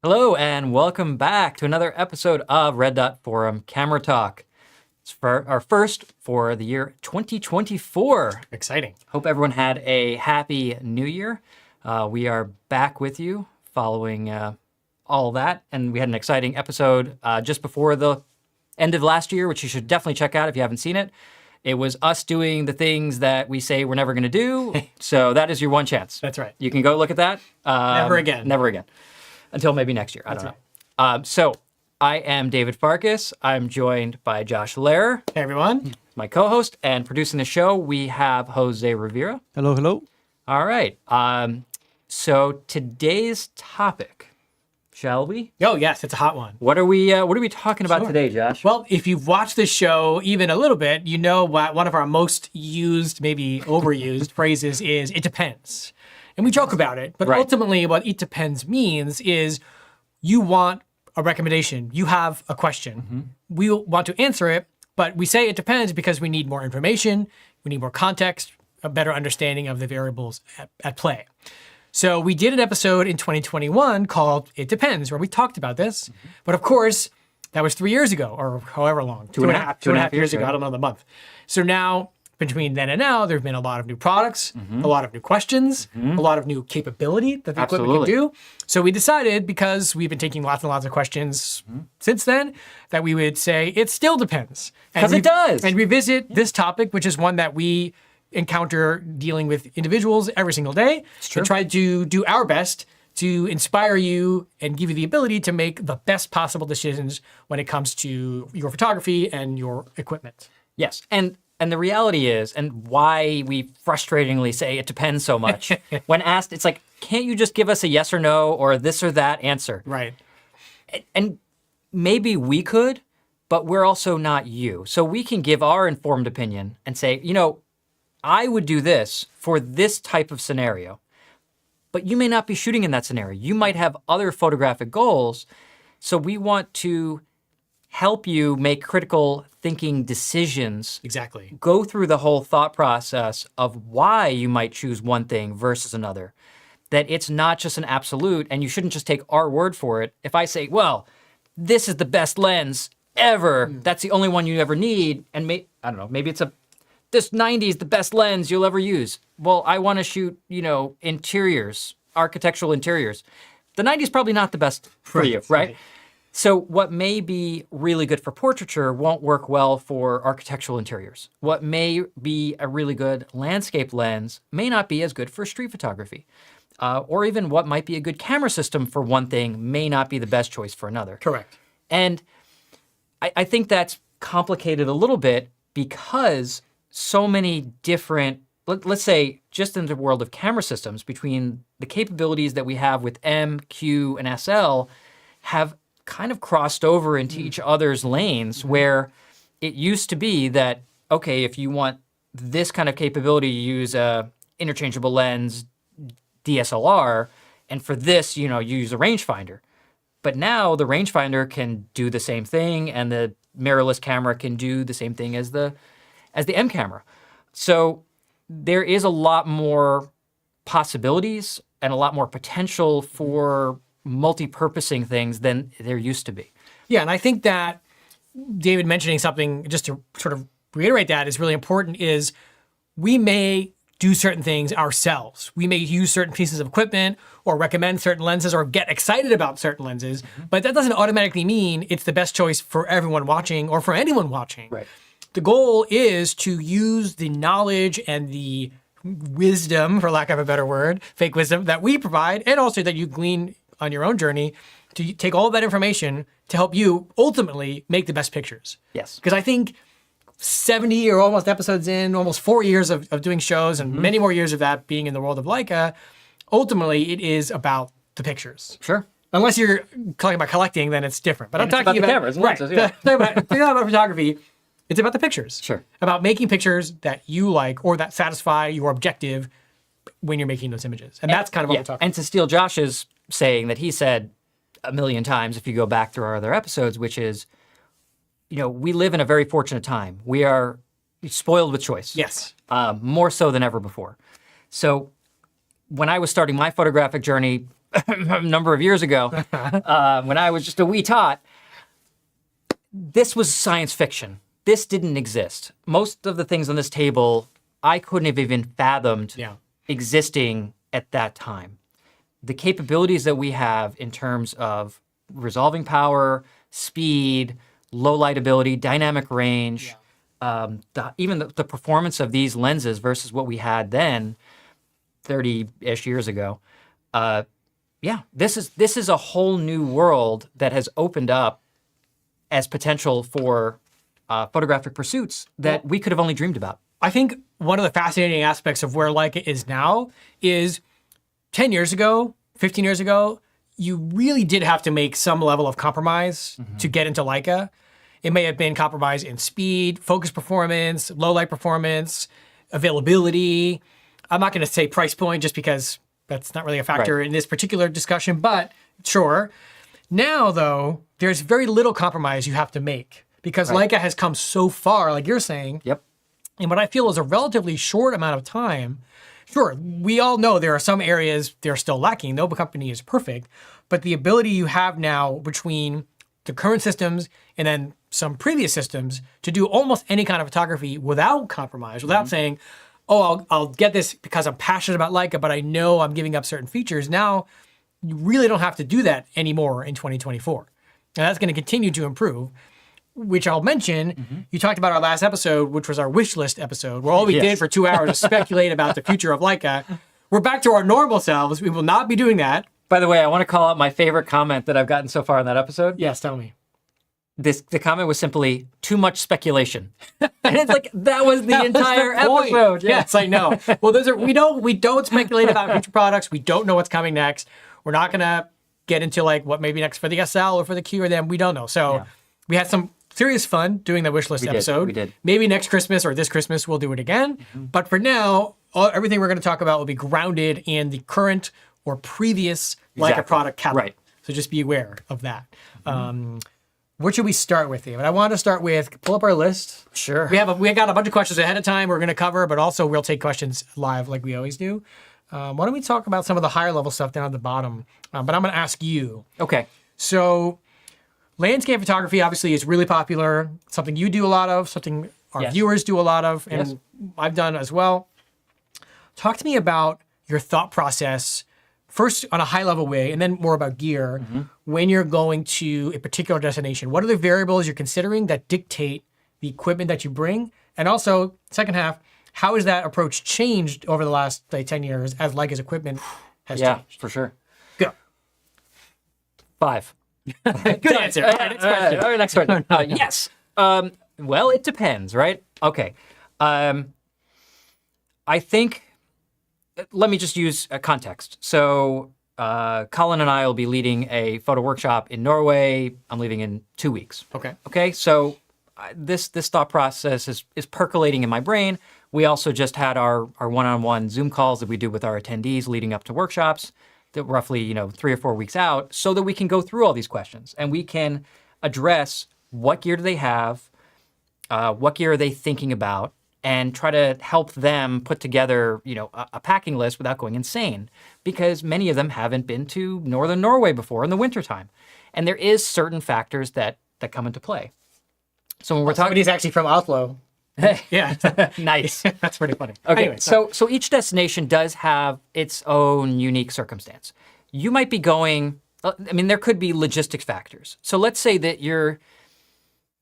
Hello and welcome back to another episode of Red Dot Forum Camera Talk. It's for our first for the year 2024. Exciting. Hope everyone had a happy new year. We are back with you following all that, and we had an exciting episode just before the end of last year, which you should definitely check out if you haven't seen it. It was us doing the things that we say we're never going to do, so that is your one chance. That's right. You can go look at that. Never again. Never again. Until maybe next year. I don't know. So I am David Farkas. I'm joined by Josh Lehrer, Hey, everyone. my co-host, and producing the show, we have Jose Rivera. Hello, hello. All right. So today's topic, shall we? Oh, yes, it's a hot one. What are we talking about today, Josh? Well, if you've watched this show even a little bit, you know what one of our most used, maybe overused phrases is, it depends. And we joke about it, but Right. ultimately what it depends means is you want a recommendation. You have a question. We want to answer it, but we say it depends because we need more information, we need more context, a better understanding of the variables at play. So we did an episode in 2021 called It Depends, where we talked about this. But of course, that was 3 years ago, or however long. Two and a half years ago. I don't know the month. So now, between then and now, there have been a lot of new products, a lot of new questions, a lot of new capability that the equipment can do. So we decided, because we've been taking lots and lots of questions since then, that we would say it still depends. Because it does. And revisit this topic, which is one that we encounter dealing with individuals every single day. true. To try to do our best to inspire you and give you the ability to make the best possible decisions when it comes to your photography and your equipment. Yes. And the reality is, and why we frustratingly say it depends so much, when asked, it's like, can't you just give us a yes or no or this or that answer? Right. And maybe we could, but we're also not you. So we can give our informed opinion and say, I would do this for this type of scenario, but you may not be shooting in that scenario. You might have other photographic goals. So we want to help you make critical thinking decisions. Exactly. Go through the whole thought process of why you might choose one thing versus another. That it's not just an absolute, and you shouldn't just take our word for it. If I say, well, this is the best lens ever, that's the only one you ever need, and I don't know, maybe it's this 90 is the best lens you'll ever use. Well, I want to shoot, interiors, architectural interiors. The 90 is probably not the best for you, right? So what may be really good for portraiture won't work well for architectural interiors. What may be a really good landscape lens may not be as good for street photography. Or even what might be a good camera system for one thing may not be the best choice for another. Correct. And I think that's complicated a little bit because so many different, let's say, just in the world of camera systems, between the capabilities that we have with M, Q, and SL have kind of crossed over into each other's lanes, where it used to be that, okay, if you want this kind of capability, you use a interchangeable lens, DSLR, and for this, you use a rangefinder. But now the rangefinder can do the same thing, and the mirrorless camera can do the same thing as the M camera. So there is a lot more possibilities and a lot more potential for multi-purposing things than there used to be. Yeah, and I think that David mentioning something, just to sort of reiterate that, is really important, is we may do certain things ourselves. We may use certain pieces of equipment or recommend certain lenses or get excited about certain lenses, but that doesn't automatically mean it's the best choice for everyone watching or for anyone watching. Right. The goal is to use the knowledge and the wisdom, for lack of a better word, fake wisdom, that we provide, and also that you glean on your own journey, to take all of that information to help you ultimately make the best pictures. Yes. Because I think 70 or almost episodes in, almost 4 years of doing shows and many more years of that being in the world of Leica, ultimately it is about the pictures. Sure. Unless you're talking about collecting, then it's different. But And I'm it's talking about the about cameras and lenses, yeah. Talking about photography, it's about the pictures. Sure. About making pictures that you like or that satisfy your objective when you're making those images. And that's kind of what we're talking about. And to steal Josh's saying that he said a million times if you go back through our other episodes, which is, we live in a very fortunate time. We are spoiled with choice. Yes. More so than ever before. So when I was starting my photographic journey, a number of years ago, when I was just a wee tot, this was science fiction. This didn't exist. Most of the things on this table, I couldn't have even fathomed existing at that time. The capabilities that we have in terms of resolving power, speed, low light ability, dynamic range, even the performance of these lenses versus what we had then, 30-ish years ago. This is a whole new world that has opened up as potential for photographic pursuits that we could have only dreamed about. I think one of the fascinating aspects of where Leica is now is 10 years ago, 15 years ago, you really did have to make some level of compromise to get into Leica. It may have been compromise in speed, focus performance, low light performance, availability. I'm not going to say price point just because that's not really a factor in this particular discussion, but sure. Now, though, there's very little compromise you have to make because Leica has come so far, like you're saying. Yep. And what I feel is a relatively short amount of time. Sure, we all know there are some areas they're still lacking. No company is perfect. But the ability you have now between the current systems and then some previous systems to do almost any kind of photography without compromise, without saying, oh, I'll get this because I'm passionate about Leica, but I know I'm giving up certain features. Now, you really don't have to do that anymore in 2024. And that's going to continue to improve, which I'll mention. You talked about our last episode, which was our wish list episode, where all we did for 2 hours was speculate about the future of Leica. We're back to our normal selves. We will not be doing that. By the way, I want to call out my favorite comment that I've gotten so far in that episode. Yes, tell me. The comment was simply too much speculation, and it's like that was the entire episode. Yes, I know. Well, we don't speculate about future products. We don't know what's coming next. We're not gonna get into like what may be next for the SL or for the Q or them. We don't know. So we had some serious fun doing the wish list episode. We did. Maybe next Christmas or this Christmas we'll do it again. But for now, everything we're going to talk about will be grounded in the current or previous Leica product catalog. Right. So just be aware of that. What should we start with, David? I want to start with, pull up our list. Sure. We got a bunch of questions ahead of time we're going to cover, but also we'll take questions live like we always do. Why don't we talk about some of the higher level stuff down at the bottom? But I'm going to ask you. Okay. So landscape photography obviously is really popular, something you do a lot of, something our viewers do a lot of, and I've done as well. Talk to me about your thought process, first on a high level way, and then more about gear, when you're going to a particular destination. What are the variables you're considering that dictate the equipment that you bring? And also, second half, how has that approach changed over the last 10 years as Leica's equipment has changed? Yeah, for sure. Go. 5. Good answer. All right, next question. All right, next question. Yes. Well, it depends, right? Okay. I think, let me just use a context. So Colin and I will be leading a photo workshop in Norway. I'm leaving in 2 weeks. Okay. So this thought process is percolating in my brain. We also just had our one-on-one Zoom calls that we do with our attendees leading up to workshops that roughly, 3 or 4 weeks out, so that we can go through all these questions and we can address what gear do they have, what gear are they thinking about, and try to help them put together, a packing list without going insane, because many of them haven't been to northern Norway before in the wintertime. And there is certain factors that come into play. So when we're talking, Somebody's actually from Oslo. Yeah. Nice. That's pretty funny. Okay, Anyway, so each destination does have its own unique circumstance. You might be going, there could be logistic factors. So let's say that you're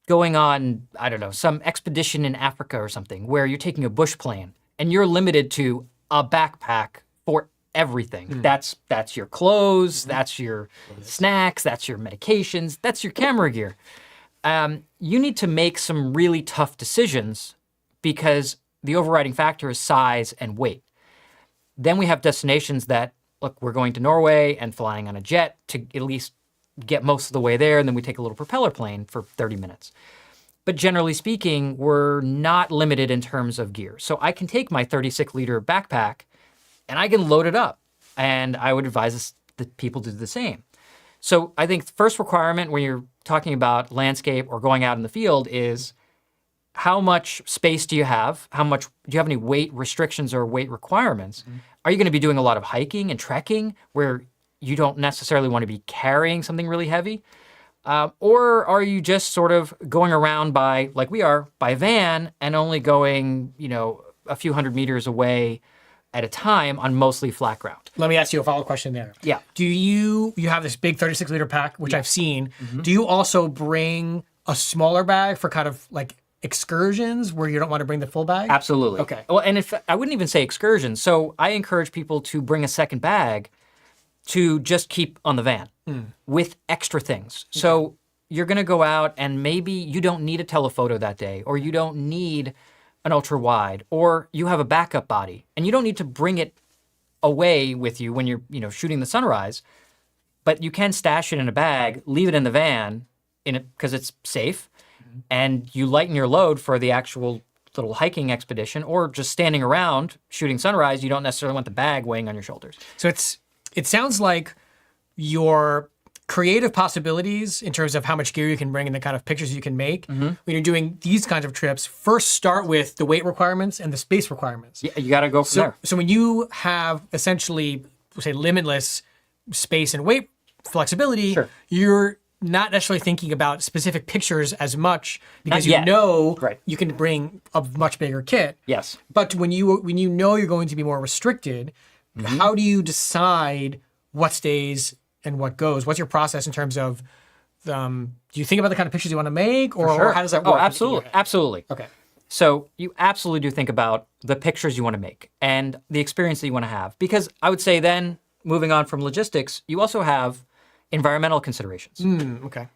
going on, I don't know, some expedition in Africa or something where you're taking a bush plane and you're limited to a backpack for everything. That's your clothes, that's your snacks, that's your medications, that's your camera gear. You need to make some really tough decisions because the overriding factor is size and weight. Then we have destinations that, look, we're going to Norway and flying on a jet to at least get most of the way there, and then we take a little propeller plane for 30 minutes. But generally speaking, we're not limited in terms of gear. So I can take my 36-liter backpack and I can load it up. And I would advise that people do the same. So I think the first requirement when you're talking about landscape or going out in the field is how much space do you have? Do you have any weight restrictions or weight requirements? Are you going to be doing a lot of hiking and trekking where you don't necessarily want to be carrying something really heavy? Or are you just sort of going around by, like we are, by van and only going, a few hundred meters away at a time on mostly flat ground? Let me ask you a follow-up question there. Yeah. Do you have this big 36-liter pack, which I've seen. Do you also bring a smaller bag for kind of like excursions where you don't want to bring the full bag? Absolutely. Okay. Well, and if I wouldn't even say excursions. So I encourage people to bring a second bag to just keep on the van with extra things. Okay. So you're going to go out and maybe you don't need a telephoto that day, or you don't need an ultra wide, or you have a backup body and you don't need to bring it away with you when you're, shooting the sunrise, but you can stash it in a bag, leave it in the van because it's safe, and you lighten your load for the actual little hiking expedition, or just standing around shooting sunrise. You don't necessarily want the bag weighing on your shoulders. So it sounds like your creative possibilities in terms of how much gear you can bring and the kind of pictures you can make when you're doing these kinds of trips first start with the weight requirements and the space requirements. Yeah, you got to go from there. So when you have essentially, say, limitless space and weight flexibility, Sure. You're not necessarily thinking about specific pictures as much because Not yet. Right. you can bring a much bigger kit. Yes. But when you know you're going to be more restricted, how do you decide what stays and what goes? What's your process in terms of, do you think about the kind of pictures you want to make, or how does that work? Oh, absolutely. Absolutely. Okay. So you absolutely do think about the pictures you want to make and the experience that you want to have. Because I would say then, moving on from logistics, you also have environmental considerations. Okay.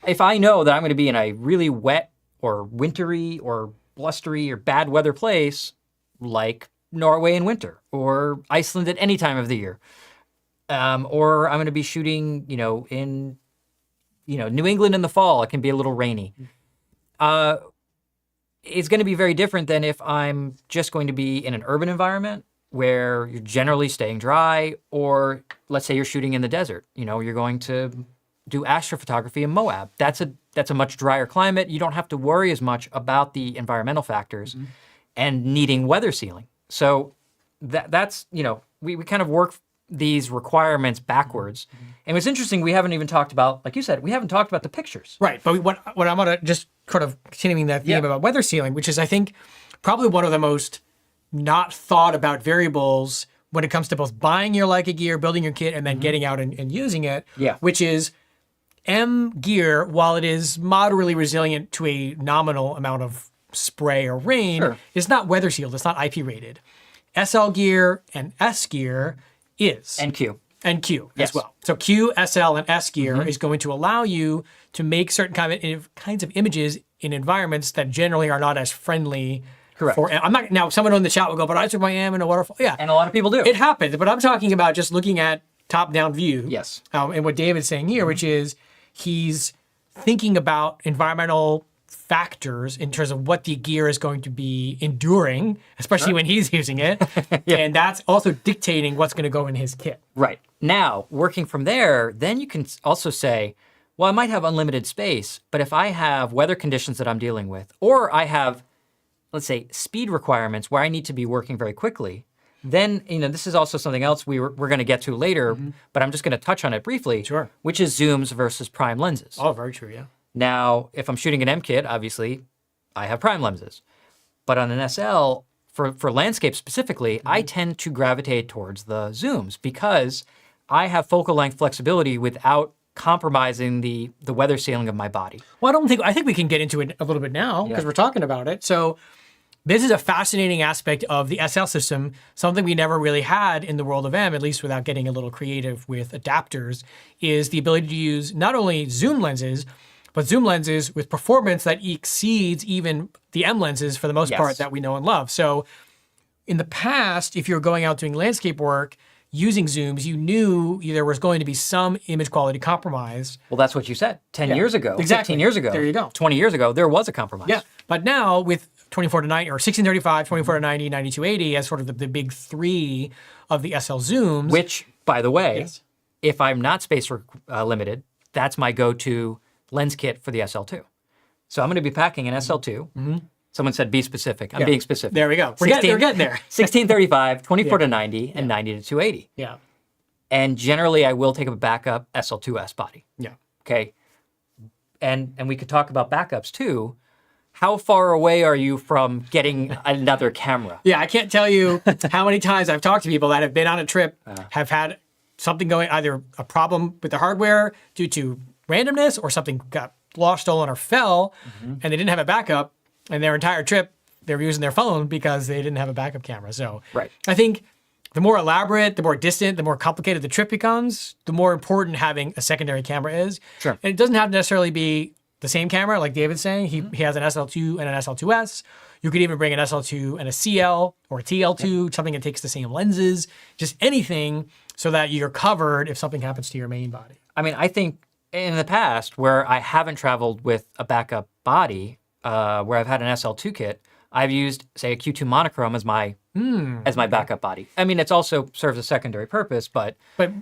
If I know that I'm going to be in a really wet or wintry or blustery or bad weather place, like Norway in winter or Iceland at any time of the year, or I'm going to be shooting, in, New England in the fall, it can be a little rainy. It's going to be very different than if I'm just going to be in an urban environment where you're generally staying dry, or let's say you're shooting in the desert. You're going to do astrophotography in Moab. That's a much drier climate. You don't have to worry as much about the environmental factors and needing weather sealing. So that's, we kind of work these requirements backwards. And what's interesting, we haven't even talked about, like you said, we haven't talked about the pictures. Right. But what I'm going to just sort of continuing that theme about weather sealing, which is, I think, probably one of the most not thought about variables when it comes to both buying your Leica gear, building your kit, and then getting out and using it, which is M gear, while it is moderately resilient to a nominal amount of spray or rain, is not weather sealed. It's not IP rated. SL gear and S gear is. And Q. And Q as well. So Q, SL, and S gear is going to allow you to make certain kinds of images in environments that generally are not as friendly. Correct. I'm not now. Someone in the chat will go, but I took my M in a waterfall. Yeah, and a lot of people do. It happens, but I'm talking about just looking at top-down view. Yes. And what David's saying here, which is he's thinking about environmental factors in terms of what the gear is going to be enduring, especially when he's using it, and that's also dictating what's going to go in his kit. Right. Now, working from there, then you can also say, well, I might have unlimited space, but if I have weather conditions that I'm dealing with, or I have, let's say, speed requirements where I need to be working very quickly, then, this is also something else we're going to get to later, but I'm just going to touch on it briefly, which is zooms versus prime lenses. Oh, very true, yeah. Now, if I'm shooting an M kit, obviously, I have prime lenses. But on an SL, for landscape specifically, I tend to gravitate towards the zooms because I have focal length flexibility without compromising the weather sealing of my body. Well, I think we can get into it a little bit now because we're talking about it. So this is a fascinating aspect of the SL system, something we never really had in the world of M, at least without getting a little creative with adapters, is the ability to use not only zoom lenses, but zoom lenses with performance that exceeds even the M lenses for the most part that we know and love. So in the past, if you're going out doing landscape work, using zooms, you knew there was going to be some image quality compromise. Well, that's what you said 10 years ago, exactly. 15 years ago. There you go. 20 years ago, there was a compromise. Yeah, but now with 24 to 90 or 1635, 24 to 90, 9280 as sort of the big three of the SL zooms. Which, by the way, if I'm not space limited, that's my go-to lens kit for the SL2. So I'm going to be packing an SL2. Someone said be specific. I'm being specific. There we go. We're getting there. 1635, 24 to 90, and 90 to 280. Yeah. And generally, I will take a backup SL2S body. Yeah. Okay. And we could talk about backups too. How far away are you from getting another camera? Yeah, I can't tell you how many times I've talked to people that have been on a trip, have had something going, either a problem with the hardware due to randomness or something got lost, stolen, or fell, and they didn't have a backup, and their entire trip, they were using their phone because they didn't have a backup camera. So Right. I think the more elaborate, the more distant, the more complicated the trip becomes, the more important having a secondary camera is. Sure. And it doesn't have to necessarily be the same camera, like David's saying. He has an SL2 and an SL2S. You could even bring an SL2 and a CL or a TL2, something that takes the same lenses, just anything so that you're covered if something happens to your main body. I mean, I think in the past where I haven't traveled with a backup body, where I've had an SL2 kit, I've used, say, a Q2 monochrome as my backup body. I mean, it's also serves a secondary purpose, but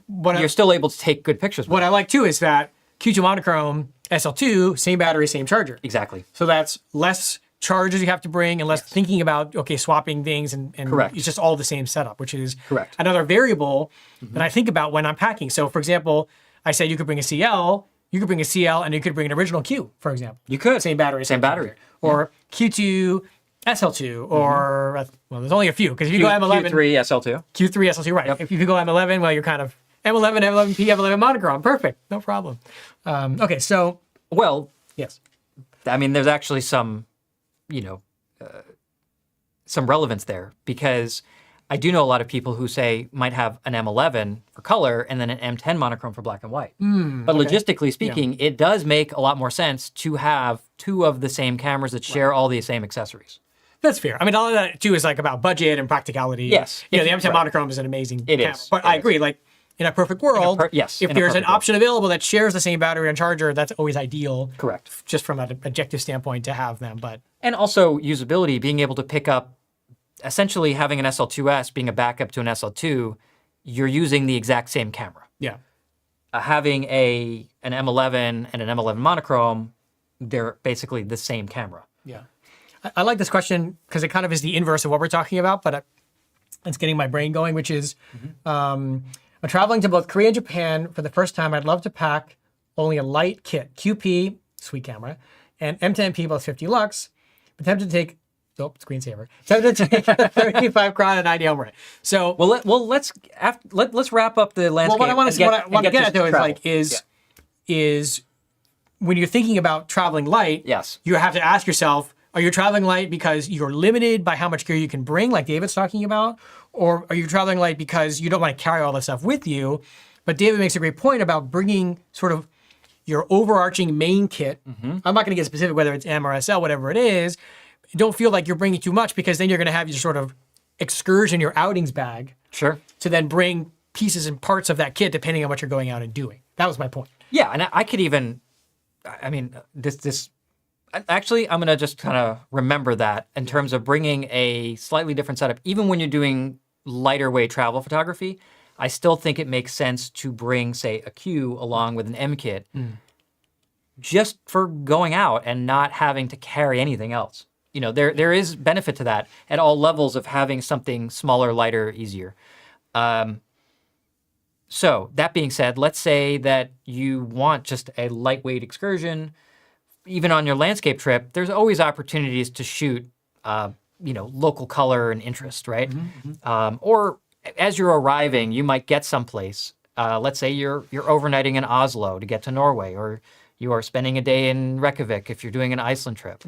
what you're still able to take good pictures with what it. I like too is that Q2 monochrome, SL2, same battery, same charger. Exactly. So that's less charges you have to bring and less thinking about, okay, swapping things and Correct. it's just all the same setup, which is Correct. another variable that I think about when I'm packing. So for example, I said you could bring a CL, you could bring a CL and you could bring an original Q, for example. You could. Same battery. Same battery. charger. Or Q2, SL2, or, well, there's only a few, because if you go M11, Q3, SL2. Q3, SL2, right. Yep. If you go M11, well, you're kind of M11, M11P, M11 monochrome. Perfect. No problem. Okay, so, Well, yes. I mean, there's actually some relevance there because I do know a lot of people who say might have an M11 for color and then an M10 monochrome for black and white. But logistically speaking, it does make a lot more sense to have two of the same cameras that share all the same accessories. That's fair. I mean, all of that too is like about budget and practicality. Yes. You know, the M10 monochrome is an amazing It camera. is. But It I is. agree, like in a perfect world, yes, if in a there's an perfect world. option available that shares the same battery and charger, that's always ideal. Correct. Just from an objective standpoint to have them. But And also usability, being able to pick up, essentially having an SL2S being a backup to an SL2, you're using the exact same camera. yeah. Having an M11 and an M11 monochrome, they're basically the same camera. Yeah. I like this question because it kind of is the inverse of what we're talking about, but it's getting my brain going, which is I'm traveling to both Korea and Japan for the first time. I'd love to pack only a light kit, QP, sweet camera, and M10P plus 50 lux, but tempted to take, screensaver, tempted to take a 35 chron and 90 home rate. So, Let's wrap up the landscape. what I want to get at though is travel. like, is when you're thinking about traveling light, Yes. you have to ask yourself, are you traveling light because you're limited by how much gear you can bring, like David's talking about? Or are you traveling light because you don't want to carry all this stuff with you? But David makes a great point about bringing sort of your overarching main kit. I'm not going to get specific whether it's M or SL, whatever it is. Don't feel like you're bringing too much because then you're going to have your sort of excursion, your outings bag, Sure. to then bring pieces and parts of that kit depending on what you're going out and doing. That was my point. Yeah, and I could even, I mean, actually, I'm going to just kind of remember that in terms of bringing a slightly different setup. Even when you're doing lighter weight travel photography, I still think it makes sense to bring, say, a Q along with an M kit just for going out and not having to carry anything else. You know, there is benefit to that at all levels of having something smaller, lighter, easier. So that being said, let's say that you want just a lightweight excursion. Even on your landscape trip, there's always opportunities to shoot, local color and interest, right? Or as you're arriving, you might get someplace. Let's say you're overnighting in Oslo to get to Norway, or you are spending a day in Reykjavik if you're doing an Iceland trip.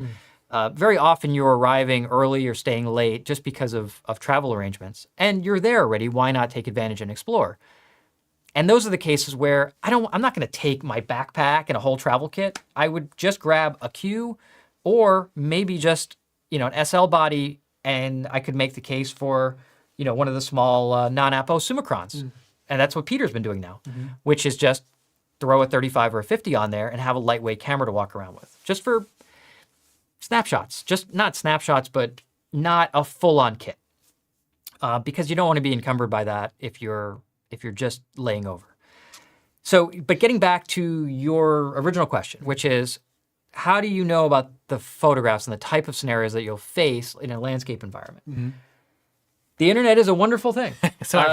Very often you're arriving early or staying late just because of travel arrangements, and you're there already. Why not take advantage and explore? And those are the cases where I'm not going to take my backpack and a whole travel kit. I would just grab a Q, or maybe just an SL body, and I could make the case for one of the small non-apo Summicrons. And that's what Peter's been doing now, which is just throw a 35 or a 50 on there and have a lightweight camera to walk around with, just for snapshots. Just not snapshots, but not a full-on kit, because you don't want to be encumbered by that if you're just laying over. So, but getting back to your original question, which is, how do you know about the photographs and the type of scenarios that you'll face in a landscape environment? The internet is a wonderful thing. So I've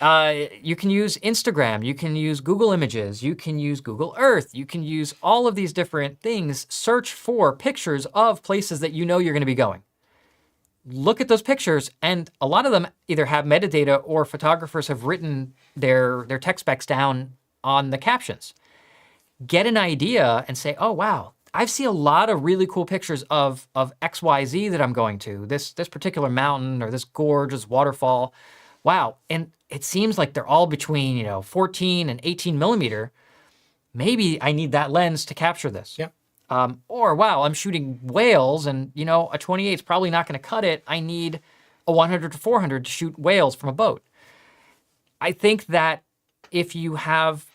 heard. You can use Instagram. You can use Google Images. You can use Google Earth. You can use all of these different things. Search for pictures of places that you know you're going to be going. Look at those pictures, and a lot of them either have metadata or photographers have written their tech specs down on the captions. Get an idea and say, oh, wow, I've seen a lot of really cool pictures of XYZ that I'm going to, this particular mountain or this gorgeous waterfall. Wow. And it seems like they're all between, 14 and 18 millimeter. Maybe I need that lens to capture this. Yeah. Or, wow, I'm shooting whales and, a 28 is probably not going to cut it. I need a 100 to 400 to shoot whales from a boat. I think that if you have,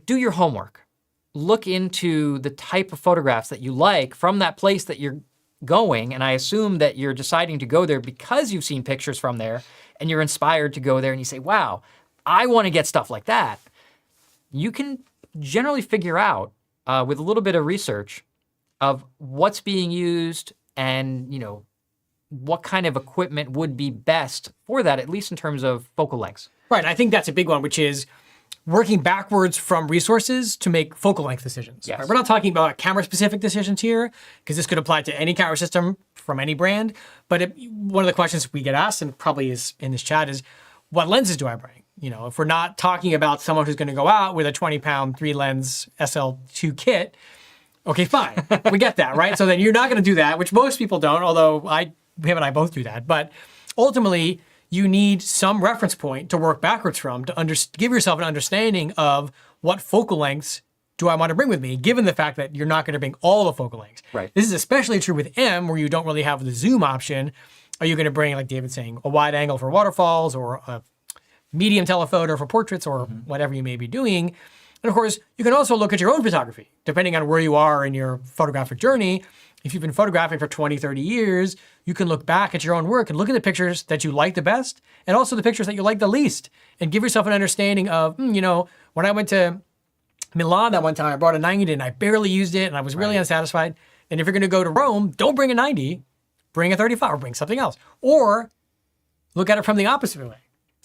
do your homework. Look into the type of photographs that you like from that place that you're going. And I assume that you're deciding to go there because you've seen pictures from there and you're inspired to go there and you say, wow, I want to get stuff like that. You can generally figure out with a little bit of research of what's being used and, what kind of equipment would be best for that, at least in terms of focal lengths. Right. I think that's a big one, which is working backwards from resources to make focal length decisions. Yes. Right? We're not talking about camera-specific decisions here, because this could apply to any camera system from any brand. But one of the questions we get asked, and probably is in this chat, is what lenses do I bring? If we're not talking about someone who's going to go out with a 20-pound 3-lens SL2 kit, okay, fine. We get that, right? So then you're not going to do that, which most people don't, although him and I both do that. But ultimately, you need some reference point to work backwards from to give yourself an understanding of what focal lengths do I want to bring with me, given the fact that you're not going to bring all the focal lengths. Right. This is especially true with M, where you don't really have the zoom option. Are you going to bring, like David's saying, a wide angle for waterfalls or a medium telephoto for portraits or whatever you may be doing? And of course, you can also look at your own photography, depending on where you are in your photographic journey. If you've been photographing for 20, 30 years, you can look back at your own work and look at the pictures that you like the best and also the pictures that you like the least, and give yourself an understanding of, when I went to Milan that one time, I brought a 90 and I barely used it and I was really unsatisfied. And if you're going to go to Rome, don't bring a 90, bring a 35 or bring something else. Or look at it from the opposite way.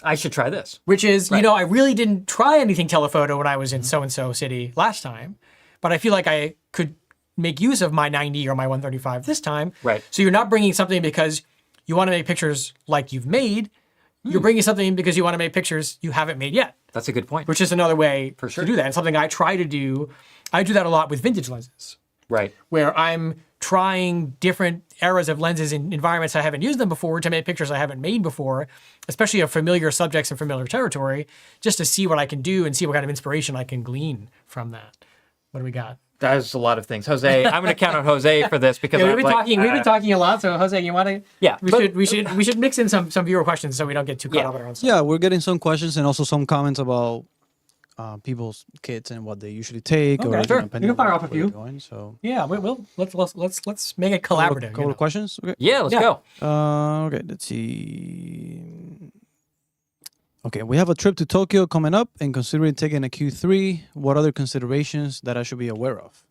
I should try this. Which is, I really didn't try anything telephoto when I was in so-and-so city last time, but I feel like I could make use of my 90 or my 135 this time. Right. So you're not bringing something because you want to make pictures like you've made. You're bringing something because you want to make pictures you haven't made yet. That's a good point. Which is another way For sure. to do that. And something I try to do, I do that a lot with vintage lenses. Right. Where I'm trying different eras of lenses in environments I haven't used them before to make pictures I haven't made before, especially of familiar subjects and familiar territory, just to see what I can do and see what kind of inspiration I can glean from that. What do we got? That's a lot of things. Jose, I'm going to count on Jose for this because we've been talking a lot. So Jose, you want to? Yeah, we should mix in some viewer questions so we don't get too caught up in our own stuff. Yeah, we're getting some questions and also some comments about people's kits and what they usually take. Okay, or sure. depending You can fire on off a where you're few. Going, so Yeah, let's make it collaborative. couple of questions. Okay. Yeah, let's go. Okay, let's see. Okay, we have a trip to Tokyo coming up and considering taking a Q3. What other considerations that I should be aware of?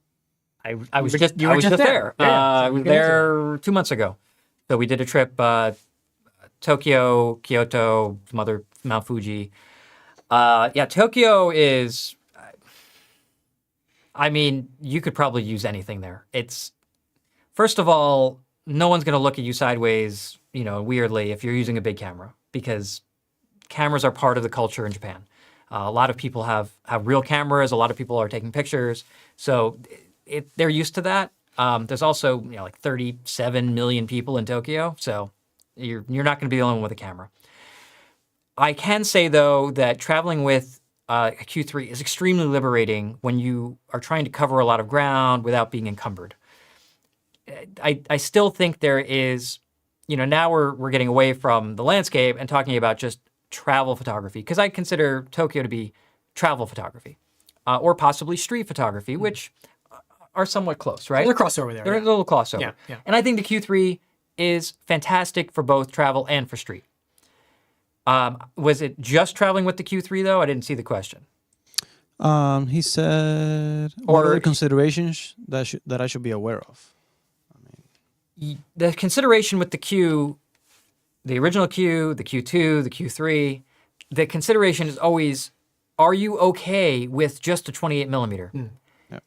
I was were just you were just there. there. Yeah, I was there 2 months ago. So we did a trip, Tokyo, Kyoto, Mount Fuji. Tokyo is, you could probably use anything there. It's, first of all, no one's going to look at you sideways, weirdly if you're using a big camera, because cameras are part of the culture in Japan. A lot of people have real cameras. A lot of people are taking pictures. So they're used to that. There's also, like 37 million people in Tokyo. So you're not going to be the only one with a camera. I can say, though, that traveling with a Q3 is extremely liberating when you are trying to cover a lot of ground without being encumbered. I still think there is, now we're getting away from the landscape and talking about just travel photography, because I consider Tokyo to be travel photography, or possibly street photography, which are somewhat close, right? They're crossover there. They're a little crossover. Yeah. And I think the Q3 is fantastic for both travel and for street. Was it just traveling with the Q3 though? I didn't see the question. He said, what are the considerations that I should be aware of? The consideration with the Q, the original Q, the Q2, the Q3, the consideration is always, are you okay with just a 28 millimeter? Yeah.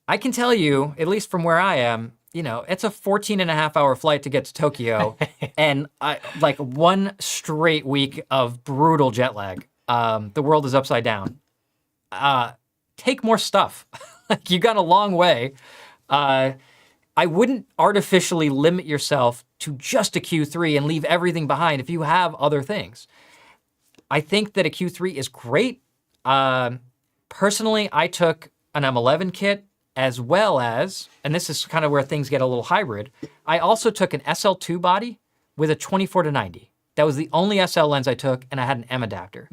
I can tell you, at least from where I am, it's a 14.5-hour flight to get to Tokyo and like one straight week of brutal jet lag. The world is upside down. Take more stuff. Like, you got a long way. I wouldn't artificially limit yourself to just a Q3 and leave everything behind if you have other things. I think that a Q3 is great. Personally, I took an M11 kit as well as, and this is kind of where things get a little hybrid, I also took an SL2 body with a 24-90. That was the only SL lens I took, and I had an M adapter.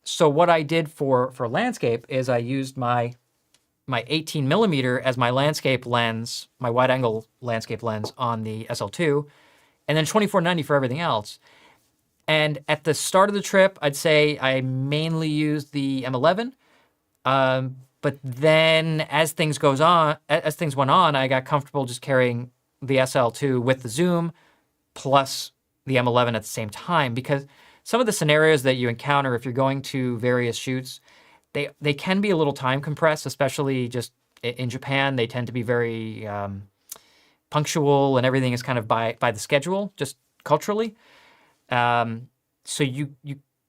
So what I did for landscape is I used my 18 millimeter as my landscape lens, my wide angle landscape lens on the SL2, and then 24-90 for everything else. And at the start of the trip, I'd say I mainly used the M11. But then as things went on, I got comfortable just carrying the SL2 with the zoom plus the M11 at the same time, because some of the scenarios that you encounter if you're going to various shoots, they can be a little time compressed, especially just in Japan. They tend to be very punctual, and everything is kind of by the schedule, just culturally. So you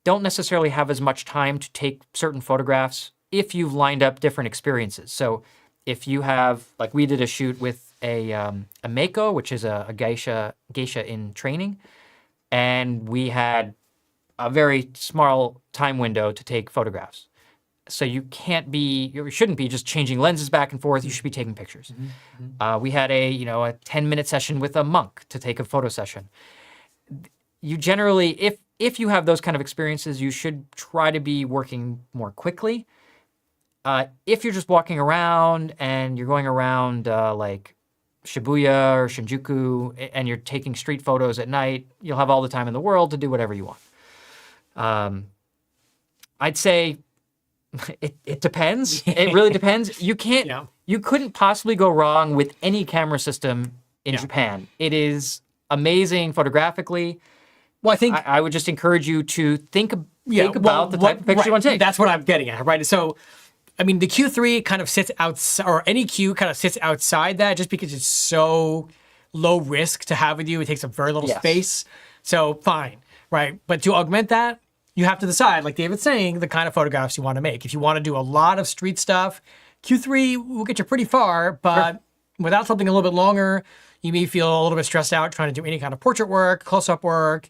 don't necessarily have as much time to take certain photographs if you've lined up different experiences. So if you have, like we did a shoot with a Mako, which is a geisha in training, and we had a very small time window to take photographs. So you shouldn't be just changing lenses back and forth. You should be taking pictures. We had a 10-minute session with a monk to take a photo session. You generally, if you have those kind of experiences, you should try to be working more quickly. If you're just walking around and you're going around like Shibuya or Shinjuku and you're taking street photos at night, you'll have all the time in the world to do whatever you want. I'd say it depends. It really depends. You couldn't possibly go wrong with any camera system in Japan. It is amazing photographically. Well, I think I would just encourage you to think about the type of pictures you want to take. That's what I'm getting at, right? So, I mean, the Q3 kind of sits outside, or any Q kind of sits outside that, just because it's so low risk to have with you. It takes up very little space. So fine, right? But to augment that, you have to decide, like David's saying, the kind of photographs you want to make. If you want to do a lot of street stuff, Q3 will get you pretty far, but without something a little bit longer, you may feel a little bit stressed out trying to do any kind of portrait work, close-up work,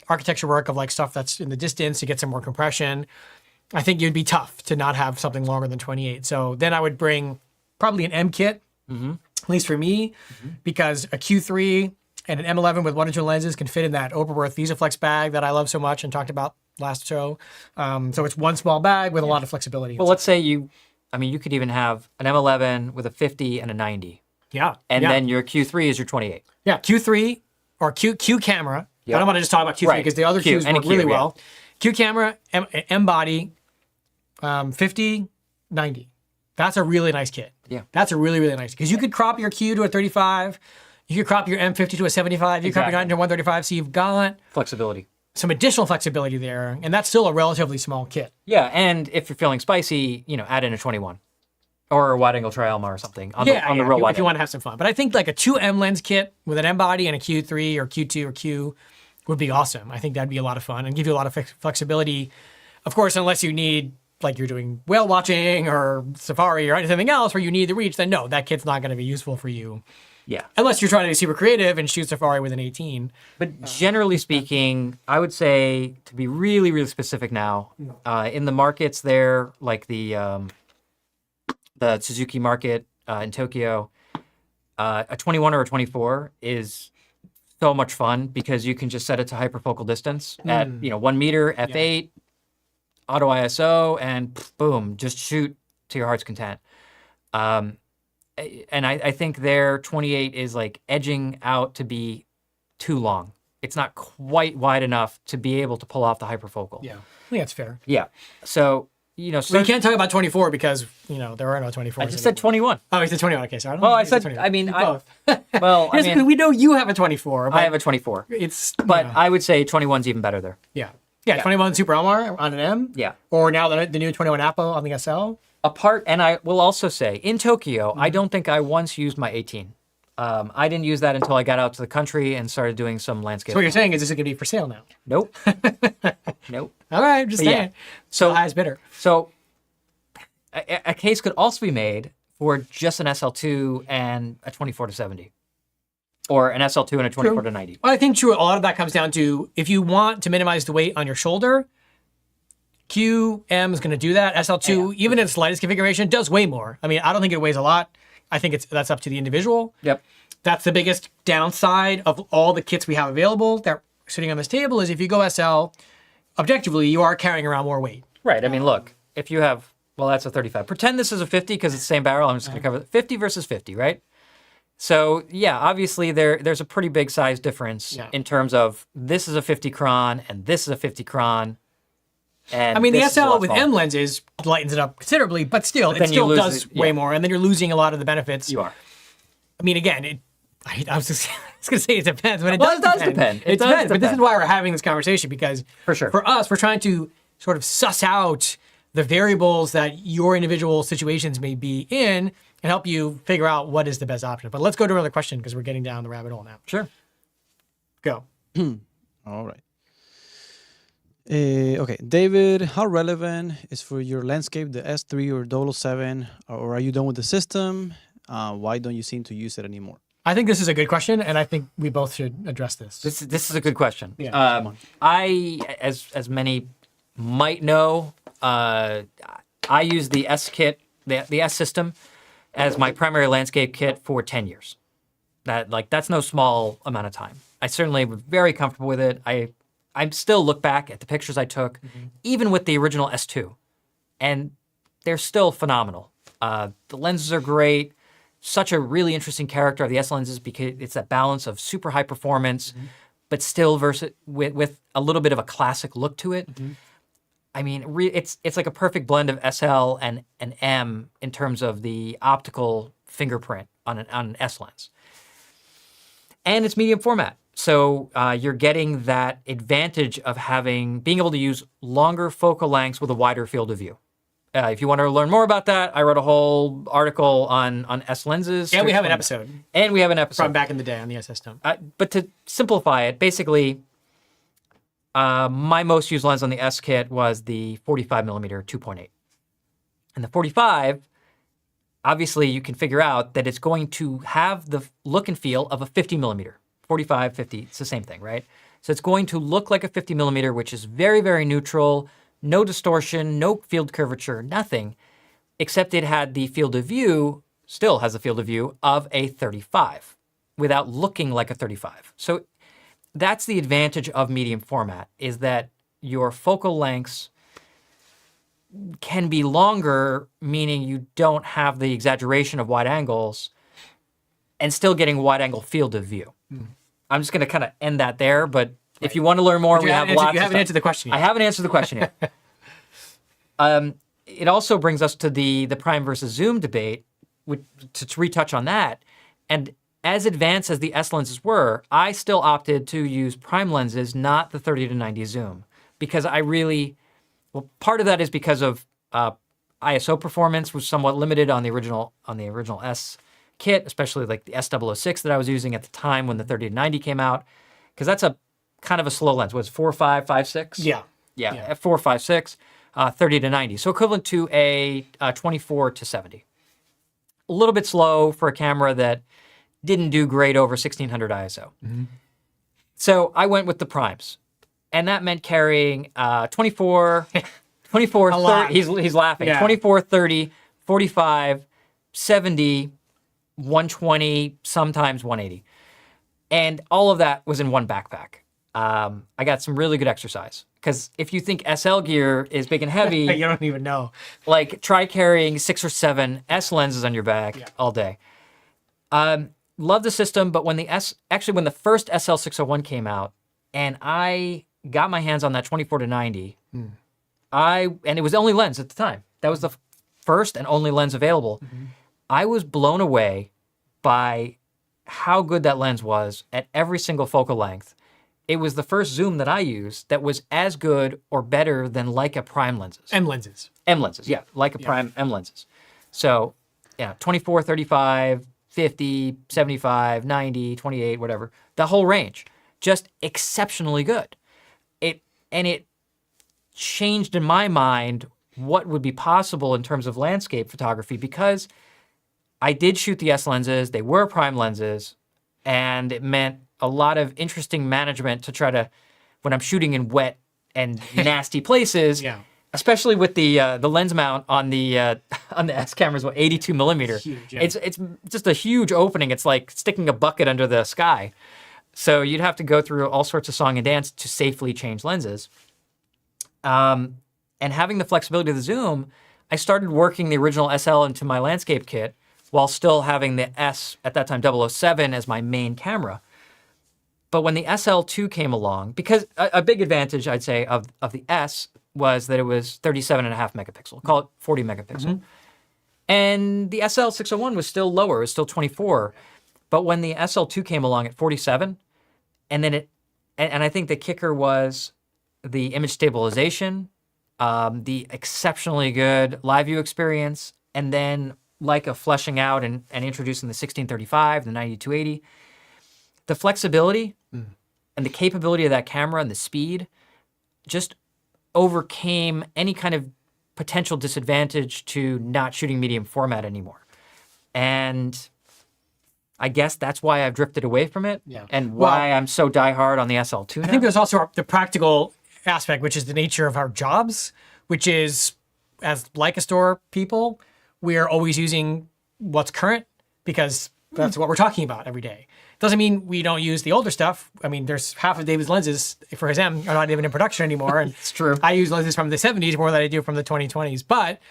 architecture work of like stuff that's in the distance to get some more compression. I think it'd be tough to not have something longer than 28. So then I would bring probably an M kit, at least for me, because a Q3 and an M11 with 1 and 2 lenses can fit in that Oberworth VisaFlex bag that I love so much and talked about last show. So it's one small bag with a lot of flexibility. Well, let's say you could even have an M11 with a 50 and a 90. Yeah. And then your Q3 is your 28. Yeah, Q3 or Q camera. I don't want to just talk about Q3 because the other Qs work really well. Q camera, M body, 50, 90. That's a really nice kit. Yeah. That's a really, really nice, because you could crop your Q to a 35. You could crop your M50 to a 75. You could crop your 90 to 135. So you've got flexibility. Some additional flexibility there. And that's still a relatively small kit. Yeah. And if you're feeling spicy, add in a 21 or a wide angle trialma or something on the real wide. If you want to have some fun. But I think like a 2M lens kit with an M body and a Q3 or Q2 or Q would be awesome. I think that'd be a lot of fun and give you a lot of flexibility. Of course, unless you need, like you're doing whale watching or safari or anything else where you need the reach, then no, that kit's not going to be useful for you. Yeah. Unless you're trying to be super creative and shoot safari with an 18. But generally speaking, I would say, to be really, really specific now, in the markets there, like the Suzuki market in Tokyo, a 21 or a 24 is so much fun because you can just set it to hyperfocal distance at 1 meter, f8, auto ISO, and boom, just shoot to your heart's content. And I think their 28 is like edging out to be too long. It's not quite wide enough to be able to pull off the hyperfocal. Yeah, I think that's fair. Yeah. So, you know, Well, you can't talk about 24 because, there are no 24s. I just said 21. Oh, you said 21. Okay, sorry. Well, I said, I mean, both. well, I Yes, mean, we know you have a 24. But I have a 24, but yeah. I would say 21's even better there. Yeah. Yeah, 21 Super Elmar on an M. Yeah. Or now the new 21 Apple on the SL. Apart, and I will also say, in Tokyo, Mm-hmm. I don't think I once used my 18. I didn't use that until I got out to the country and started doing some landscape. So what you're saying is this is going to be for sale now. Nope. Nope. All right, just Yeah. saying. So, The highest bidder. so a case could also be made for just an SL2 and a 24 to 70. Or an SL2 and a 24 to 90. Well, I think true. A lot of that comes down to if you want to minimize the weight on your shoulder, QM is going to do that. SL2, even in its lightest configuration, does weigh more. I mean, I don't think it weighs a lot. I think that's up to the individual. Yep. That's the biggest downside of all the kits we have available that are sitting on this table is if you go SL, objectively, you are carrying around more weight. Right. I mean, look, if you have, well, that's a 35. Pretend this is a 50 because it's the same barrel. I'm just going to cover 50 versus 50, right? So, yeah, obviously there's a pretty big size difference in terms of this is a 50 cron and this is a 50 cron. And I mean, the this is a SL lot with smaller. M lenses lightens it up considerably, but still, it then you still lose does it, way yeah. more, and then you're losing a lot of the benefits. You are. I mean, again, I was just going to say it depends, but it Well, does it does depend. It It does depends, but this is depend. why we're having this conversation because For sure. for us, we're trying to sort of suss out the variables that your individual situations may be in and help you figure out what is the best option. But let's go to another question because we're getting down the rabbit hole now. Sure. Go. All right. Okay, David, how relevant is for your landscape the S3 or 007, or are you done with the system? Why don't you seem to use it anymore? I think this is a good question, and I think we both should address this. This is a good question. Yeah. I, as many might know, I use the S kit, the S system, as my primary landscape kit for 10 years. That's no small amount of time. I certainly was very comfortable with it. I still look back at the pictures I took, even with the original S2, and they're still phenomenal. The lenses are great. Such a really interesting character of the S lenses because it's that balance of super high performance, but still with a little bit of a classic look to it. I mean, it's like a perfect blend of SL and M in terms of the optical fingerprint on an S lens. And it's medium format. So you're getting that advantage of being able to use longer focal lengths with a wider field of view. If you want to learn more about that, I wrote a whole article on S lenses. And we have an episode From from back in the day on the S system. but to simplify it, basically, my most used lens on the S kit was the 45 millimeter 2.8. And the 45, obviously, you can figure out that it's going to have the look and feel of a 50 millimeter. 45, 50, it's the same thing, right? So it's going to look like a 50 millimeter, which is very, very neutral, no distortion, no field curvature, nothing, except it had the field of view, still has the field of view of a 35 without looking like a 35. So that's the advantage of medium format, is that your focal lengths can be longer, meaning you don't have the exaggeration of wide angles and still getting wide angle field of view. I'm just going to kind of end that there, but if you want to learn more, we have lots of You haven't stuff. answered the question yet. I haven't answered the question yet. It also brings us to the prime versus zoom debate, to retouch on that. And as advanced as the S lenses were, I still opted to use prime lenses, not the 30 to 90 zoom, because part of that is because of ISO performance was somewhat limited on the original S kit, especially like the S006 that I was using at the time when the 30 to 90 came out, because that's a kind of a slow lens. Was 4.5, 5.6? Yeah. Yeah, f 4, 5, 6, 30 to 90. So equivalent to a 24 to 70. A little bit slow for a camera that didn't do great over 1600 ISO. So I went with the primes. And that meant carrying 24, 30, he's laughing, Yeah. 24, 30, 45, 70, 120, sometimes 180. And all of that was in one backpack. I got some really good exercise. Because if you think SL gear is big and heavy, You don't even know. like try carrying 6 or 7 S lenses on your back all day. Love the system, but when the first SL601 came out and I got my hands on that 24 to 90, and it was the only lens at the time. That was the first and only lens available. I was blown away by how good that lens was at every single focal length. It was the first zoom that I used that was as good or better than Leica prime lenses. M lenses. M lenses, yeah. Leica prime M lenses. So, yeah, 24, 35, 50, 75, 90, 28, whatever. The whole range. Just exceptionally good. It changed in my mind what would be possible in terms of landscape photography, because I did shoot the S lenses. They were prime lenses, and it meant a lot of interesting management to try to, when I'm shooting in wet and nasty places, especially with the lens mount on the S cameras, 82 millimeter. Huge, yeah. It's just a huge opening. It's like sticking a bucket under the sky. So you'd have to go through all sorts of song and dance to safely change lenses. And having the flexibility of the zoom, I started working the original SL into my landscape kit while still having the S, at that time 007, as my main camera. But when the SL2 came along, because a big advantage, I'd say, of the S was that it was 37.5 megapixel, call it 40 megapixel. And the SL601 was still lower, it was still 24. But when the SL2 came along at 47, and then and I think the kicker was the image stabilization, the exceptionally good live view experience, and then Leica fleshing out and introducing the 1635, the 9280. The flexibility and the capability of that camera and the speed just overcame any kind of potential disadvantage to not shooting medium format anymore. And I guess that's why I've drifted away from it, and why I'm so diehard on the SL2 now. I think there's also the practical aspect, which is the nature of our jobs, which is, as Leica store people, we're always using what's current because that's what we're talking about every day. Doesn't mean we don't use the older stuff. I mean, there's half of David's lenses for his M are not even in production anymore. And it's true. I use lenses from the 70s more than I do from the 2020s. But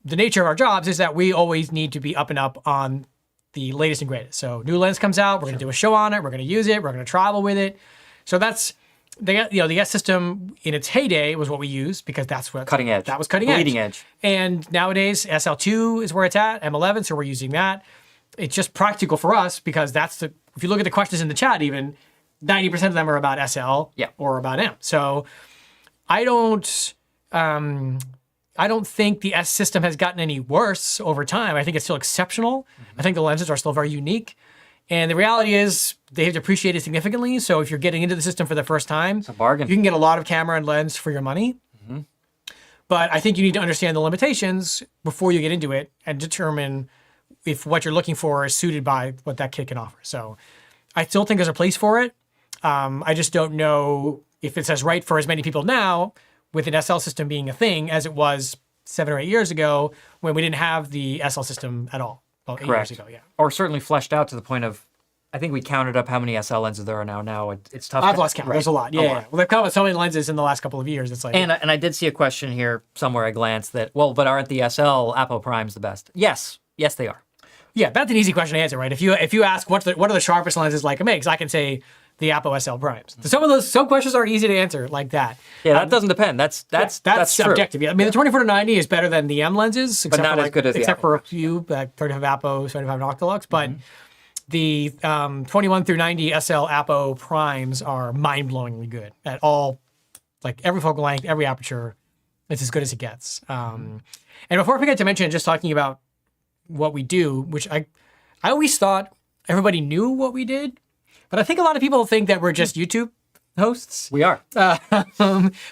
the nature of our jobs is that we always need to be up and up on the latest and greatest. So new lens comes out, we're going to do a show on it, we're going to use it, we're going to travel with it. So that's the S system in its heyday was what we used because that's what cutting edge. That was cutting Bleeding edge. And nowadays SL2 is where it's at, M11, so we're using that. It's just practical for us because that's if you look at the questions in the chat, even 90% of them are about SL or about M. So I don't think the S system has gotten any worse over time. I think it's still exceptional. I think the lenses are still very unique. And the reality is they've depreciated significantly. So if you're getting into the system for the first time, it's a bargain. You can get a lot of camera and lens for your money. But I think you need to understand the limitations before you get into it and determine if what you're looking for is suited by what that kit can offer. So I still think there's a place for it. I just don't know if it's as right for as many people now with an SL system being a thing as it was 7 or 8 years ago when we didn't have the SL system at all. Well, 8 years ago, Or certainly fleshed out to the point of, I think we counted up how many SL lenses there are now. Now it's tough. I've lost count. There's a lot. Yeah. Well, they've come with so many lenses in the last couple of years. It's like, and I did see a question here somewhere. I glanced that. Well, but aren't the SL Apo primes the best? Yes, they are. Yeah, that's an easy question to answer, right? If you ask what are the sharpest lenses Leica makes, I can say the Apo SL primes. Some questions are easy to answer like that. Yeah, that doesn't depend. That's subjective. Yeah. I mean, the 24-90 is better than the M lenses, but not as good as the except for a few, like 35 Apo, 75 Noctilux. But the 21 through 90 SL Apo primes are mind-blowingly good at all, like every focal length, every aperture. It's as good as it gets. And before I forget to mention, just talking about what we do, which I always thought everybody knew what we did, but I think a lot of people think that we're just YouTube hosts. We are.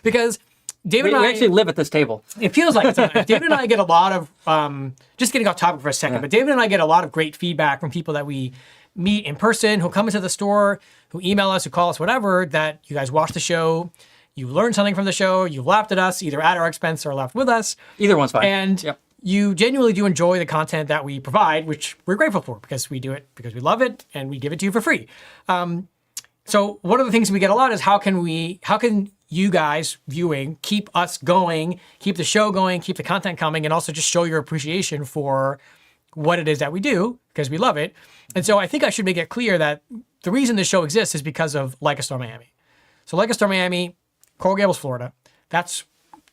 Because David and I... We actually live at this table. It feels like it. David and I get a lot of... just getting off topic for a second, but David and I get a lot of great feedback from people that we meet in person, who come into the store, who email us, who call us, whatever, that you guys watch the show, you learned something from the show, you laughed at us, either at our expense or laughed with us. Either one's fine. And you genuinely do enjoy the content that we provide, which we're grateful for because we do it because we love it and we give it to you for free. So one of the things we get a lot is how can you guys viewing keep us going, keep the show going, keep the content coming, and also just show your appreciation for what it is that we do because we love it. And so I think I should make it clear that the reason this show exists is because of Leica Store Miami. So Leica Store Miami, Coral Gables, Florida. That's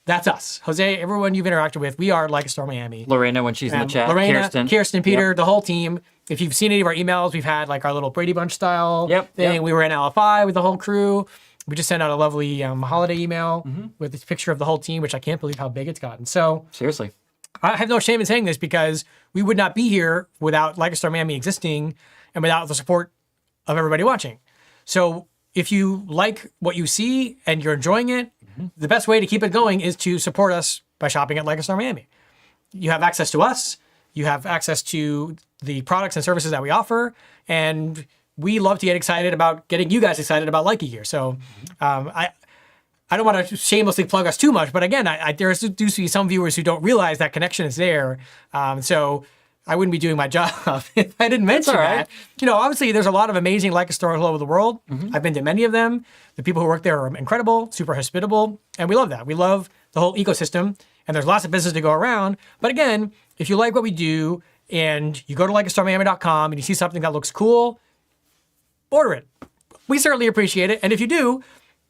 That's us. Jose, everyone you've interacted with, we are Leica Star Miami. Lorena, when she's in the chat. Lorena, Kirsten. Peter, the whole team. If you've seen any of our emails, we've had like our little Brady Bunch style thing. Yep. We were in LFI with the whole crew. We just sent out a lovely holiday email with this picture of the whole team, which I can't believe how big it's gotten. So Seriously. I have no shame in saying this because we would not be here without Leica Star Miami existing and without the support of everybody watching. So if you like what you see and you're enjoying it, the best way to keep it going is to support us by shopping at Leica Star Miami. You have access to us. You have access to the products and services that we offer. And we love to get excited about getting you guys excited about Leica gear. So I don't want to shamelessly plug us too much, but again, there do see some viewers who don't realize that connection is there. So I wouldn't be doing my job if I didn't mention that. You know, obviously there's a lot of amazing Leica stores all over the world. I've been to many of them. The people who work there are incredible, super hospitable, and we love that. We love the whole ecosystem, and there's lots of business to go around. But again, if you like what we do and you go to leicastarmiami.com and you see something that looks cool, order it. We certainly appreciate it. And if you do,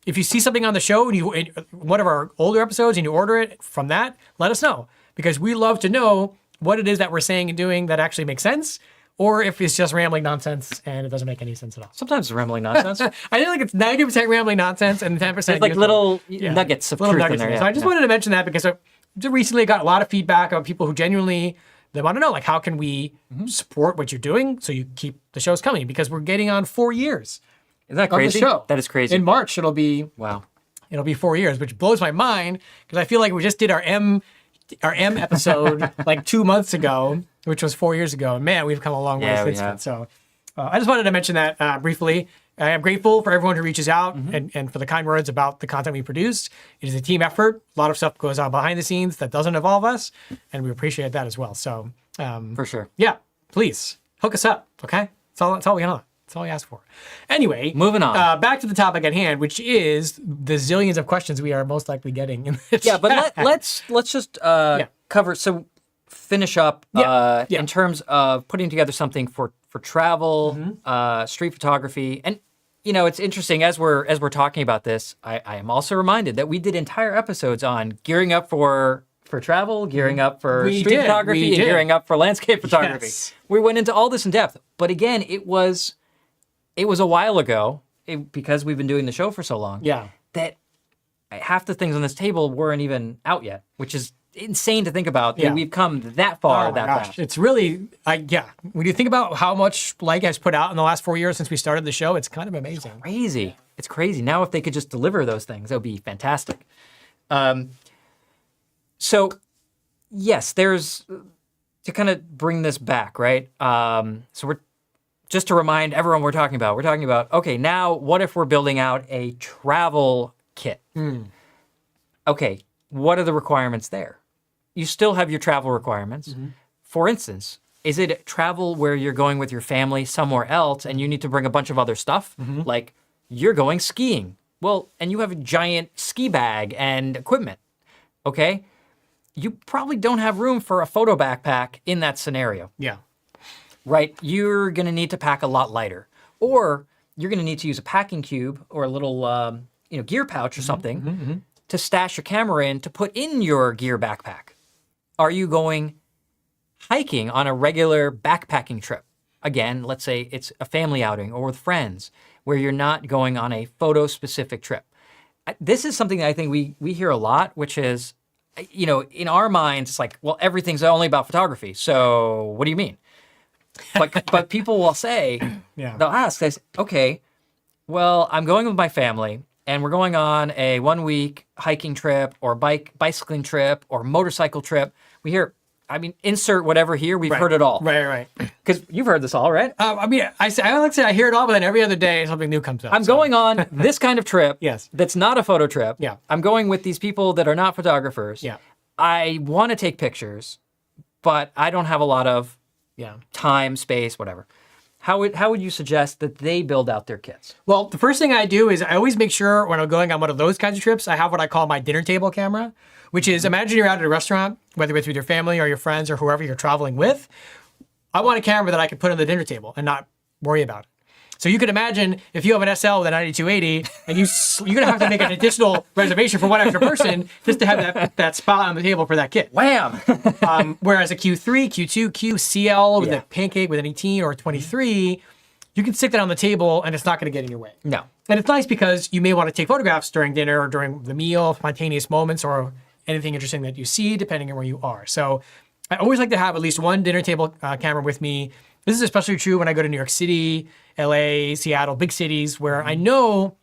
if you see something on the show and one of our older episodes and you order it from that, let us know, because we love to know what it is that we're saying and doing that actually makes sense, or if it's just rambling nonsense and it doesn't make any sense at all. Sometimes it's rambling nonsense. I feel like it's 90% rambling nonsense and 10% There's like little nuggets of truth in there. So I just wanted to mention that because I recently got a lot of feedback of people who genuinely, they want to know, like, how can we support what you're doing so you keep the shows coming? Because we're getting on 4 years. Isn't that crazy? Of the show. That is crazy. In March, it'll be 4 years, which blows my mind because I feel like we just did our M episode like 2 months ago, which was 4 years ago. And man, we've come a long way since then. So I just wanted to mention that briefly. I am grateful for everyone who reaches out and for the kind words about the content we produce. It is a team effort. A lot of stuff goes on behind the scenes that doesn't involve us, and we appreciate that as well. So for sure. Yeah, please hook us up, okay? That's all we want. That's all we ask for. Anyway, moving on. Back to the topic at hand, which is the zillions of questions we are most likely getting in the chat. But let's just cover. So finish up in terms of putting together something for travel, street photography, and you know, it's interesting as we're talking about this. I am also reminded that we did entire episodes on gearing up for travel, gearing up for street photography, and gearing up for landscape photography. Yes. We went into all this in depth, but again, it was a while ago because we've been doing the show for so long. Yeah, that half the things on this table weren't even out yet, which is insane to think about. That we've come that far that fast. It's really, when you think about how much Leica has put out in the last 4 years since we started the show, it's kind of amazing. It's crazy. Now, if they could just deliver those things, that would be fantastic. So, yes, there's, to kind of bring this back, right? So we're, just to remind everyone we're talking about, okay, now what if we're building out a travel kit? Okay, what are the requirements there? You still have your travel requirements. For instance, is it travel where you're going with your family somewhere else and you need to bring a bunch of other stuff? Like you're going skiing. Well, and you have a giant ski bag and equipment. Okay? You probably don't have room for a photo backpack in that scenario. Yeah. Right? You're going to need to pack a lot lighter. Or you're going to need to use a packing cube or a little gear pouch or something to stash your camera in to put in your gear backpack. Are you going hiking on a regular backpacking trip? Again, let's say it's a family outing or with friends where you're not going on a photo-specific trip. This is something that I think we hear a lot, which is, you know, in our minds, it's like, well, everything's only about photography. So what do you mean? But people will say, they'll ask, they say, okay, well, I'm going with my family and we're going on a 1 week hiking trip or bicycling trip or motorcycle trip. We hear, insert whatever here. We've heard it all. Right. Because you've heard this all, right? I like to say I hear it all, but then every other day something new comes up. I'm going on this kind of trip. Yes. That's not a photo trip. Yeah. I'm going with these people that are not photographers. Yeah. I want to take pictures, but I don't have a lot of time, space, whatever. How would you suggest that they build out their kits? Well, the first thing I do is I always make sure when I'm going on one of those kinds of trips, I have what I call my dinner table camera, which is, imagine you're out at a restaurant, whether it's with your family or your friends or whoever you're traveling with. I want a camera that I can put on the dinner table and not worry about it. So you could imagine if you have an SL with a 9280 and you're going to have to make an additional reservation for one extra person just to have that spot on the table for that kit. Wham! Whereas a Q3, Q2, Q, CL with Yeah. a pancake with an 18 or a 23, you can stick that on the table and it's not going to get in your way. No. And it's nice because you may want to take photographs during dinner or during the meal, spontaneous moments, or anything interesting that you see, depending on where you are. So I always like to have at least one dinner table camera with me. This is especially true when I go to New York City, LA, Seattle, big cities, where I know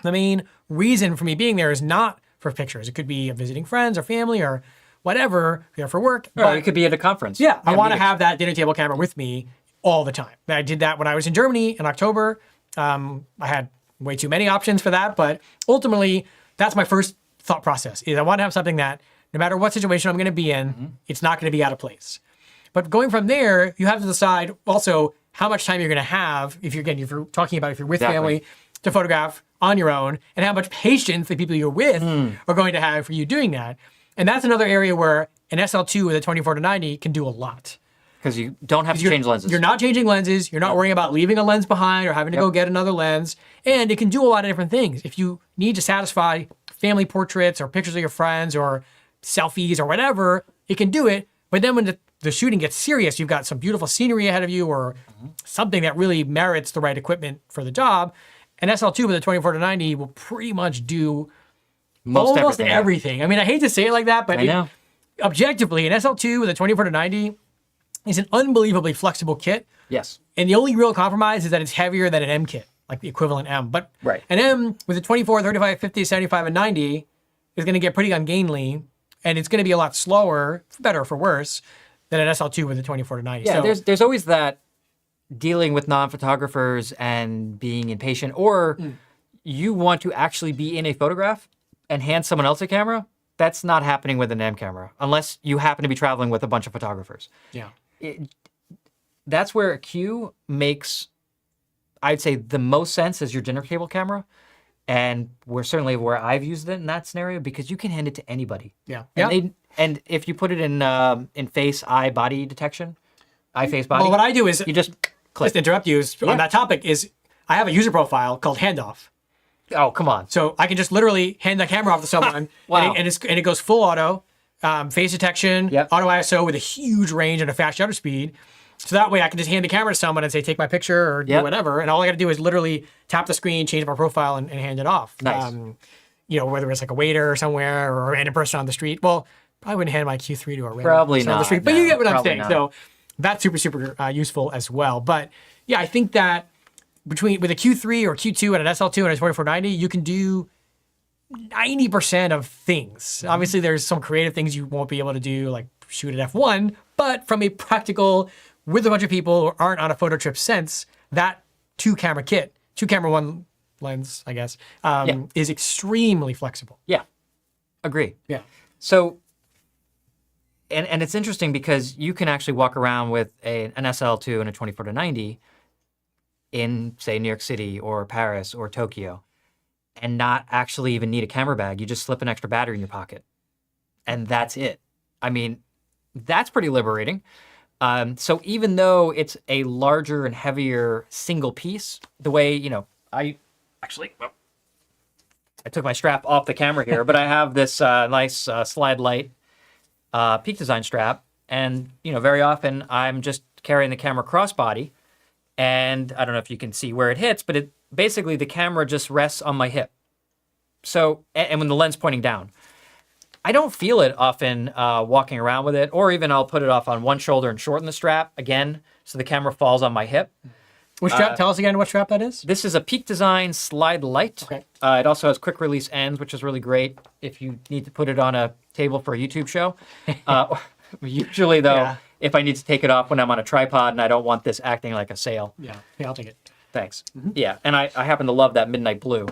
the main reason for me being there is not for pictures. It could be visiting friends or family or whatever, there for work. Or it could be at a conference. Yeah, I want to meetings. have that dinner table camera with me all the time. I did that when I was in Germany in October. I had way too many options for that, but ultimately, that's my first thought process, is I want to have something that no matter what situation I'm going to be in, it's not going to be out of place. But going from there, you have to decide also how much time you're going to have, if you're talking about if you're with family, to photograph on your own, and how much patience the people you're with are going to have for you doing that. And that's another area where an SL2 with a 24-90 can do a lot. Because you don't have to change lenses. You're not changing lenses. You're not worrying about leaving a lens behind or having to go get another lens. And it can do a lot of different things. If you need to satisfy family portraits or pictures of your friends or selfies or whatever, it can do it. But then when the shooting gets serious, you've got some beautiful scenery ahead of you or something that really merits the right equipment for the job. An SL2 with a 24-90 will pretty much do almost everything. I mean, I hate to say it like that, but objectively, an SL2 with a 24-90 is an unbelievably flexible kit. Yes. And the only real compromise is that it's heavier than an M kit, like the equivalent M. But an M with a 24, 35, 50, 75, and 90 is going to get pretty ungainly, and it's going to be a lot slower, for better or for worse, than an SL2 with a 24-90. Yeah, so, there's always that dealing with non-photographers and being impatient, or you want to actually be in a photograph and hand someone else a camera. That's not happening with an M camera, unless you happen to be traveling with a bunch of photographers. Yeah. That's where a Q makes, I'd say, the most sense as your dinner table camera. And certainly where I've used it in that scenario, because you can hand it to anybody. Yeah. And if you put it in face, eye, body detection, eye, face, body. Well, what I do is, you just click. just to interrupt you, on that topic, is I have a user profile called handoff. Oh, come on. So I can just literally hand the camera off to someone, Wow. and it goes full auto, face detection, auto ISO with a huge range and a fast shutter speed. So that way I can just hand the camera to someone and say, take my picture or do whatever. And all I got to do is literally tap the screen, change my profile, and hand it off. Nice. Whether it's like a waiter somewhere or a random person on the street. Well, I wouldn't hand my Q3 to a random Probably person on the not, street. But no, you get what I'm probably saying. not. So that's super, super useful as well. But yeah, I think that with a Q3 or Q2 and an SL2 and a 2490, you can do 90% of things. Obviously, there's some creative things you won't be able to do, like shoot at f1. But from a practical, with a bunch of people who aren't on a photo trip sense, that two camera, one lens, I guess, is extremely flexible. Yeah. Agree. Yeah. So, and it's interesting because you can actually walk around with an SL2 and a 24-90 in, say, New York City or Paris or Tokyo and not actually even need a camera bag. You just slip an extra battery in your pocket and that's it. I mean, that's pretty liberating. So even though it's a larger and heavier single piece, the way, I took my strap off the camera here, but I have this nice Slide Light Peak Design strap. And, very often I'm just carrying the camera crossbody. And I don't know if you can see where it hits, but basically the camera just rests on my hip. So, and when the lens pointing down. I don't feel it often walking around with it, or even I'll put it off on one shoulder and shorten the strap again, so the camera falls on my hip. Which strap? Tell us again what strap that is. This is a Peak Design Slide Light. Okay. It also has quick release ends, which is really great if you need to put it on a table for a YouTube show. Usually, though, if I need to take it off when I'm on a tripod and I don't want this acting like a sail. Yeah, I'll take it. Thanks. Yeah, and I happen to love that midnight blue.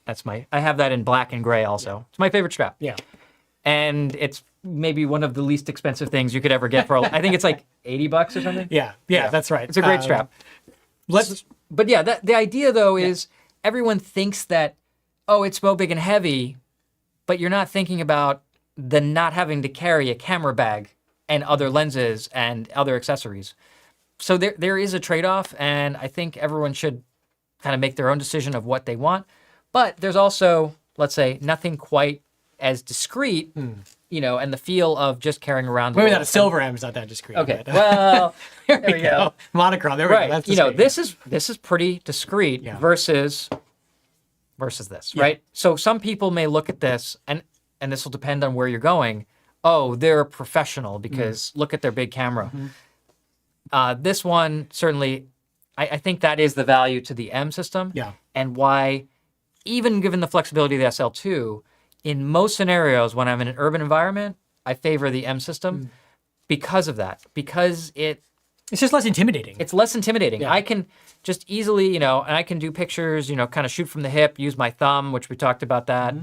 I have that in black and gray also. Yeah. It's my favorite strap. Yeah. And it's maybe one of the least expensive things you could ever get for, I think it's like $80 or something. Yeah, that's right. It's a great strap. But yeah, the idea though is everyone thinks that, it's so big and heavy, but you're not thinking about the not having to carry a camera bag and other lenses and other accessories. So there is a trade-off, and I think everyone should kind of make their own decision of what they want. But there's also, let's say, nothing quite as discreet, and the feel of just carrying around. Maybe not a silver M is not that discreet. Okay, but, well, there we go. Monochrome. There we go. That's discreet. this is pretty discreet Yeah. versus this, right? So some people may look at this, and this will depend on where you're going. Oh, they're a professional because look at their big camera. This one certainly, I think that is the value to the M system. Yeah. And why, even given the flexibility of the SL2, in most scenarios when I'm in an urban environment, I favor the M system because of that. Because it's just less intimidating. It's less intimidating. Yeah. I can just easily, and I can do pictures, kind of shoot from the hip, use my thumb, which we talked about that.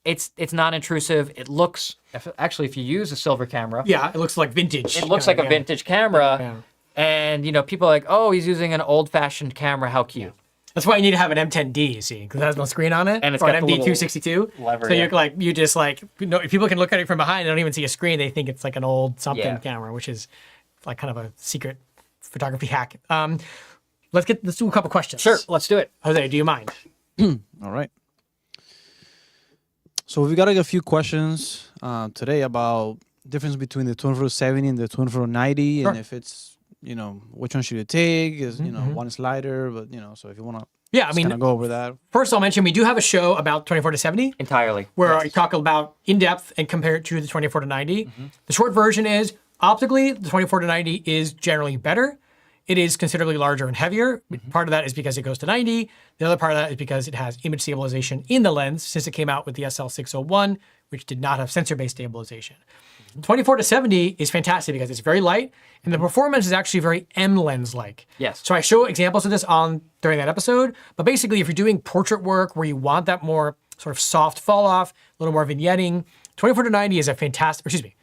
It's non-intrusive. It looks, actually, if you use a silver camera, Yeah, it looks like vintage. it looks like a vintage camera. Yeah. And, people are like, oh, he's using an old-fashioned camera. How cute. That's why you need to have an M10D, you see, because it has no screen on it. And it's or got an the little MD262. lever, So yeah. people can look at it from behind and don't even see a screen. They think it's like an old something Yeah. camera, which is like kind of a secret photography hack. Let's do a couple questions. Sure, let's do it. Jose, do you mind? All right. So we've got a few questions today about difference between the 24-70 and the 24-90, Sure. and if it's which one should you take? Is one is lighter, but so if you want to Yeah, I mean, kind of go over that. first I'll mention we do have a show about 24-70 Entirely. where Yes. I talk about in depth and compare it to the 24-90. The short version is optically the 24-90 is generally better. It is considerably larger and heavier. Part of that is because it goes to 90. The other part of that is because it has image stabilization in the lens since it came out with the SL601, which did not have sensor-based stabilization. 24-70 is fantastic because it's very light and the performance is actually very M lens-like. Yes. So I show examples of this during that episode, but basically if you're doing portrait work where you want that more sort of soft fall off, a little more vignetting, 24-90 is a fantastic,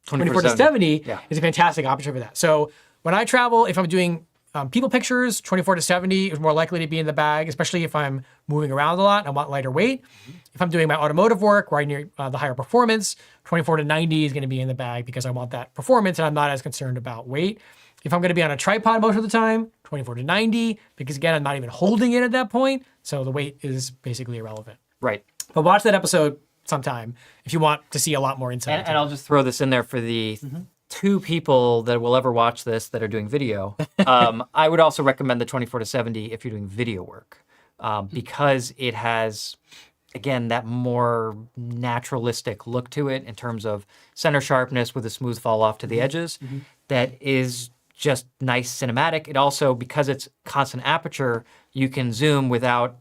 24-70 Yeah. is a fantastic option for that. So when I travel, if I'm doing people pictures, 24-70 is more likely to be in the bag, especially if I'm moving around a lot and I want lighter weight. If I'm doing my automotive work where I need the higher performance, 24-90 is going to be in the bag because I want that performance and I'm not as concerned about weight. If I'm going to be on a tripod most of the time, 24-90, because again, I'm not even holding it at that point. So the weight is basically irrelevant. Right. But watch that episode sometime if you want to see a lot more insight. And I'll just throw this in there for the two people that will ever watch this that are doing video. I would also recommend the 24-70 if you're doing video work because it has, again, that more naturalistic look to it in terms of center sharpness with a smooth fall off to the edges that is just nice cinematic. It also, because it's constant aperture, you can zoom without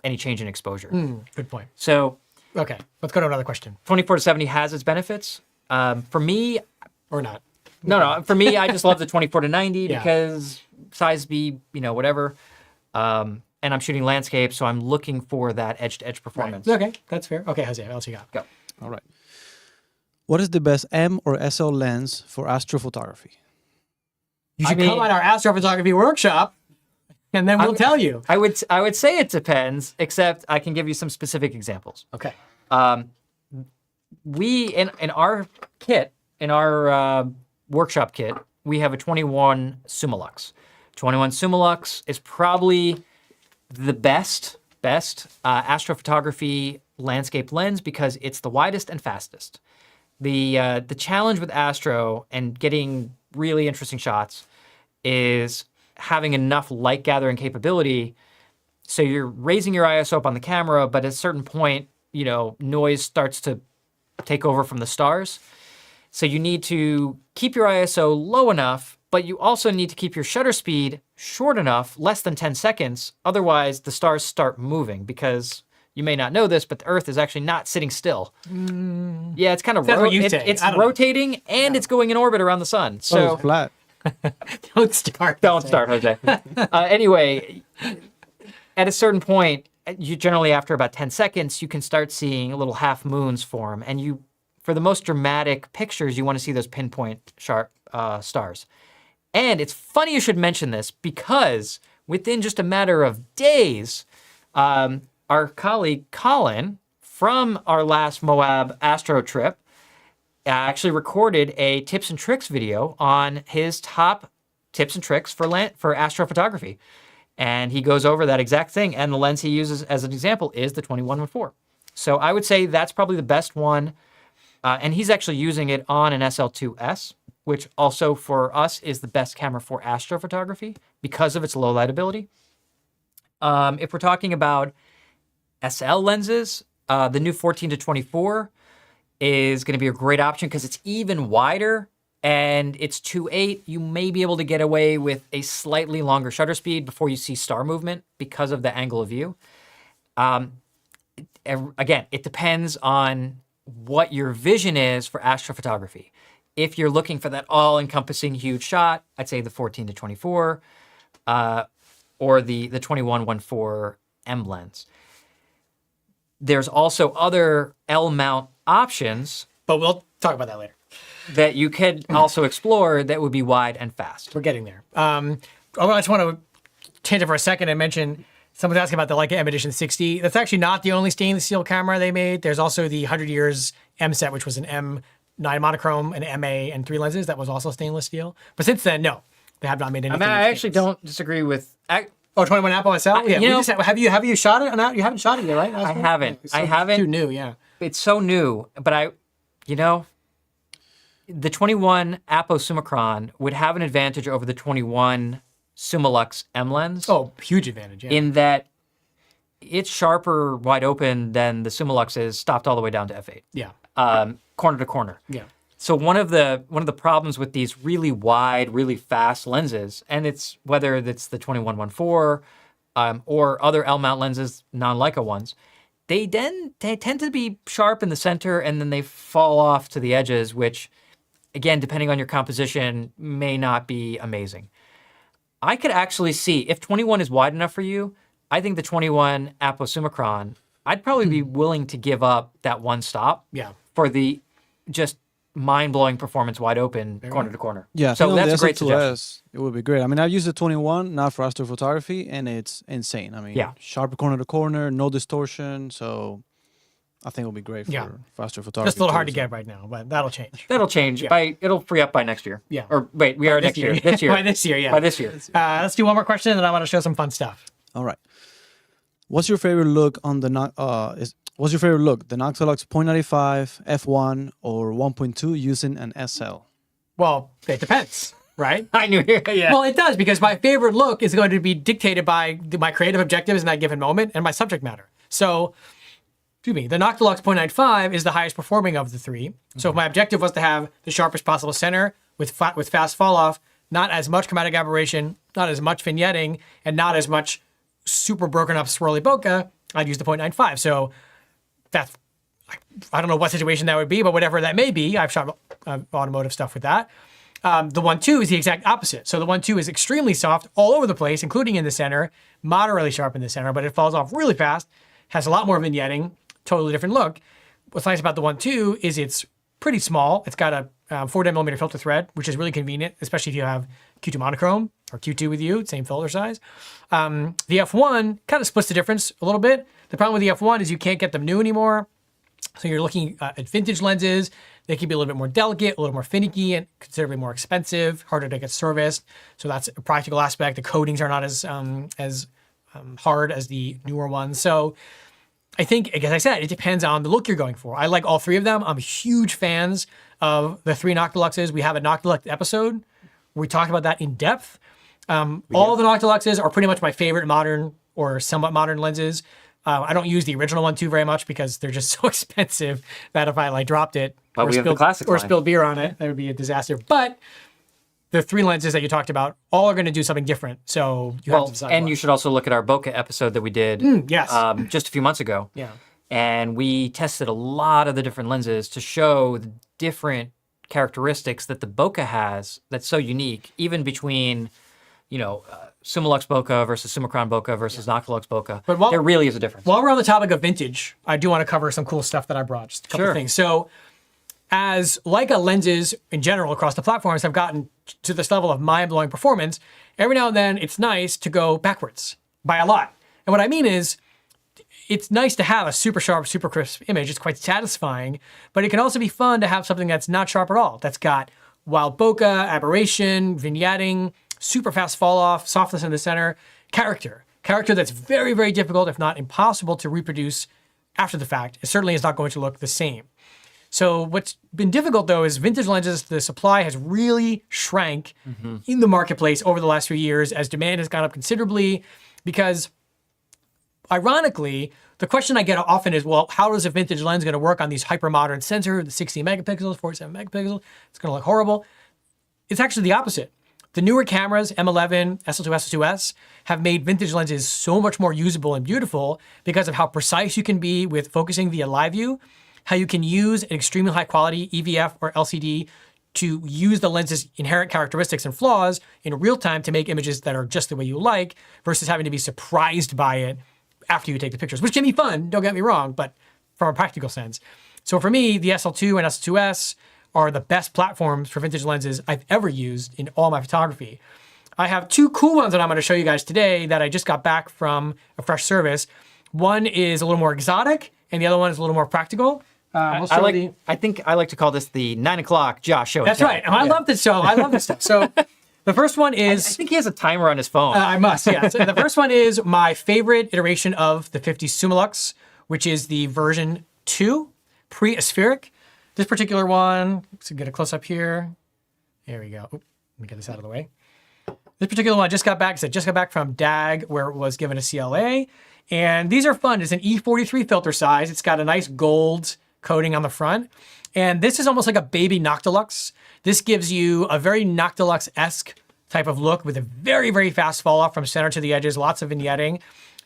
any change in exposure. Good point. So Okay, let's go to another question. 24-70 has its benefits. For me, Or not. no. For me, I just love the 24-90 Yeah. because size B, whatever. And I'm shooting landscape, so I'm looking for that edge-to-edge performance. Okay, that's fair. Okay, Jose, what else you got? Go. All right. What is the best M or SL lens for astrophotography? You should I mean- come on our astrophotography workship, and then we'll tell you. I would say it depends, except I can give you some specific examples. Okay. We in our kit, in our workshop kit, we have a 21 Summilux. 21 Summilux is probably the best astrophotography landscape lens because it's the widest and fastest. The challenge with astro and getting really interesting shots is having enough light gathering capability. So you're raising your ISO up on the camera, but at a certain point, noise starts to take over from the stars. So you need to keep your ISO low enough, but you also need to keep your shutter speed short enough, less than 10 seconds. Otherwise, the stars start moving because you may not know this, but the Earth is actually not sitting still. Yeah, it's kind of That's what you say. it's I don't know. rotating and it's going in orbit around the sun. So So it's flat. Don't start. don't Jose. start, Jose. Anyway, at a certain point, you generally after about 10 seconds, you can start seeing little half moons form. And for the most dramatic pictures, you want to see those pinpoint sharp stars. And it's funny you should mention this because within just a matter of days, our colleague Colin from our last Moab Astro trip actually recorded a tips and tricks video on his top tips and tricks for astrophotography. And he goes over that exact thing. And the lens he uses as an example is the 21-1.4. So I would say that's probably the best one. And he's actually using it on an SL2S, which also for us is the best camera for astrophotography because of its low light ability. If we're talking about SL lenses, the new 14-24 is going to be a great option because it's even wider and it's 2.8. You may be able to get away with a slightly longer shutter speed before you see star movement because of the angle of view. Again, it depends on what your vision is for astrophotography. If you're looking for that all-encompassing huge shot, I'd say the 14-24 or the 21-1.4 M lens. There's also other L mount options, But we'll talk about that later. that you could also explore that would be wide and fast. We're getting there. I just want to change it for a second and mention someone's asking about the Leica M Edition 60. That's actually not the only stainless steel camera they made. There's also the 100 Years M set, which was an M9 monochrome, an MA, and 3 lenses. That was also stainless steel. But since then, no, they have not made anything. I actually don't disagree with. 21 Apple SL? Yeah. you know- Have you shot it? You haven't shot it yet, right? I haven't. So I it's haven't. Too new, yeah. It's so new, but the 21 Apo Summicron would have an advantage over the 21 Summilux M lens. Oh, huge advantage, yeah. In that it's sharper wide open than the Summilux is stopped all the way down to f8. Yeah. Corner to corner. Yeah. So one of the problems with these really wide, really fast lenses, and it's whether it's the 21-1.4 or other L mount lenses, non-Leica ones, they tend to be sharp in the center and then they fall off to the edges, which, again, depending on your composition, may not be amazing. I could actually see if 21 is wide enough for you. I think the 21 Apo Summicron, I'd probably be willing to give up that one stop. Yeah. For the just mind-blowing performance wide open corner to corner. Yeah, I so think on that's a the great suggestion. SL2S, it would be great. I mean, I've used the 21, not for astrophotography, and it's insane. I mean, Yeah. sharper corner to corner, no distortion, so I think it will be great for, Yeah. for astrophotography. Just a little hard too, to so. get right now, but that'll change. That'll change. It'll free up by next year. Yeah. Or wait, we are next year. This year. By this year, yeah. By this year. Let's do one more question, and then I want to show some fun stuff. All right. What's your favorite look on the what's your favorite look? The Noctilux 0.95, f1, or 1.2 using an SL? Well, it depends, right? I knew. Yeah. Well, it does, because my favorite look is going to be dictated by my creative objectives in that given moment and my subject matter. So, excuse me, the Noctilux 0.95 is the highest performing of the three. So if my objective was to have the sharpest possible center with fast fall off, not as much chromatic aberration, not as much vignetting, and not as much super broken up swirly bokeh, I'd use the 0.95. So that's, I don't know what situation that would be, but whatever that may be, I've shot automotive stuff with that. The 1.2 is the exact opposite. So the 1.2 is extremely soft all over the place, including in the center, moderately sharp in the center, but it falls off really fast, has a lot more vignetting, totally different look. What's nice about the 1.2 is it's pretty small. It's got a 40mm filter thread, which is really convenient, especially if you have Q2 monochrome or Q2 with you, same filter size. The F1 kind of splits the difference a little bit. The problem with the F1 is you can't get them new anymore. So you're looking at vintage lenses. They can be a little bit more delicate, a little more finicky, and considerably more expensive, harder to get serviced. So that's a practical aspect. The coatings are not as hard as the newer ones. So I think, as I said, it depends on the look you're going for. I like all three of them. I'm huge fans of the three Noctiluxes. We have a Noctilux episode where we talk about that in depth. All the Noctiluxes are pretty much my favorite modern or somewhat modern lenses. I don't use the original 1.2 very much because they're just so expensive that if I dropped it But we have the classic line. spilled beer on it, that would be a disaster. But the three lenses that you talked about, all are going to do something different. So you have to decide. And you should also look at our bokeh episode that we did yes. just a few months ago. Yeah. And we tested a lot of the different lenses to show the different characteristics that the bokeh has that's so unique, even between, Summilux bokeh versus Summicron bokeh versus Noctilux bokeh. But there really is a difference. While we're on the topic of vintage, I do want to cover some cool stuff that I brought. Just a couple Sure. of things. So as Leica lenses in general across the platforms have gotten to this level of mind-blowing performance, every now and then it's nice to go backwards by a lot. And what I mean is, it's nice to have a super sharp, super crisp image. It's quite satisfying, but it can also be fun to have something that's not sharp at all, that's got wild bokeh, aberration, vignetting, super fast fall off, softness in the center, character that's very, very difficult, if not impossible, to reproduce after the fact. It certainly is not going to look the same. So what's been difficult though is vintage lenses, the supply has really shrank in the marketplace over the last few years as demand has gone up considerably because ironically, the question I get often is, well, how is a vintage lens going to work on these hyper-modern sensors, the 60 megapixels, 47 megapixels? It's going to look horrible. It's actually the opposite. The newer cameras, M11, SL2, SL2S, have made vintage lenses so much more usable and beautiful because of how precise you can be with focusing via live view, how you can use an extremely high quality EVF or LCD to use the lens's inherent characteristics and flaws in real time to make images that are just the way you like versus having to be surprised by it after you take the pictures, which can be fun, don't get me wrong, but from a practical sense. So for me, the SL2 and SL2S are the best platforms for vintage lenses I've ever used in all my photography. I have two cool ones that I'm going to show you guys today that I just got back from a fresh service. One is a little more exotic, and the other one is a little more practical. I think I like to call this the 9 o'clock Josh show. That's right. I love this show. I love this stuff. So the first one is... I think he has a timer on his phone. I must, yeah. So the first one is my favorite iteration of the 50 Summilux, which is the version 2, pre-aspheric. This particular one, let's get a close-up here. There we go. Oop, let me get this out of the way. This particular one I just got back from DAG, where it was given a CLA. And these are fun. It's an E43 filter size. It's got a nice gold coating on the front. And this is almost like a baby Noctilux. This gives you a very Noctilux-esque type of look with a very, very fast fall off from center to the edges, lots of vignetting.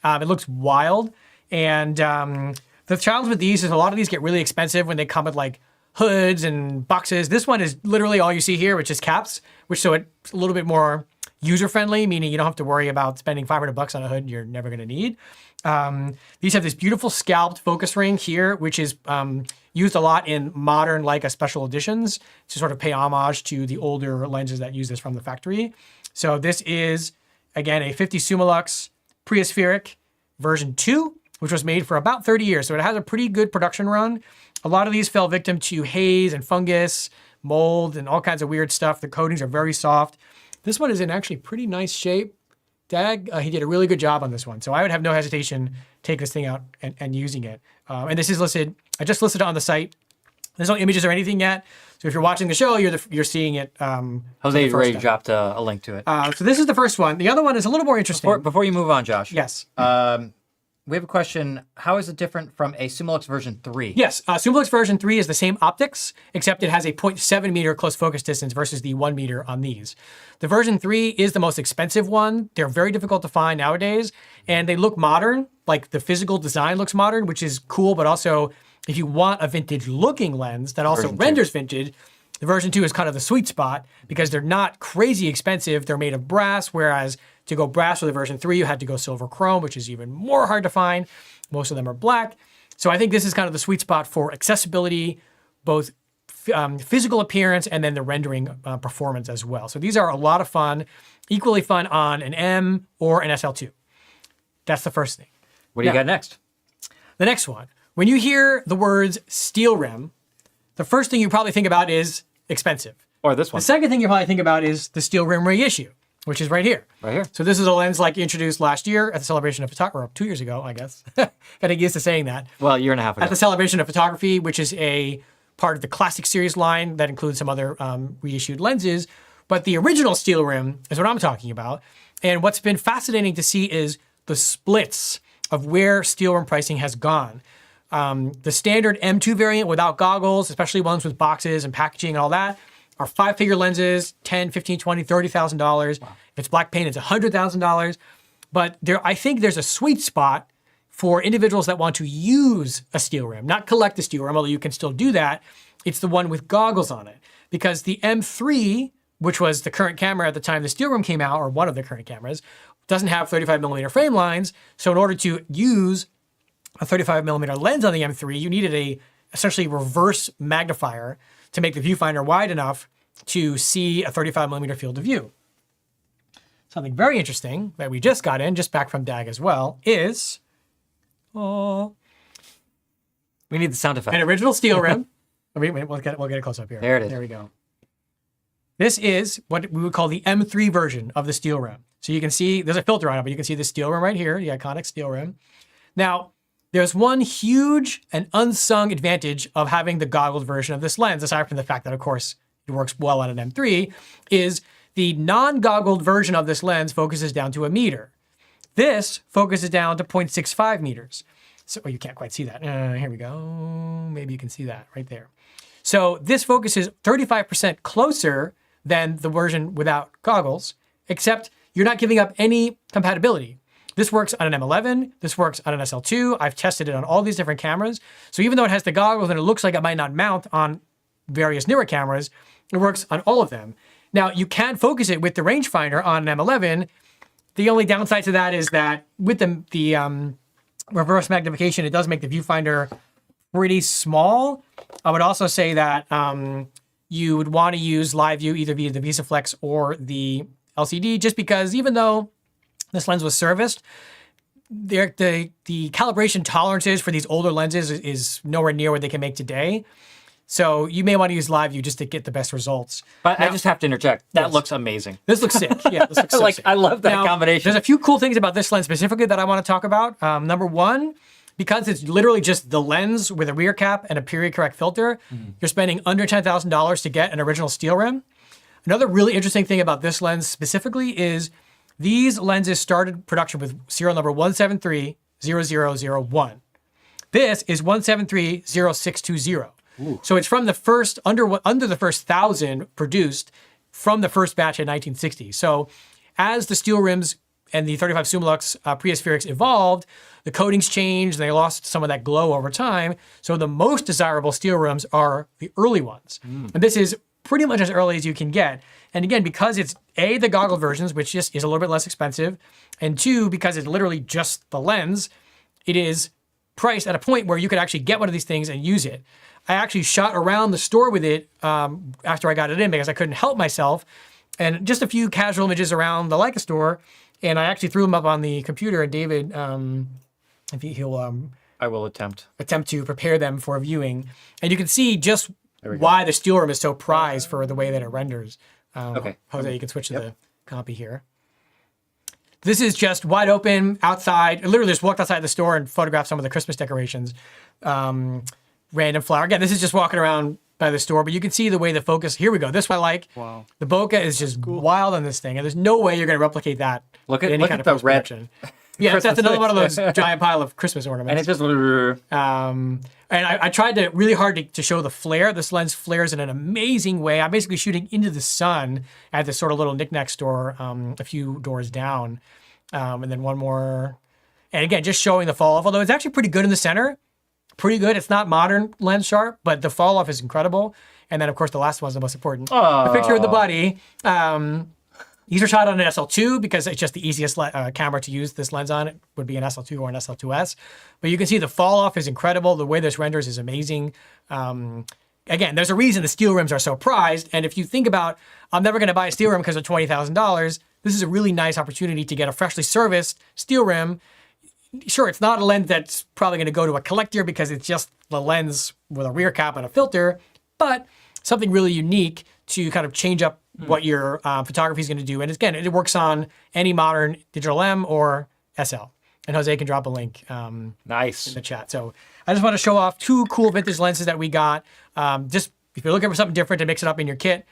It looks wild. And the challenge with these is a lot of these get really expensive when they come with like hoods and boxes. This one is literally all you see here, which is caps, so it's a little bit more user-friendly, meaning you don't have to worry about spending $500 on a hood you're never gonna need. These have this beautiful scalped focus ring here, which is used a lot in modern Leica special editions to sort of pay homage to the older lenses that use this from the factory. So this is, again, a 50 Summilux pre-aspheric version 2, which was made for about 30 years. So it has a pretty good production run. A lot of these fell victim to haze and fungus, mold, and all kinds of weird stuff. The coatings are very soft. This one is in actually pretty nice shape. DAG, he did a really good job on this one. So I would have no hesitation take this thing out and using it. And this is listed, I just listed it on the site. There's no images or anything yet. So if you're watching the show, you're seeing it. Jose already dropped a link to it. So this is the first one. The other one is a little more interesting. Before you move on, Josh. Yes. We have a question. How is it different from a Summilux version 3? Yes, Summilux version 3 is the same optics, except it has a 0.7 meter close focus distance versus the 1 meter on these. The version 3 is the most expensive one. They're very difficult to find nowadays, and they look modern, like the physical design looks modern, which is cool, but also if you want a vintage looking lens that also renders vintage, the version 2 is kind of the sweet spot because they're not crazy expensive. They're made of brass, whereas to go brass with the version 3, you had to go silver chrome, which is even more hard to find. Most of them are black. So I think this is kind of the sweet spot for accessibility, both physical appearance and then the rendering performance as well. So these are a lot of fun, equally fun on an M or an SL2. That's the first thing. What do you got next? The next one. When you hear the words steel rim, the first thing you probably think about is expensive. Or this one. The second thing you probably think about is the steel rim reissue, which is right here. Right here. So this is a lens like introduced last year at the Celebration of Photography, or 2 years ago, I guess. Gotta get used to saying that. Well, a year and a half ago. At the Celebration of Photography, which is a part of the Classic Series line that includes some other reissued lenses. But the original steel rim is what I'm talking about. And what's been fascinating to see is the splits of where steel rim pricing has gone. The standard M2 variant without goggles, especially ones with boxes and packaging and all that, are 5-figure lenses, $10, $15, $20, $30,000. Wow. If it's black paint, it's $100,000. But I think there's a sweet spot for individuals that want to use a steel rim, not collect a steel rim, although you can still do that. It's the one with goggles on it. Because the M3, which was the current camera at the time the steel rim came out, or one of the current cameras, doesn't have 35 millimeter frame lines. So in order to use a 35 millimeter lens on the M3, you needed a essentially reverse magnifier to make the viewfinder wide enough to see a 35 millimeter field of view. Something very interesting that we just got in, just back from DAG as well, is we need the sound effect. an original steel rim. Wait, we'll get a close up here. There it is. There we go. This is what we would call the M3 version of the steel rim. So you can see, there's a filter on it, but you can see the steel rim right here, the iconic steel rim. Now, there's one huge and unsung advantage of having the goggled version of this lens, aside from the fact that, of course, it works well on an M3, is the non-goggled version of this lens focuses down to 1 meter. This focuses down to 0.65 meters. So you can't quite see that. Here we go. Maybe you can see that right there. So this focuses 35% closer than the version without goggles, except you're not giving up any compatibility. This works on an M11, this works on an SL2. I've tested it on all these different cameras. So even though it has the goggles and it looks like it might not mount on various newer cameras, it works on all of them. Now, you can focus it with the rangefinder on an M11. The only downside to that is that with the reverse magnification, it does make the viewfinder pretty small. I would also say that you would want to use live view either via the VisaFlex or the LCD, just because even though this lens was serviced, the calibration tolerances for these older lenses is nowhere near what they can make today. So you may want to use live view just to get the best results. But now, I just have to interject. That yes. looks amazing. This looks sick. Yeah, this looks so like sick. I love that now, combination. There's a few cool things about this lens specifically that I want to talk about. Number one, because it's literally just the lens with a rear cap and a period correct filter, you're spending under $10,000 to get an original steel rim. Another really interesting thing about this lens specifically is these lenses started production with serial number 1730001. This is 1730620. So it's from the first, under the first 1,000 produced from the first batch in 1960. So as the steel rims and the 35 Summilux preaspherics evolved, the coatings changed, and they lost some of that glow over time. So the most desirable steel rims are the early ones. And this is pretty much as early as you can get. And again, because it's A, the goggle versions, which just is a little bit less expensive, and two, because it's literally just the lens, it is priced at a point where you could actually get one of these things and use it. I actually shot around the store with it after I got it in because I couldn't help myself, and just a few casual images around the Leica store, and I actually threw them up on the computer, and David, if he'll I will attempt to prepare them for viewing. And you can see just why the steel rim is so prized for the way that it renders. Okay. Jose, you can switch to the copy here. This is just wide open outside. I literally just walked outside the store and photographed some of the Christmas decorations. Random flower. Again, this is just walking around by the store, but you can see the way the focus, here we go. This one I like. Wow. The bokeh is just wild on this thing, and there's no way you're going to replicate that. Look at in any kind of the red. post-production. Yeah, that's another one of those giant pile of Christmas ornaments. And it's just And I tried to really hard to show the flare. This lens flares in an amazing way. I'm basically shooting into the sun at this sort of little knickknack store a few doors down. And then one more. And again, just showing the fall off, although it's actually pretty good in the center. Pretty good. It's not modern lens sharp, but the fall off is incredible. And then, of course, the last one's the most important. The picture of the buddy. These are shot on an SL2 because it's just the easiest camera to use this lens on. It would be an SL2 or an SL2S. But you can see the fall off is incredible. The way this renders is amazing. Again, there's a reason the steel rims are so prized. And if you think about, I'm never going to buy a steel rim because of $20,000, this is a really nice opportunity to get a freshly serviced steel rim. Sure, it's not a lens that's probably going to go to a collector because it's just the lens with a rear cap and a filter, but something really unique to kind of change up what your photography is going to do. And again, it works on any modern digital M or SL. And Jose can drop a link nice in the chat. So I just want to show off two cool vintage lenses that we got. Just if you're looking for something different to mix it up in your kit,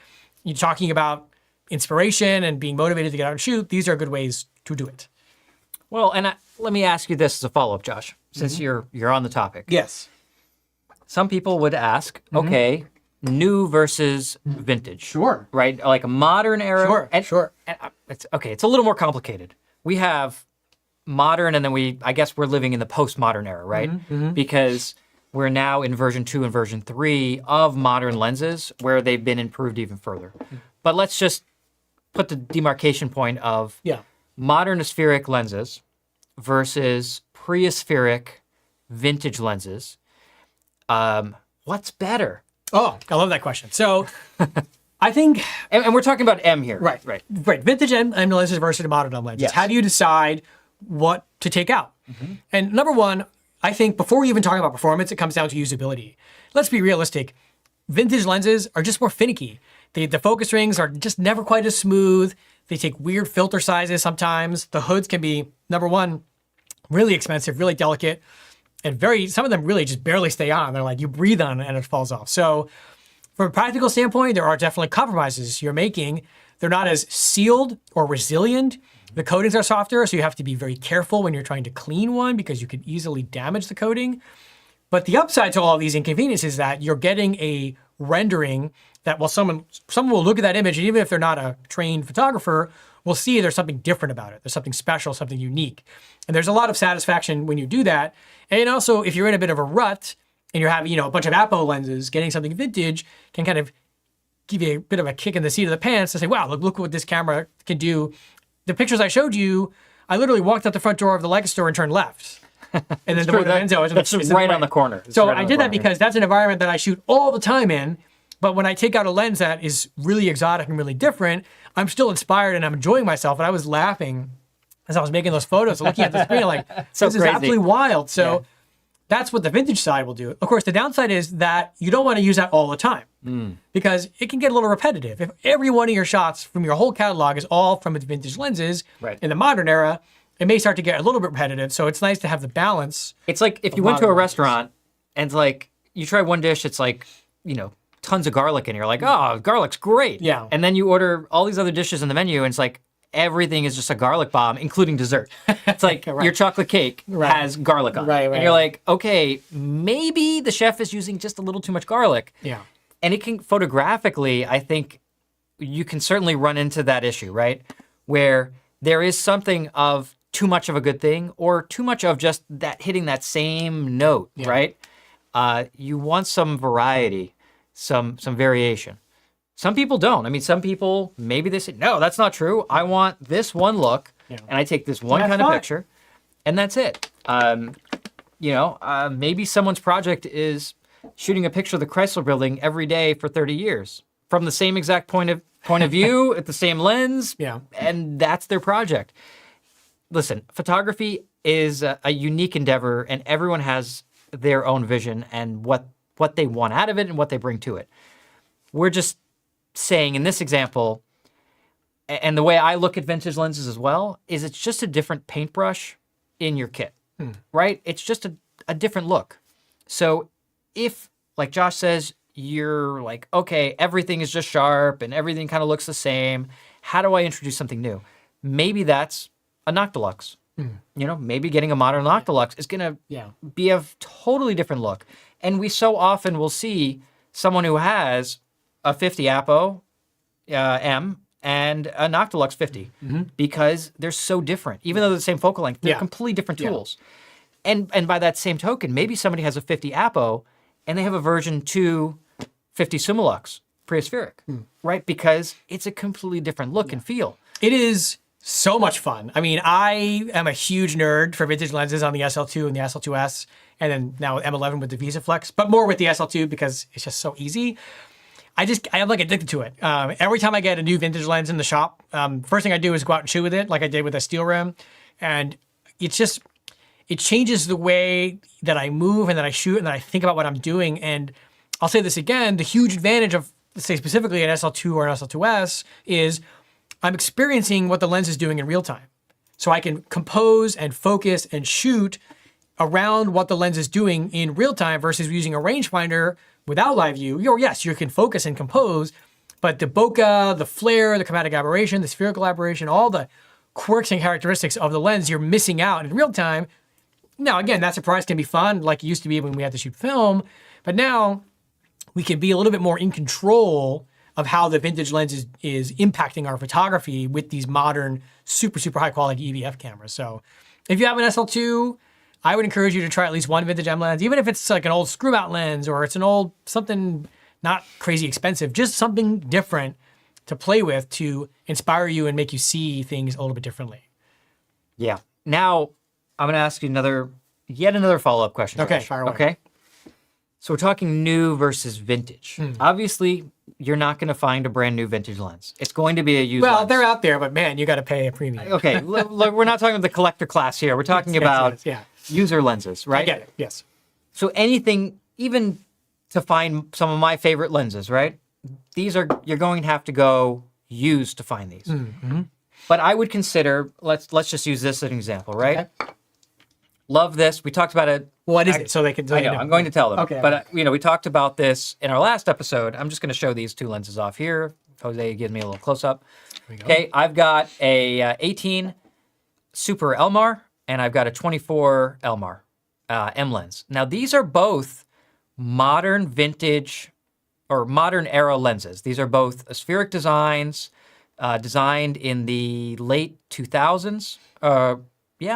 you're talking about inspiration and being motivated to get out and shoot, these are good ways to do it. Well, and let me ask you this as a follow-up, Josh, since you're on the topic. Yes. Some people would ask, okay, new versus vintage. Sure. Right? Like a modern era. Sure, sure. And it's a little more complicated. We have modern, and then I guess we're living in the postmodern era, right? Because we're now in version 2 and version 3 of modern lenses where they've been improved even further. But let's just put the demarcation point of modern aspheric lenses versus preaspheric vintage lenses. What's better? Oh, I love that question. So I think... And we're talking about M here. Right. Vintage M lenses versus modern M lenses. Yes. How do you decide what to take out? And number one, I think before we even talk about performance, it comes down to usability. Let's be realistic. Vintage lenses are just more finicky. The focus rings are just never quite as smooth. They take weird filter sizes sometimes. The hoods can be, number one, really expensive, really delicate, and some of them really just barely stay on. They're like, you breathe on it and it falls off. So from a practical standpoint, there are definitely compromises you're making. They're not as sealed or resilient. The coatings are softer, so you have to be very careful when you're trying to clean one because you could easily damage the coating. But the upside to all of these inconveniences is that you're getting a rendering that, well, someone will look at that image, and even if they're not a trained photographer, will see there's something different about it. There's something special, something unique. And there's a lot of satisfaction when you do that. And also, if you're in a bit of a rut and you're having, a bunch of Apo lenses, getting something vintage can kind of give you a bit of a kick in the seat of the pants to say, wow, look what this camera can do. The pictures I showed you, I literally walked out the front door of the Leica store and turned left. And then the Enzo is right on the corner. So I did that because that's an environment that I shoot all the time in. But when I take out a lens that is really exotic and really different, I'm still inspired and I'm enjoying myself. And I was laughing as I was making those photos, looking at the screen, like, so this is crazy. absolutely wild. So that's what the vintage side will do. Of course, the downside is that you don't want to use that all the time because it can get a little repetitive. If every one of your shots from your whole catalog is all from its vintage lenses in the modern era, it may start to get a little bit repetitive. So it's nice to have the balance. It's like if you went to a restaurant and it's like you try one dish, it's like, tons of garlic and you're like, oh, garlic's great. Yeah. And then you order all these other dishes in the menu and it's like everything is just a garlic bomb, including dessert. It's like your chocolate cake has garlic on it. And you're like, okay, maybe the chef is using just a little too much garlic. Yeah. And it can, photographically, I think you can certainly run into that issue, right? Where there is something of too much of a good thing or too much of just that hitting that same note, right? You want some variety, some variation. Some people don't. I mean, some people, maybe they say, no, that's not true. I want this one look, and I take this one kind of picture, and that's it. Maybe someone's project is shooting a picture of the Chrysler Building every day for 30 years from the same exact point of view at the same lens, and that's their project. Listen, photography is a unique endeavor, and everyone has their own vision and what they want out of it and what they bring to it. We're just saying in this example, and the way I look at vintage lenses as well, is it's just a different paintbrush in your kit, right? It's just a different look. So if, like Josh says, you're like, okay, everything is just sharp and everything kind of looks the same, how do I introduce something new? Maybe that's a Noctilux. Maybe getting a modern Noctilux is going to be a totally different look. And we so often will see someone who has a 50 Apo M and a Noctilux 50 because they're so different. Even though they're the same focal length, they're completely different tools. And by that same token, maybe somebody has a 50 Apo and they have a version 2 50 Summilux preaspheric, right? Because it's a completely different look and feel. It is so much fun. I mean, I am a huge nerd for vintage lenses on the SL2 and the SL2S, and then now M11 with the VisaFlex, but more with the SL2 because it's just so easy. I'm like addicted to it. Every time I get a new vintage lens in the shop, first thing I do is go out and shoot with it, like I did with a steel rim, and it changes the way that I move and that I shoot and that I think about what I'm doing. And I'll say this again, the huge advantage of, let's say specifically an SL2 or an SL2S is I'm experiencing what the lens is doing in real time. So I can compose and focus and shoot around what the lens is doing in real time versus using a rangefinder without live view. Yes, you can focus and compose, but the bokeh, the flare, the chromatic aberration, the spherical aberration, all the quirks and characteristics of the lens you're missing out in real time. Now, again, that surprise can be fun like it used to be when we had to shoot film, but now we can be a little bit more in control of how the vintage lens is impacting our photography with these modern, super, super high quality EVF cameras. So if you have an SL2, I would encourage you to try at least one vintage M lens, even if it's like an old screw mount lens or it's an old, something not crazy expensive, just something different to play with to inspire you and make you see things a little bit differently. Yeah. Now, I'm going to ask you yet another follow-up question. Okay, Josh. fire away. Okay. So we're talking new versus vintage. Obviously, you're not going to find a brand new vintage lens. It's going to be a used lens. They're out there, but man, you got to pay a premium. Okay, look, we're not talking about the collector class here. We're talking about user lenses, right? I get it, yes. So anything, even to find some of my favorite lenses, right? you're going to have to go use to find these. But I would consider, let's just use this as an example, right? Okay. Love this. We talked about it. What is it? So they can. I know. I'm going to tell them. Okay. But we talked about this in our last episode. I'm just going to show these two lenses off here. Jose gives me a little close up. Okay. I've got a 18 Super Elmar and I've got a 24 Elmar M lens. Now these are both modern vintage or modern era lenses. These are both spheric designs, designed in the late 2000s. I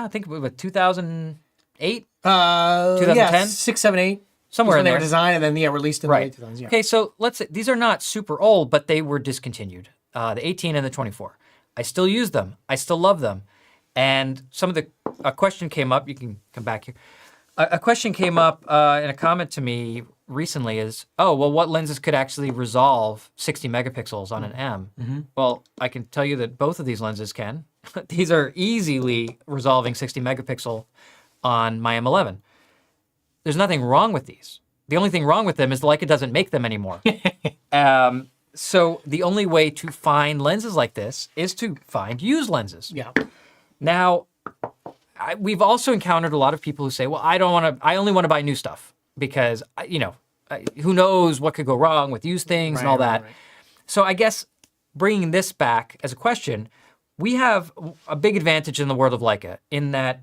think it was 2008, 2010, yeah, 6, 7, 8. somewhere when in they there. were designed and then released in the late 2000s. Yeah. Okay, so let's say these are not super old, but they were discontinued. The 18 and the 24. I still use them. I still love them. And a question came up. You can come back here. A question came up in a comment to me recently is, what lenses could actually resolve 60 megapixels on an M? Well, I can tell you that both of these lenses can. These are easily resolving 60 megapixel on my M11. There's nothing wrong with these. The only thing wrong with them is Leica doesn't make them anymore. So the only way to find lenses like this is to find used lenses. Yeah. Now, we've also encountered a lot of people who say, well, I only want to buy new stuff because, who knows what could go wrong with used things and all that. Right. So I guess bringing this back as a question, we have a big advantage in the world of Leica in that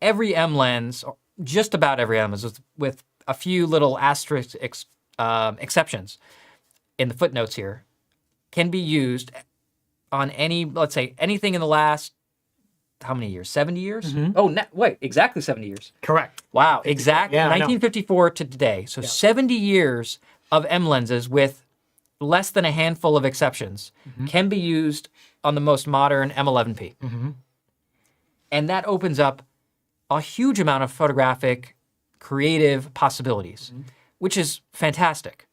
every M lens, or just about every M lens, with a few little asterisk exceptions in the footnotes here, can be used on let's say anything in the last, how many years? 70 years? Oh, wait, exactly 70 years. Correct. Wow, exactly. Yeah, I know. 1954 to today. So 70 years of M lenses with less than a handful of exceptions can be used on the most modern M11P. And that opens up a huge amount of photographic creative possibilities, which is fantastic.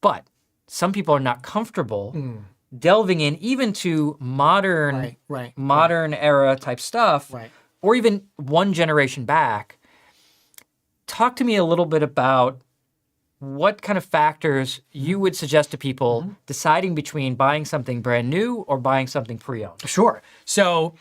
But some people are not comfortable delving in even to modern era type stuff, or even one generation back. Talk to me a little bit about what kind of factors you would suggest to people deciding between buying something brand new or buying something pre-owned. Sure. So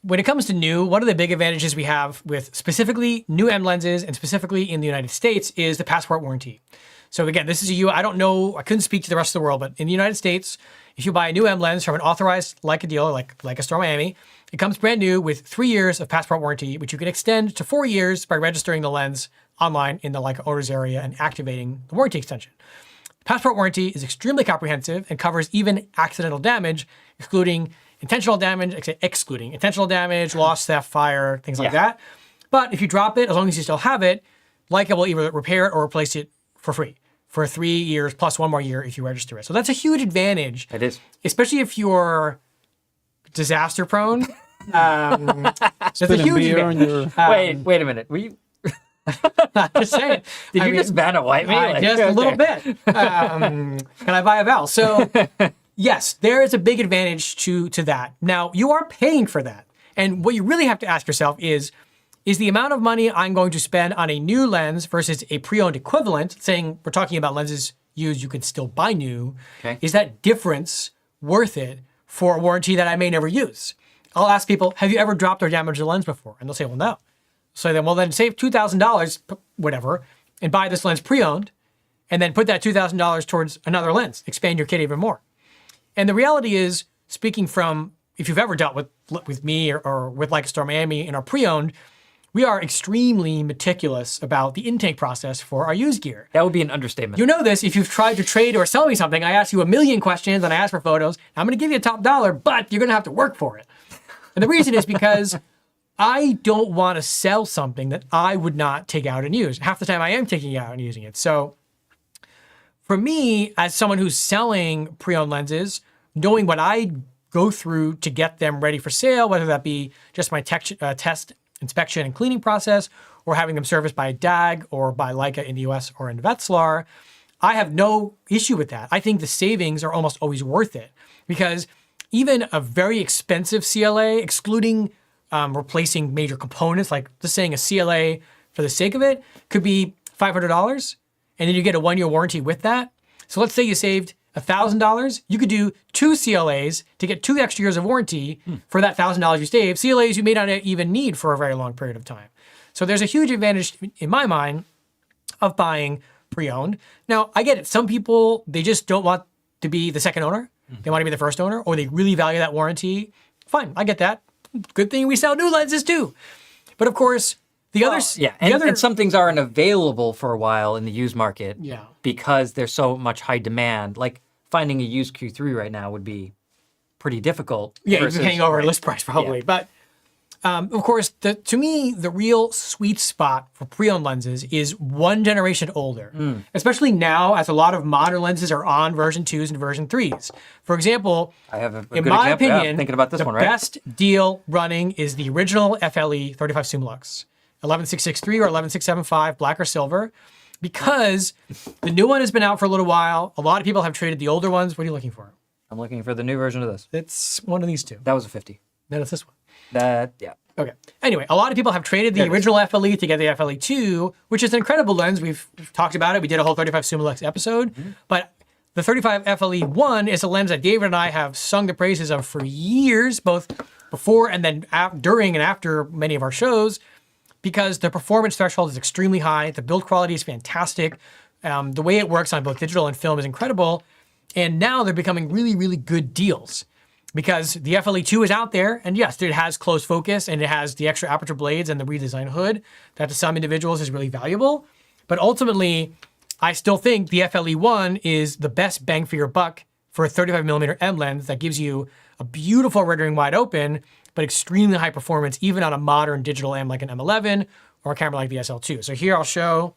when it comes to new, one of the big advantages we have with specifically new M lenses and specifically in the United States is the passport warranty. So again, this is I don't know, I couldn't speak to the rest of the world, but in the United States, if you buy a new M lens from an authorized Leica dealer like Leica Store Miami, it comes brand new with 3 years of passport warranty, which you can extend to 4 years by registering the lens online in the Leica owners area and activating the warranty extension. Passport warranty is extremely comprehensive and covers even accidental damage, excluding intentional damage, loss, theft, fire, things like that. But if you drop it, as long as you still have it, Leica will either repair it or replace it for free for 3 years plus 1 more year if you register it. So that's a huge advantage. It is. Especially if you're disaster prone. That's a huge advantage. Wait a minute. Were you? Just saying. Did you just Vanna White me? Just a little bit. Can I buy a vowel? So yes, there is a big advantage to that. Now, you are paying for that. And what you really have to ask yourself is the amount of money I'm going to spend on a new lens versus a pre-owned equivalent, saying we're talking about lenses used you could still buy new, is that difference worth it for a warranty that I may never use? I'll ask people, have you ever dropped or damaged a lens before? And they'll say, well, no. So then save $2,000, whatever, and buy this lens pre-owned, and then put that $2,000 towards another lens, expand your kit even more. And the reality is, speaking from, if you've ever dealt with me or with Leica Store Miami in our pre-owned, we are extremely meticulous about the intake process for our used gear. That would be an understatement. You know this, if you've tried to trade or sell me something, I ask you a million questions and I ask for photos. I'm going to give you a top dollar, but you're going to have to work for it. And the reason is because I don't want to sell something that I would not take out and use. Half the time I am taking it out and using it. So for me, as someone who's selling pre-owned lenses, knowing what I go through to get them ready for sale, whether that be just my test, inspection, and cleaning process, or having them serviced by DAG or by Leica in the US or in Vetzlar, I have no issue with that. I think the savings are almost always worth it because even a very expensive CLA, excluding replacing major components, like just saying a CLA for the sake of it, could be $500, and then you get a 1-year warranty with that. So let's say you saved $1,000. You could do 2 CLAs to get 2 extra years of warranty for that $1,000 you saved. CLAs you may not even need for a very long period of time. So there's a huge advantage in my mind of buying pre-owned. Now, I get it. Some people, they just don't want to be the second owner. They want to be the first owner, or they really value that warranty. Fine, I get that. Good thing we sell new lenses too. But of course, the others... Yeah, and some things aren't available for a while in the used market because there's so much high demand. Like finding a used Q3 right now would be pretty difficult. Yeah, you're paying over list price probably. Yeah. But of course, to me, the real sweet spot for pre-owned lenses is 1 generation older, especially now as a lot of modern lenses are on version 2s and version 3s. For example, I have a in good my example. opinion, Thinking about this the one, right? best deal running is the original FLE 35 Summilux, 11663 or 11675, black or silver, because the new one has been out for a little while. A lot of people have traded the older ones. What are you looking for? I'm looking for the new version of this. It's one of these two. That was a 50. Then it's this one. Yeah. Okay. Anyway, a lot of people have traded the original FLE to get the FLE2, which is an incredible lens. We've talked about it. We did a whole 35 Summilux episode. But the 35 FLE1 is a lens that David and I have sung the praises of for years, both before and then during and after many of our shows, because the performance threshold is extremely high. The build quality is fantastic. The way it works on both digital and film is incredible. And now they're becoming really, really good deals, because the FLE2 is out there, and yes, it has close focus, and it has the extra aperture blades and the redesigned hood that to some individuals is really valuable. But ultimately, I still think the FLE1 is the best bang for your buck for a 35mm M lens that gives you a beautiful rendering wide open, but extremely high performance, even on a modern digital M like an M11 or a camera like the SL2. So here I'll show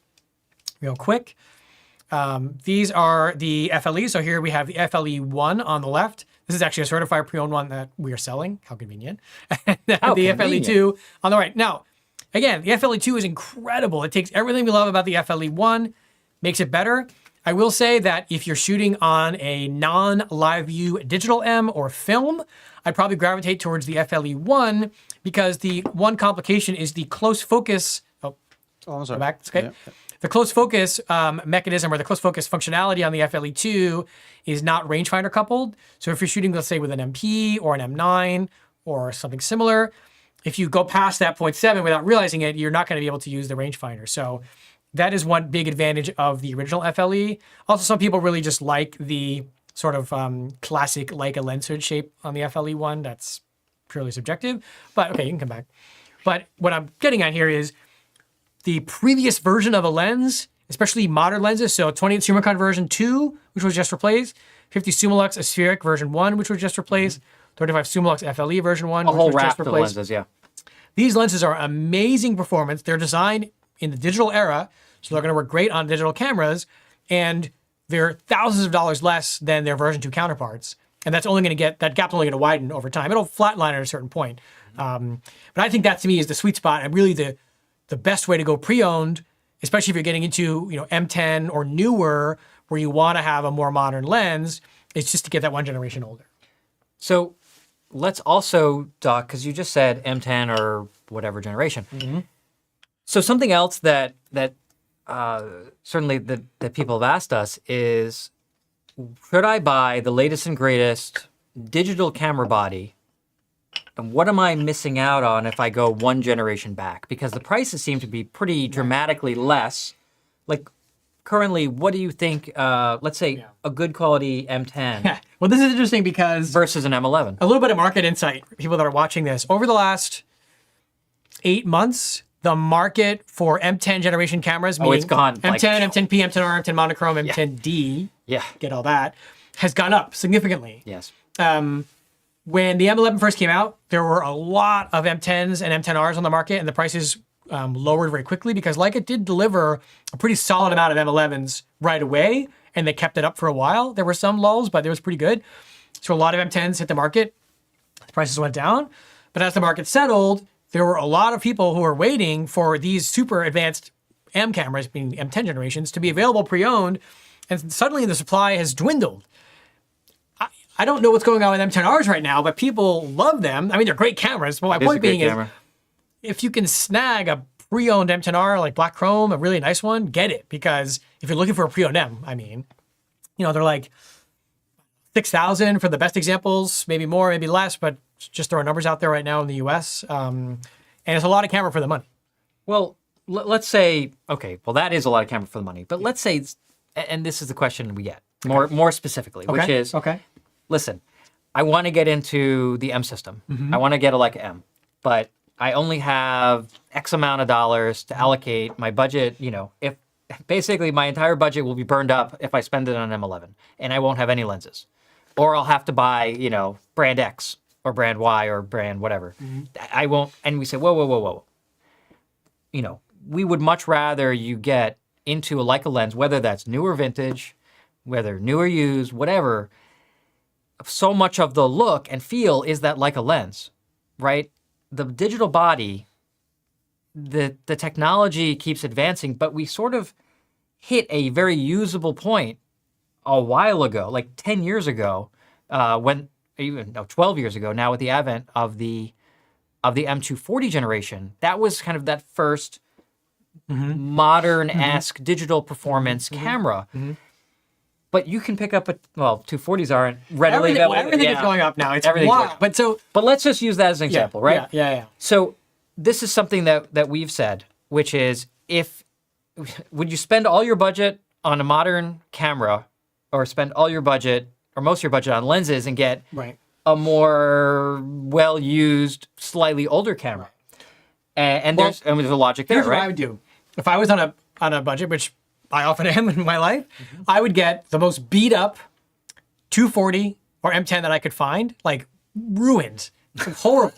real quick. These are the FLEs. So here we have the FLE1 on the left. This is actually a certified pre-owned one that we are selling. How convenient. And the FLE2 on the right. Now, again, the FLE2 is incredible. It takes everything we love about the FLE1, makes it better. I will say that if you're shooting on a non-live view digital M or film, I'd probably gravitate towards the FLE1, because the one complication is the close focus. Oh, I'm sorry. Go back. It's okay. Yeah. The close focus mechanism, or the close focus functionality on the FLE2 is not rangefinder coupled. So if you're shooting, let's say, with an MP or an M9 or something similar, if you go past that 0.7 without realizing it, you're not going to be able to use the rangefinder. So that is one big advantage of the original FLE. Also, some people really just like the sort of classic Leica lens hood shape on the FLE1. That's purely subjective. But okay, you can come back. But what I'm getting at here is the previous version of a lens, especially modern lenses, so 28 Summicron version 2, which was just replaced, 50 Summilux Aspheric version 1, which was just replaced, 35 Summilux FLE version 1, which was just replaced. A whole raft of lenses, yeah. These lenses are amazing performance. They're designed in the digital era, so they're going to work great on digital cameras, and they're thousands of dollars less than their version 2 counterparts. And that's only going to get, that gap's only going to widen over time. It'll flatline at a certain point. But I think that to me is the sweet spot, and really the best way to go pre-owned, especially if you're getting into, you know, M10 or newer, where you want to have a more modern lens, is just to get that 1 generation older. So let's also, Doc, because you just said M10 or whatever generation. So something else that certainly that people have asked us is, should I buy the latest and greatest digital camera body? And what am I missing out on if I go 1 generation back? Because the prices seem to be pretty dramatically less. Like currently, what do you think, let's say a good quality M10 well, this is interesting because versus an M11? A little bit of market insight for people that are watching this. Over the last 8 months, the market for M10 generation cameras, meaning it's gone. M10, M10P, M10R, M10 monochrome, M10D, get all that, has gone up significantly. Yes. When the M11 first came out, there were a lot of M10s and M10Rs on the market, and the prices lowered very quickly because Leica did deliver a pretty solid amount of M11s right away, and they kept it up for a while. There were some lulls, but it was pretty good. So a lot of M10s hit the market. The prices went down. But as the market settled, there were a lot of people who were waiting for these super advanced M cameras, being M10 generations, to be available pre-owned, and suddenly the supply has dwindled. I don't know what's going on with M10Rs right now, but people love them. I mean, they're great cameras. But my point being is, if you can snag a pre-owned M10R like black chrome, a really nice one, get it. Because if you're looking for a pre-owned M, I mean, they're like 6,000 for the best examples, maybe more, maybe less, but just throwing numbers out there right now in the US. And it's a lot of camera for the money. Well, let's say, okay, well, that is a lot of camera for the money, but let's say, and this is the question we get more specifically, which is, listen, I want to get into the M system. I want to get a Leica M, but I only have X amount of dollars to allocate. My budget, if basically my entire budget will be burned up if I spend it on an M11, and I won't have any lenses. Or I'll have to buy, brand X or brand Y or brand whatever. I won't, and we say, whoa. We would much rather you get into a Leica lens, whether that's new or vintage, whether new or used, whatever. So much of the look and feel is that Leica lens, right? The digital body, the technology keeps advancing, but we sort of hit a very usable point a while ago, like 10 years ago, 12 years ago now with the advent of the M240 generation. That was kind of that first modern-esque digital performance camera. But you can pick up 240s aren't readily available. Everything is going up now. It's Everything's wild. going up. But let's just use that as an example, right? Yeah. So this is something that we've said, which is would you spend all your budget on a modern camera or spend all your budget or most of your budget on lenses and get a more well-used, slightly older camera? And there's a logic there, Here's right? what I would do. If I was on a budget, which I often am in my life, I would get the most beat up 240 or M10 that I could find, like ruined, horrible,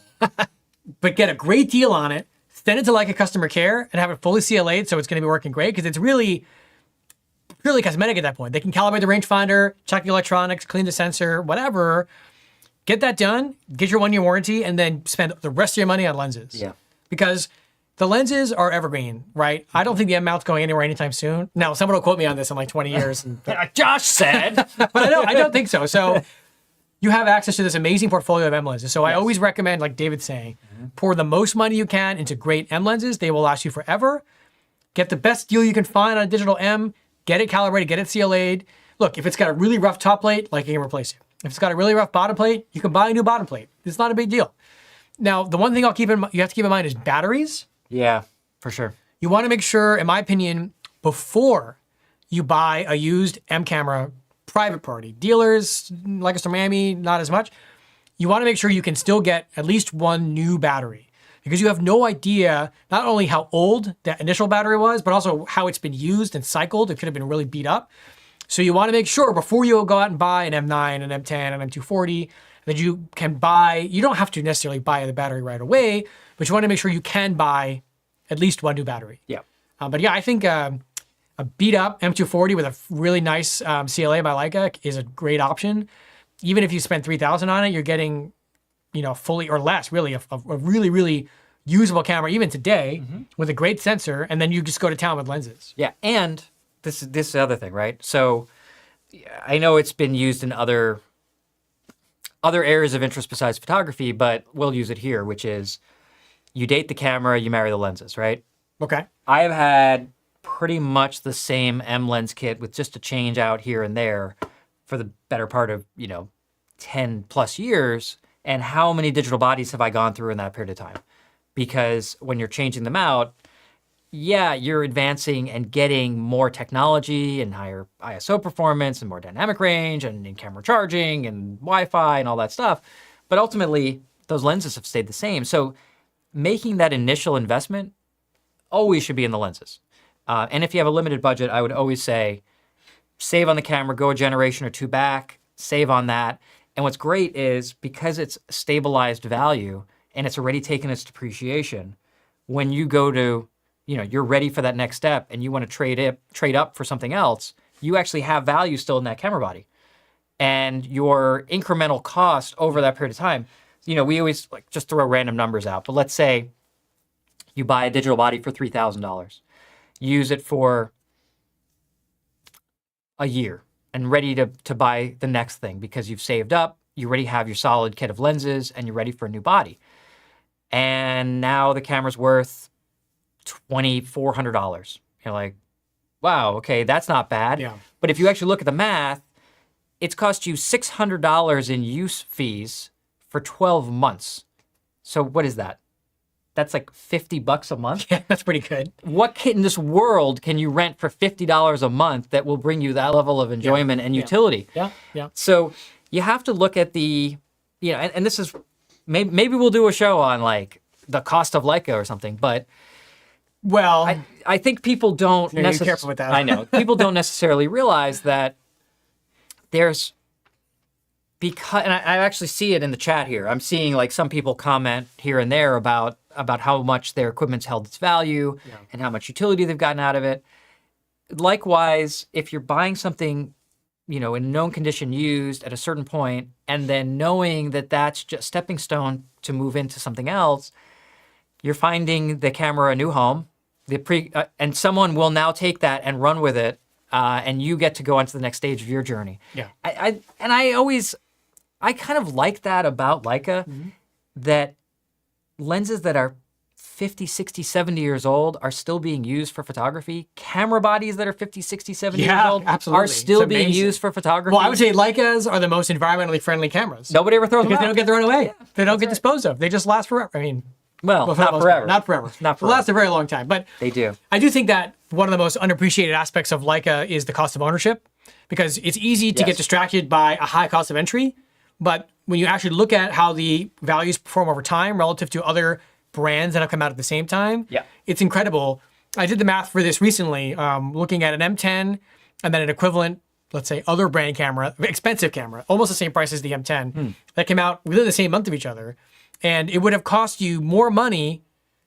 but get a great deal on it, send it to like a customer care and have it fully CLA'd so it's going to be working great because it's really purely cosmetic at that point. They can calibrate the rangefinder, check the electronics, clean the sensor, whatever. Get that done, get your 1-year warranty, and then spend the rest of your money on lenses. Yeah. Because the lenses are evergreen, right? I don't think the M mount's going anywhere anytime soon. Now, someone will quote me on this in like 20 years. Josh said. But I don't think so. So you have access to this amazing portfolio of M lenses. So I always recommend, like David's saying, pour the most money you can into great M lenses. They will last you forever. Get the best deal you can find on a digital M. Get it calibrated, get it CLA'd. Look, if it's got a really rough top plate, like you can replace it. If it's got a really rough bottom plate, you can buy a new bottom plate. It's not a big deal. Now, the one thing you have to keep in mind is batteries. Yeah, for sure. You want to make sure, in my opinion, before you buy a used M camera, private party, dealers, like a Miami, not as much, you want to make sure you can still get at least one new battery because you have no idea not only how old that initial battery was, but also how it's been used and cycled. It could have been really beat up. So you want to make sure before you go out and buy an M9, an M10, an M240, that you can buy, you don't have to necessarily buy the battery right away, but you want to make sure you can buy at least one new battery. Yeah. But yeah, I think a beat up M240 with a really nice CLA by Leica is a great option. Even if you spend $3,000 on it, you're getting, fully or less, really, a really, really usable camera, even today, with a great sensor, and then you just go to town with lenses. Yeah, and this is the other thing, right? So I know it's been used in other areas of interest besides photography, but we'll use it here, which is you date the camera, you marry the lenses, right? Okay. I have had pretty much the same M lens kit with just a change out here and there for the better part of, 10 plus years. And how many digital bodies have I gone through in that period of time? Because when you're changing them out, yeah, you're advancing and getting more technology and higher ISO performance and more dynamic range and in-camera charging and Wi-Fi and all that stuff. But ultimately, those lenses have stayed the same. So making that initial investment always should be in the lenses. And if you have a limited budget, I would always say, save on the camera, go a generation or two back, save on that. And what's great is because it's stabilized value and it's already taken its depreciation, when you go to, you're ready for that next step and you want to trade up for something else, you actually have value still in that camera body. And your incremental cost over that period of time, we always just throw random numbers out, but let's say you buy a digital body for $3,000, use it for a year and ready to buy the next thing because you've saved up, you already have your solid kit of lenses and you're ready for a new body. And now the camera's worth $2,400. You're like, wow, okay, that's not bad. Yeah. But if you actually look at the math, it's cost you $600 in use fees for 12 months. So what is that? That's like $50 a month. Yeah, that's pretty good. What kit in this world can you rent for $50 a month that will bring you that level of enjoyment and utility? Yeah, yeah. So you have to look at the, and this is, maybe we'll do a show on like the cost of Leica or something, but Well, I think people don't be careful with that. I know. People don't necessarily realize that there's, because, and I actually see it in the chat here. I'm seeing like some people comment here and there about how much their equipment's held its value and how much utility they've gotten out of it. Likewise, if you're buying something, in known condition used at a certain point, and then knowing that that's just stepping stone to move into something else, you're finding the camera a new home. And someone will now take that and run with it, and you get to go on to the next stage of your journey. Yeah. I kind of like that about Leica, that lenses that are 50, 60, 70 years old are still being used for photography. Camera bodies that are 50, 60, 70 years old absolutely. are still It's being amazing. used for photography. Well, I would say Leicas are the most environmentally friendly cameras. Nobody ever throws them because out. they don't get thrown away. They don't get disposed of. They just last forever. I mean, Well, for the not most forever. part. Not forever. Not They'll last a very long time. But They do. I do think that one of the most underappreciated aspects of Leica is the cost of ownership, because it's easy to get Yes. distracted by a high cost of entry. But when you actually look at how the values perform over time relative to other brands that have come out at the same time, it's incredible. I did the math for this recently, looking at an M10 and then an equivalent, let's say, other brand camera, expensive camera, almost the same price as the M10, that came out within the same month of each other. And it would have cost you more money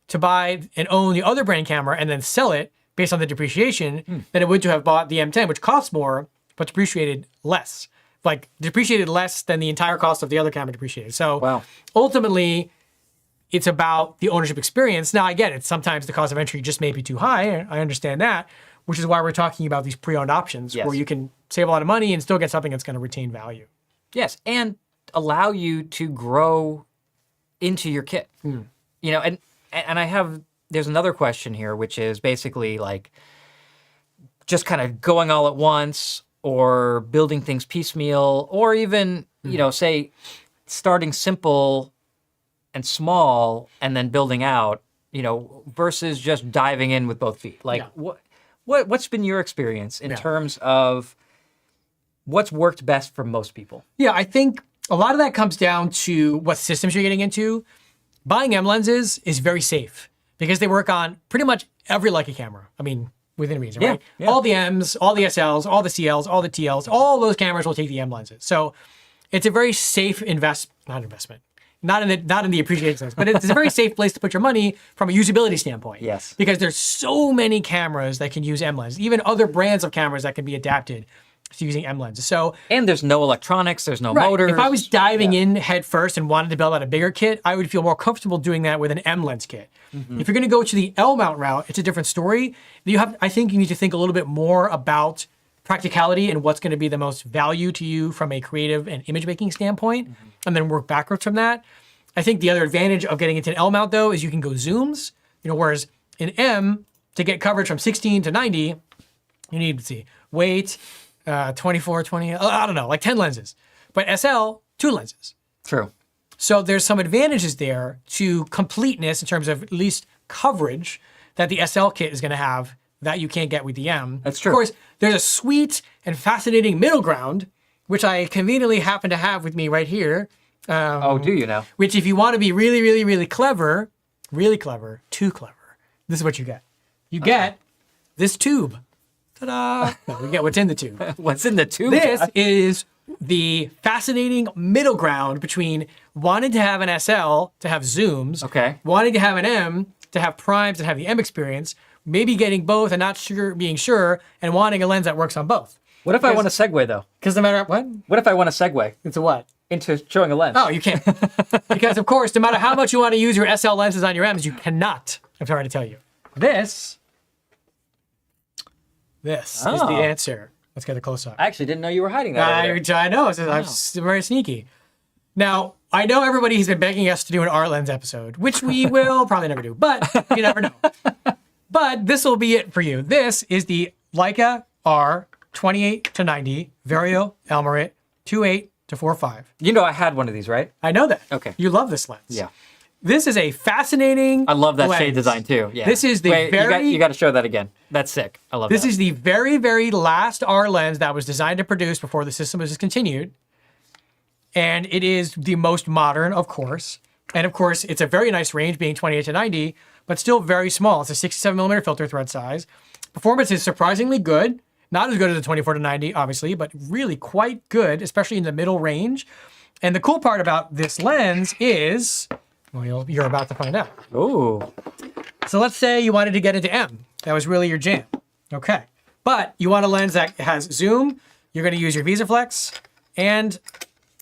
to buy and own the other brand camera and then sell it based on the depreciation than it would to have bought the M10, which costs more, but depreciated less. Like depreciated less than the entire cost of the other camera depreciated. So ultimately, it's about the ownership experience. Now, I get it. Sometimes the cost of entry just may be too high. I understand that, which is why we're talking about these pre-owned options where you can save a lot of money and still get something that's going to retain value. Yes, and allow you to grow into your kit. And I have, there's another question here, which is basically like just kind of going all at once or building things piecemeal, or even, say starting simple and small and then building out, versus just diving in with both feet. Like what's been your experience in terms of what's worked best for most people? Yeah, I think a lot of that comes down to what systems you're getting into. Buying M lenses is very safe because they work on pretty much every Leica camera. I mean, within reason, right? Yeah. All the M's, all the SLs, all the CLs, all the TLs, all those cameras will take the M lenses. So it's a very safe not in the appreciation sense, but it's a very safe place to put your money from a usability standpoint. Yes. Because there's so many cameras that can use M lenses, even other brands of cameras that can be adapted to using M lenses. So And there's no electronics, there's no motors. if I was diving in head first and wanted to build out a bigger kit, I would feel more comfortable doing that with an M lens kit. If you're going to go to the L mount route, it's a different story. I think you need to think a little bit more about practicality and what's going to be the most value to you from a creative and image making standpoint, and then work backwards from that. I think the other advantage of getting into an L mount though is you can go zooms. Whereas in M, to get coverage from 16 to 90, you need, let's see, weight, 24, 20, I don't know, like 10 lenses. But SL, 2 lenses. True. So there's some advantages there to completeness in terms of at least coverage that the SL kit is going to have that you can't get with the M. That's true. Of course, there's a sweet and fascinating middle ground, which I conveniently happen to have with me right here. Do you now? Which if you want to be really, really, really clever, too clever, this is what you get. You get this tube. Ta-da! No, you get what's in the tube. What's in the tube? This is the fascinating middle ground between wanting to have an SL to have zooms, wanting to have an M to have primes and have the M experience, maybe getting both and being sure, and wanting a lens that works on both. What if I want to segue though? Because no matter what? What if I want to segue? Into what? Into showing a lens. Oh, you can't. Because of course, no matter how much you want to use your SL lenses on your M's, you cannot. I'm sorry to tell you. This is the answer. Let's get a close-up. I actually didn't know you were hiding that. over there. I know. I'm very sneaky. Now, I know everybody has been begging us to do an R lens episode, which we will probably never do, but you never know. But this will be it for you. This is the Leica R 28 to 90 Vario Elmarit 2.8 to 4.5. You know, I had one of these, right? I know that. Okay. You love this lens. Yeah. This is a fascinating I love that lens. shade design too. Yeah. This is the Wait, very... You got to show that again. That's sick. I love This that. is the very, very last R lens that was designed and produced before the system was discontinued. And it is the most modern, of course. And of course, it's a very nice range, being 28 to 90, but still very small. It's a 67 millimeter filter thread size. Performance is surprisingly good. Not as good as the 24 to 90, obviously, but really quite good, especially in the middle range. And the cool part about this lens is, well, you're about to find out. Ooh. So let's say you wanted to get into M. That was really your jam. Okay. But you want a lens that has zoom. You're going to use your VisaFlex. And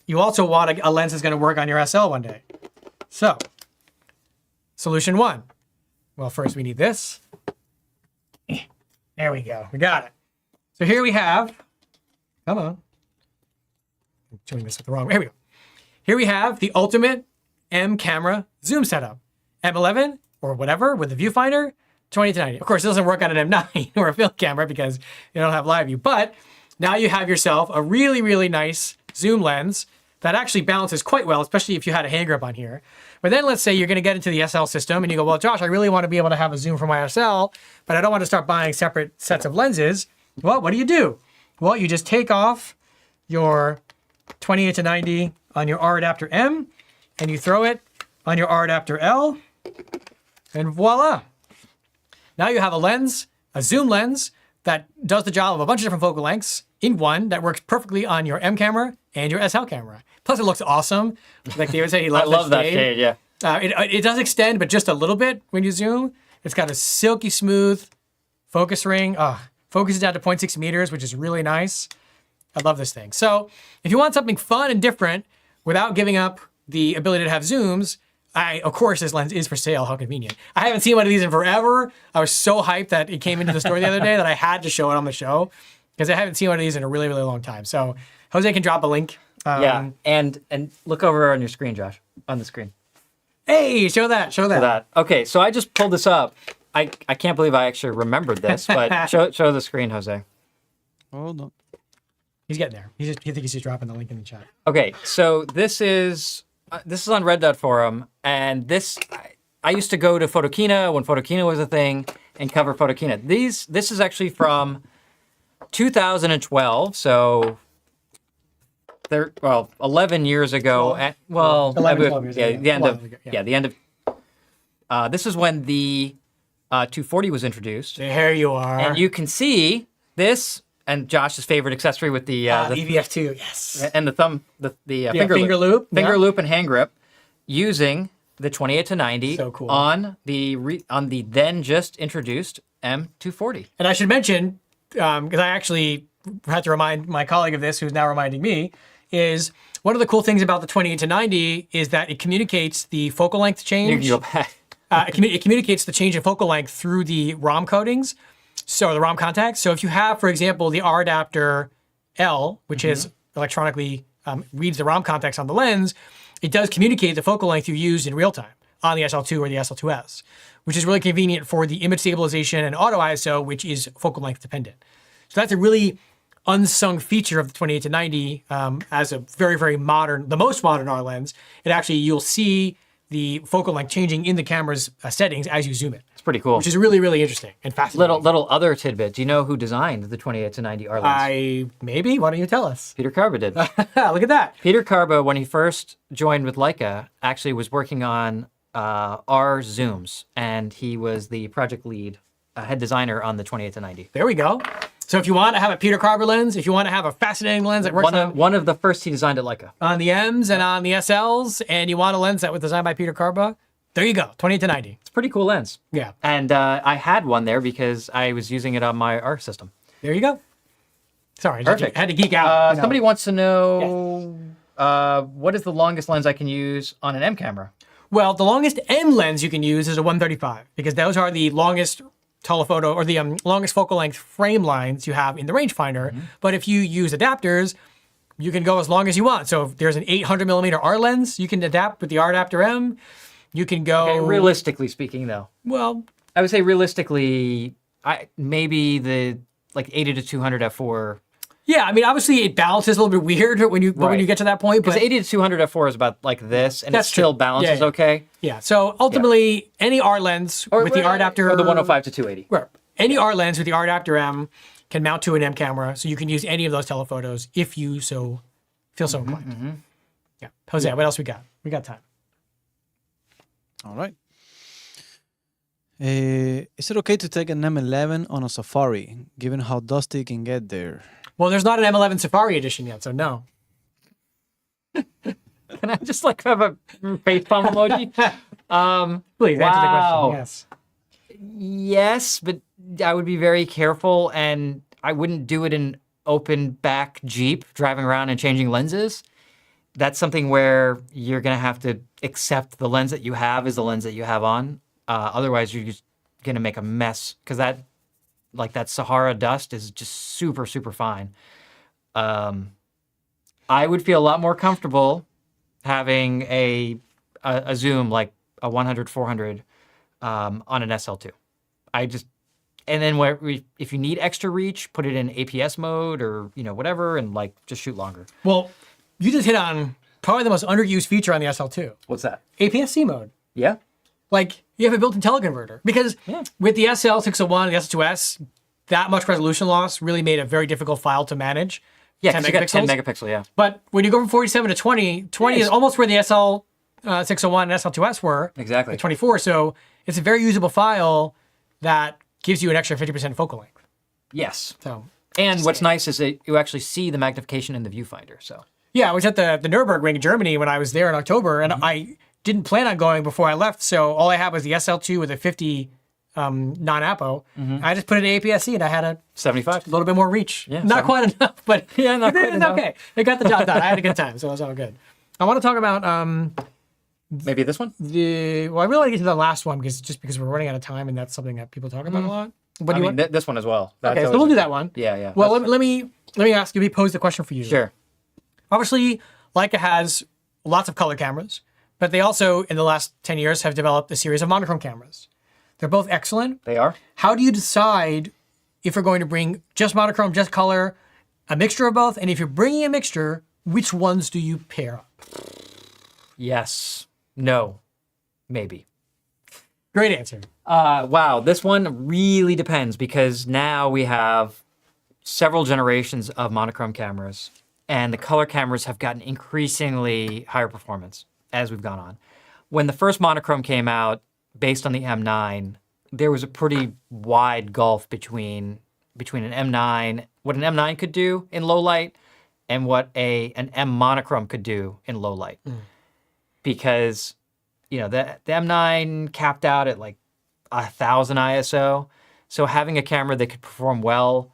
you also want a lens that's going to work on your SL one day. So, solution one. Well, first we need this. There we go. We got it. So here we have, come on. I'm doing this with the wrong way. Here we go. Here we have the ultimate M camera zoom setup. M11 or whatever with the viewfinder, 20 to 90. Of course, it doesn't work on an M9 or a film camera because you don't have live view. But now you have yourself a really, really nice zoom lens that actually balances quite well, especially if you had a hand grip on here. But then let's say you're going to get into the SL system and you go, well, Josh, I really want to be able to have a zoom for my SL, but I don't want to start buying separate sets of lenses. Well, what do? Well, you just take off your 28 to 90 on your R adapter M and you throw it on your R adapter L and voila. Now you have a lens, a zoom lens that does the job of a bunch of different focal lengths in one that works perfectly on your M camera and your SL camera. Plus it looks awesome. Like David said, he loves I love that shade, yeah. It does extend, but just a little bit when you zoom. It's got a silky smooth focus ring. Focuses down to 0.6 meters, which is really nice. I love this thing. So if you want something fun and different without giving up the ability to have zooms, of course, this lens is for sale. How convenient. I haven't seen one of these in forever. I was so hyped that it came into the store the other day that I had to show it on the show because I haven't seen one of these in a really, really long time. So Jose can drop a link. Yeah, and look over on your screen, Josh, on the screen. Hey, show that. Okay, so I just pulled this up. I can't believe I actually remembered this, but show the screen, Jose. Hold on. He's getting there. He think he's just dropping the link in the chat. Okay, so this is on Red Dot Forum, and I used to go to Photokina when Photokina was a thing and cover Photokina. This is actually from 2012, so 11 years ago. 12 years ago. The end of. This is when the 240 was introduced, There you are. and you can see this and Josh's favorite accessory with the EVF2, yes. and the thumb, the finger loop. finger Yeah. loop and hand grip, using the 28 to 90 So cool. on the then just introduced M240. And I should mention, because I actually had to remind my colleague of this, who's now reminding me, is one of the cool things about the 28 to 90 is that it communicates the focal length You change. can go back. It communicates the change in focal length through the ROM coatings, so the ROM contacts. So if you have, for example, the R adapter L, which is electronically reads the ROM contacts on the lens, it does communicate the focal length you used in real time on the SL2 or the SL2S, which is really convenient for the image stabilization and auto ISO, which is focal length dependent. So that's a really unsung feature of the 28 to 90 as a very, very modern, the most modern R lens. It actually, you'll see the focal length changing in the camera's settings as you zoom it, It's pretty cool. which is really, really interesting and fascinating. Little other tidbit. Do you know who designed the 28 to 90 R lens? Maybe? Why don't you tell us? Peter Carba did. Look at that. Peter Carba, when he first joined with Leica, actually was working on R zooms, and he was the project lead, head designer on the 28 to 90. There we go. So if you want to have a Peter Carba lens, if you want to have a fascinating lens that works One of the first he designed at Leica. on the M's and on the SLs, and you want a lens that was designed by Peter Carba, there you go, 28 to 90. It's a pretty cool lens. Yeah, And I had one there because I was using it on my R system. there you go. Sorry, Perfect. I had to geek out. Somebody wants to know what is the longest lens I can use on an M camera? Well, the longest M lens you can use is a 135 because those are the longest telephoto or the longest focal length frame lines you have in the rangefinder. But if you use adapters, you can go as long as you want. So if there's an 800 millimeter R lens, you can adapt with the R adapter M. You can go. Okay, realistically speaking, though, Well, I would say realistically, maybe the 80 to 200 f4 Yeah, I mean, obviously it balances a little bit weird when you get to that point. Because But 80 to 200 f4 is about like this, and it That's still true. balances Yeah. okay. yeah, so ultimately, any R lens with the R adapter, or the 105 to 280. right, any R lens with the R adapter M can mount to an M camera, so you can use any of those telephotos if you so feel so inclined. Yeah, Jose, what else we got? We got time. All right. Is it okay to take an M11 on a safari, given how dusty it can get there? Well, there's not an M11 Safari edition yet, so no. Can I just like have a facepalm emoji? Please answer the Wow. question. Yes. Yes, but I would be very careful, and I wouldn't do it in open back Jeep driving around and changing lenses. That's something where you're gonna have to accept the lens that you have is the lens that you have on. Otherwise, you're just gonna make a mess because that Sahara dust is just super, super fine. I would feel a lot more comfortable having a zoom like a 100-400 on an SL2. And then if you need extra reach, put it in APS mode or whatever, and like just shoot longer. Well, you just hit on probably the most underused feature on the SL2, What's that? APS-C mode. Yeah. Like, you have a built-in teleconverter. Because with the SL601 and the SL2S, that much resolution loss really made a very difficult file to manage. Yeah, 10 'cause you got 10 megapixels. megapixel, yeah. But when you go from 47 to 20, 20 is almost where the SL601 and SL2S were. Exactly. At 24, so it's a very usable file that gives you an extra 50% focal length. Yes. So, And what's nice is that you actually see the magnification in the viewfinder, so. yeah, I was at the Nürburgring in Germany when I was there in October, and I didn't plan on going before I left, so all I had was the SL2 with a 50 non-apo. I just put it in APS-C, and I had a 75. little bit more reach. Yeah, not quite enough, but Yeah, not quite it's enough. okay. It got the job done. I had a good time, so it was all good. I want to talk about Maybe this one? well, I really want to get to the last one because we're running out of time, and that's something that people talk about a lot. What do you want? This one as well. Okay, so we'll do that one. Yeah. Well, let me ask you. Let me pose the question for you. Sure. Obviously, Leica has lots of color cameras, but they also, in the last 10 years, have developed a series of monochrome cameras. They're both excellent. They are? How do you decide if you're going to bring just monochrome, just color, a mixture of both? And if you're bringing a mixture, which ones do you pair up? Yes. No. Maybe. Great answer. Wow, this one really depends because now we have several generations of monochrome cameras, and the color cameras have gotten increasingly higher performance as we've gone on. When the first monochrome came out, based on the M9, there was a pretty wide gulf between an M9, what an M9 could do in low light, and what an M monochrome could do in low light. Because the M9 capped out at like 1,000 ISO. So having a camera that could perform well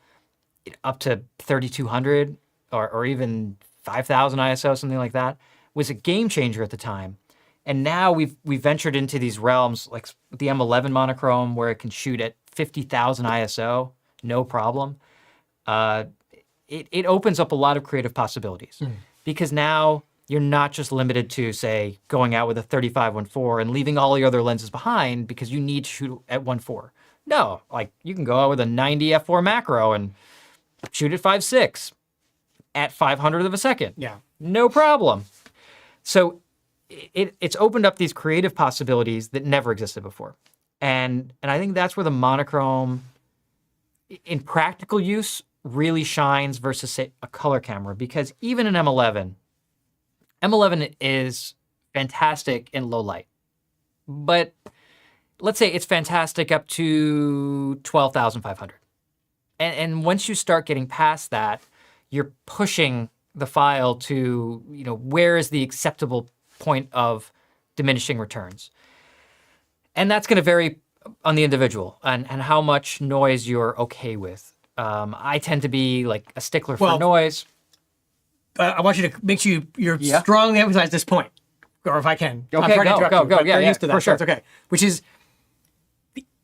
up to 3,200 or even 5,000 ISO, something like that, was a game changer at the time. And now we've ventured into these realms like the M11 monochrome where it can shoot at 50,000 ISO, no problem. It opens up a lot of creative possibilities because now you're not just limited to, say, going out with a 35-1.4 and leaving all your other lenses behind because you need to shoot at 1.4. No, like you can go out with a 90 f4 macro and shoot at 5.6 at 500th of a second. Yeah. No problem. So it's opened up these creative possibilities that never existed before. And I think that's where the monochrome in practical use really shines versus, say, a color camera, because even an M11 is fantastic in low light. But let's say it's fantastic up to 12,500. And once you start getting past that, you're pushing the file to, where is the acceptable point of diminishing returns. And that's going to vary on the individual and how much noise you're okay with. I tend to be like a stickler for noise. I want you to make sure you're strongly emphasize this point, or if I can. Okay, I'm sorry to go, interrupt go, you, go. but Yeah, they're yeah, used to that, for so sure. it's okay. Which is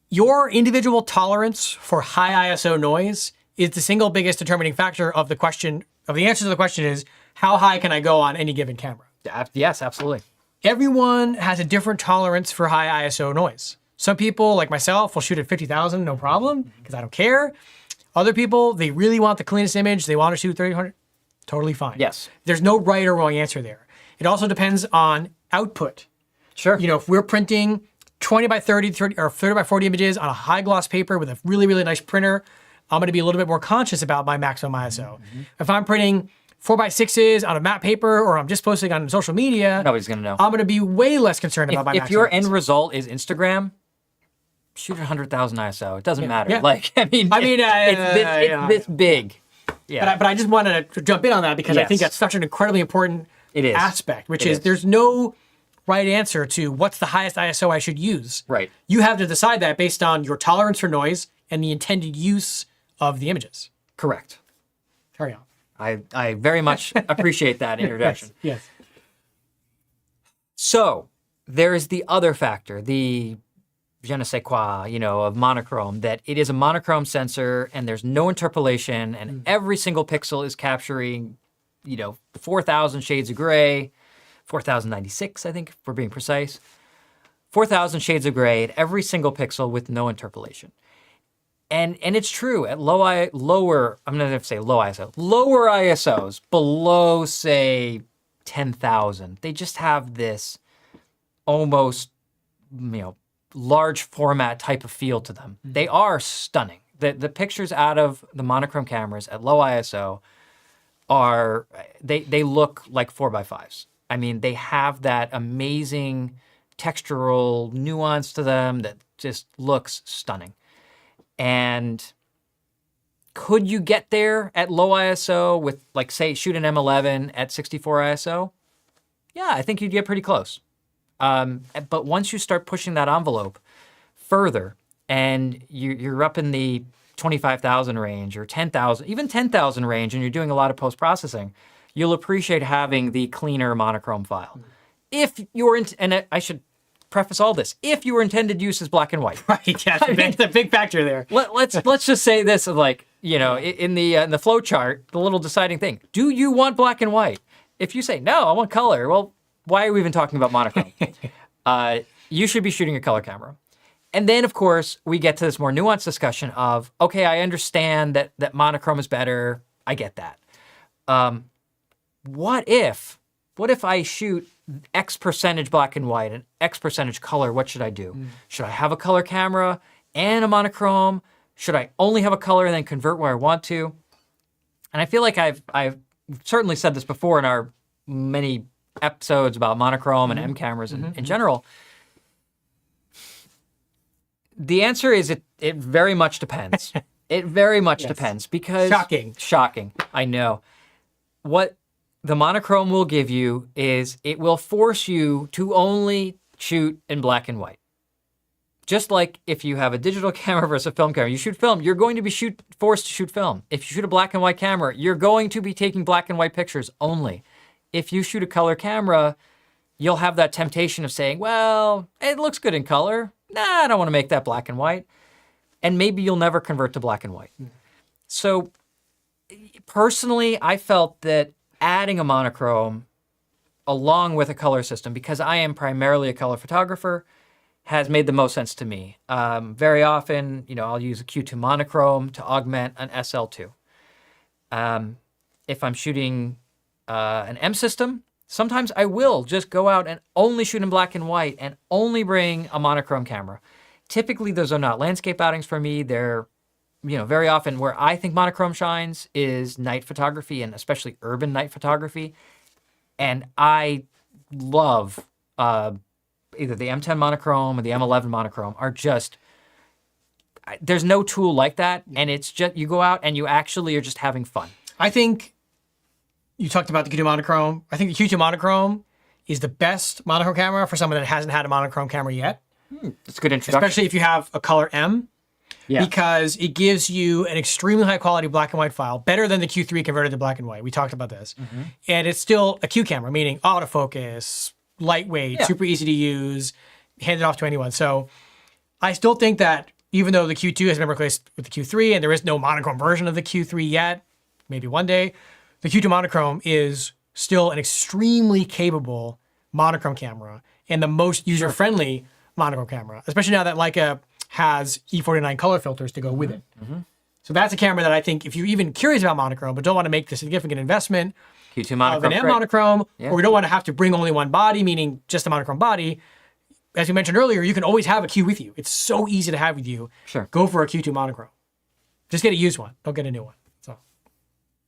your individual tolerance for high ISO noise is the single biggest determining factor of the question. Of the answer to the question is, how high can I go on any given camera? Yes, absolutely. Everyone has a different tolerance for high ISO noise. Some people, like myself, will shoot at 50,000, no problem, because I don't care. Other people, they really want the cleanest image. They want to shoot 30-100. Totally fine. Yes. There's no right or wrong answer there. It also depends on output. Sure. You know, if we're printing 20 by 30 or 30 by 40 images on a high gloss paper with a really, really nice printer, I'm going to be a little bit more conscious about my maximum ISO. If I'm printing 4x6s on a matte paper or I'm just posting on social media, Nobody's going to know. I'm going to be way less concerned about my maximum If your ISO. end result is Instagram, shoot at 100,000 ISO. It doesn't matter. Yeah. Like, I mean, it's this big. Yeah. But I just wanted to jump in on that because I think Yes. that's such an incredibly important It is. aspect, which It is is. there's no right answer to what's the highest ISO I should use. Right. You have to decide that based on your tolerance for noise and the intended use of the images. Correct. Carry on. I very much appreciate that introduction. Yes. So there is the other factor, the je ne sais quoi, of monochrome, that it is a monochrome sensor and there's no interpolation and every single pixel is capturing, 4,000 shades of gray, 4,096, I think, if we're being precise. 4,000 shades of gray at every single pixel with no interpolation. And it's true at lower, I'm not going to say low ISO, lower ISOs, below, say, 10,000. They just have this almost, large format type of feel to them. They are stunning. The pictures out of the monochrome cameras at low ISO they look like 4x5s. I mean, they have that amazing textural nuance to them that just looks stunning. And could you get there at low ISO with, like, say, shoot an M11 at 64 ISO? Yeah, I think you'd get pretty close. But once you start pushing that envelope further and you're up in the 25,000 range or 10,000, even 10,000 range, and you're doing a lot of post-processing, you'll appreciate having the cleaner monochrome file. If you're, and I should preface all this, if your intended use is black and white. Right, yeah, that's a big factor there. Let's just say this, like, in the flow chart, the little deciding thing. Do you want black and white? If you say, no, I want color, well, why are we even talking about monochrome? You should be shooting a color camera. And then, of course, we get to this more nuanced discussion of, okay, I understand that monochrome is better. I get that. What if I shoot X percentage black and white and X percentage color? What should I do? Should I have a color camera and a monochrome? Should I only have a color and then convert where I want to? And I feel like I've certainly said this before in our many episodes about monochrome and M cameras in general. The answer is it very much depends. It very much depends because... Shocking. I know. What the monochrome will give you is it will force you to only shoot in black and white. Just like if you have a digital camera versus a film camera, you shoot film, you're going to be forced to shoot film. If you shoot a black and white camera, you're going to be taking black and white pictures only. If you shoot a color camera, you'll have that temptation of saying, well, it looks good in color. Nah, I don't want to make that black and white. And maybe you'll never convert to black and white. So personally, I felt that adding a monochrome along with a color system, because I am primarily a color photographer, has made the most sense to me. Very often, I'll use a Q2 monochrome to augment an SL2. If I'm shooting an M system, sometimes I will just go out and only shoot in black and white and only bring a monochrome camera. Typically, those are not landscape outings for me. They're, very often where I think monochrome shines is night photography and especially urban night photography. And I love either the M10 monochrome or the M11 monochrome are just, there's no tool like that. And it's just, you go out and you actually are just having fun. I think you talked about the Q2 monochrome. I think the Q2 monochrome is the best monochrome camera for someone that hasn't had a monochrome camera yet. That's a good introduction. Especially if you have a color M. Yeah. Because it gives you an extremely high quality black and white file, better than the Q3 converted to black and white. We talked about this. And it's still a Q camera, meaning autofocus, lightweight, super easy to use, hand it off to anyone. So I still think that even though the Q2 has been replaced with the Q3 and there is no monochrome version of the Q3 yet, maybe one day, the Q2 monochrome is still an extremely capable monochrome camera and the most user-friendly monochrome camera, especially now that Leica has E49 color filters to go with it. So that's a camera that I think if you're even curious about monochrome, but don't want to make the significant investment Q2 of monochrome. an M great. monochrome, Yeah. or we don't want to have to bring only one body, meaning just a monochrome body. As we mentioned earlier, you can always have a Q with you. It's so easy to have with you. Sure. Go for a Q2 monochrome. Just get a used one. Don't get a new one. So,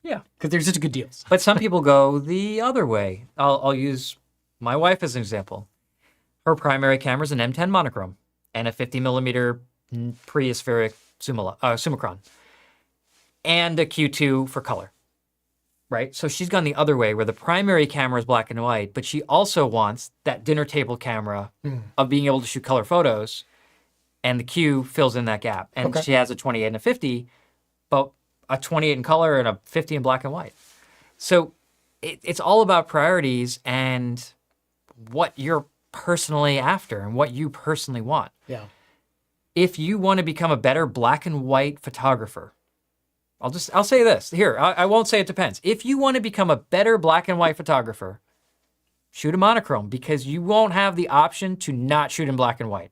Yeah. because they're such good deals. But some people go the other way. I'll use my wife as an example. Her primary camera is an M10 monochrome and a 50 millimeter preaspheric Summicron and a Q2 for color, right? So she's gone the other way where the primary camera is black and white, but she also wants that dinner table camera of being able to shoot color photos, and the Q fills in that gap. And Okay. she has a 28 and a 50, but a 28 in color and a 50 in black and white. So it's all about priorities and what you're personally after and what you personally want. Yeah. If you want to become a better black and white photographer, I'll say this here. I won't say it depends. If you want to become a better black and white photographer, shoot a monochrome because you won't have the option to not shoot in black and white.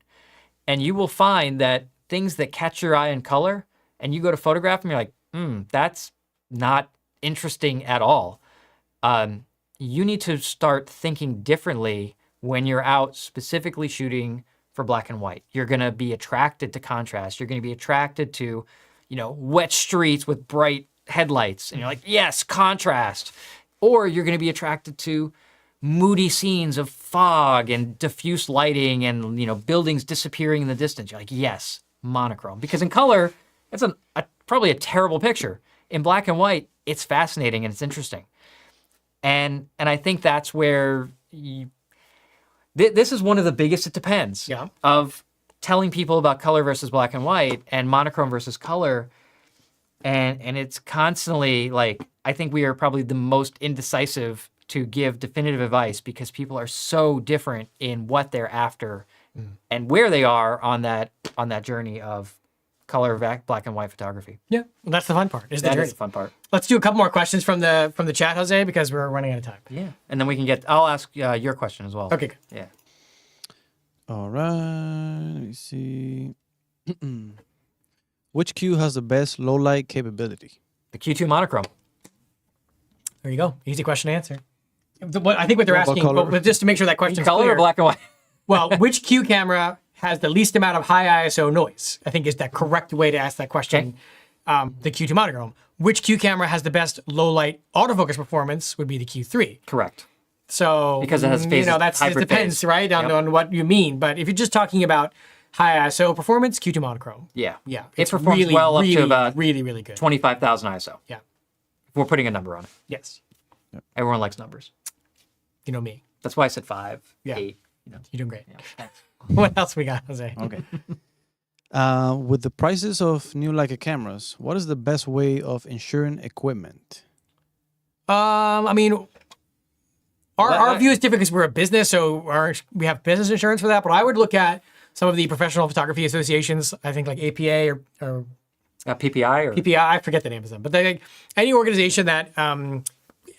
And you will find that things that catch your eye in color and you go to photograph them, you're like, that's not interesting at all. You need to start thinking differently when you're out specifically shooting for black and white. You're going to be attracted to contrast. You're going to be attracted to, wet streets with bright headlights. And you're like, yes, contrast. Or you're going to be attracted to moody scenes of fog and diffuse lighting and, buildings disappearing in the distance. You're like, yes, monochrome. Because in color, it's probably a terrible picture. In black and white, it's fascinating and it's interesting. And I think that's where this is one of the biggest it depends of telling people about color versus black and white and monochrome versus color. And it's constantly like, I think we are probably the most indecisive to give definitive advice because people are so different in what they're after and where they are on that journey of color black and white photography. Yeah. Well, that's the fun part. That is the fun part. Let's do a couple more questions from the chat, Jose, because we're running out of time. Yeah. And then we can I'll ask your question as well. Okay, good. Yeah. All right. Let me see. Which Q has the best low light capability? The Q2 monochrome. There you go. Easy question to answer. I think what they're What about asking, color? but just to make sure that question's Color clear. or black and white? Well, which Q camera has the least amount of high ISO noise? I think is the correct way to ask that question. The Q2 monochrome. Which Q camera has the best low light autofocus performance would be the Q3. Correct. So Because it has phases, it hybrid depends, phase. right, on what you mean. But if you're just talking about high ISO performance, Q2 monochrome. Yeah. Yeah, It it's performs really, well up really, to about really, really good. 25,000 ISO. Yeah. If we're putting a number on it. Yes. Everyone likes numbers. You know me. That's why I said 5, Yeah. 8. You're doing great. Yeah, thanks. What else we got, Jose? Okay. With the prices of new Leica cameras, what is the best way of insuring equipment? I mean, our view is different because we're a business, so we have business insurance for that. But I would look at some of the professional photography associations. I think like APA or PPI or PPI. I forget the names of them, but any organization that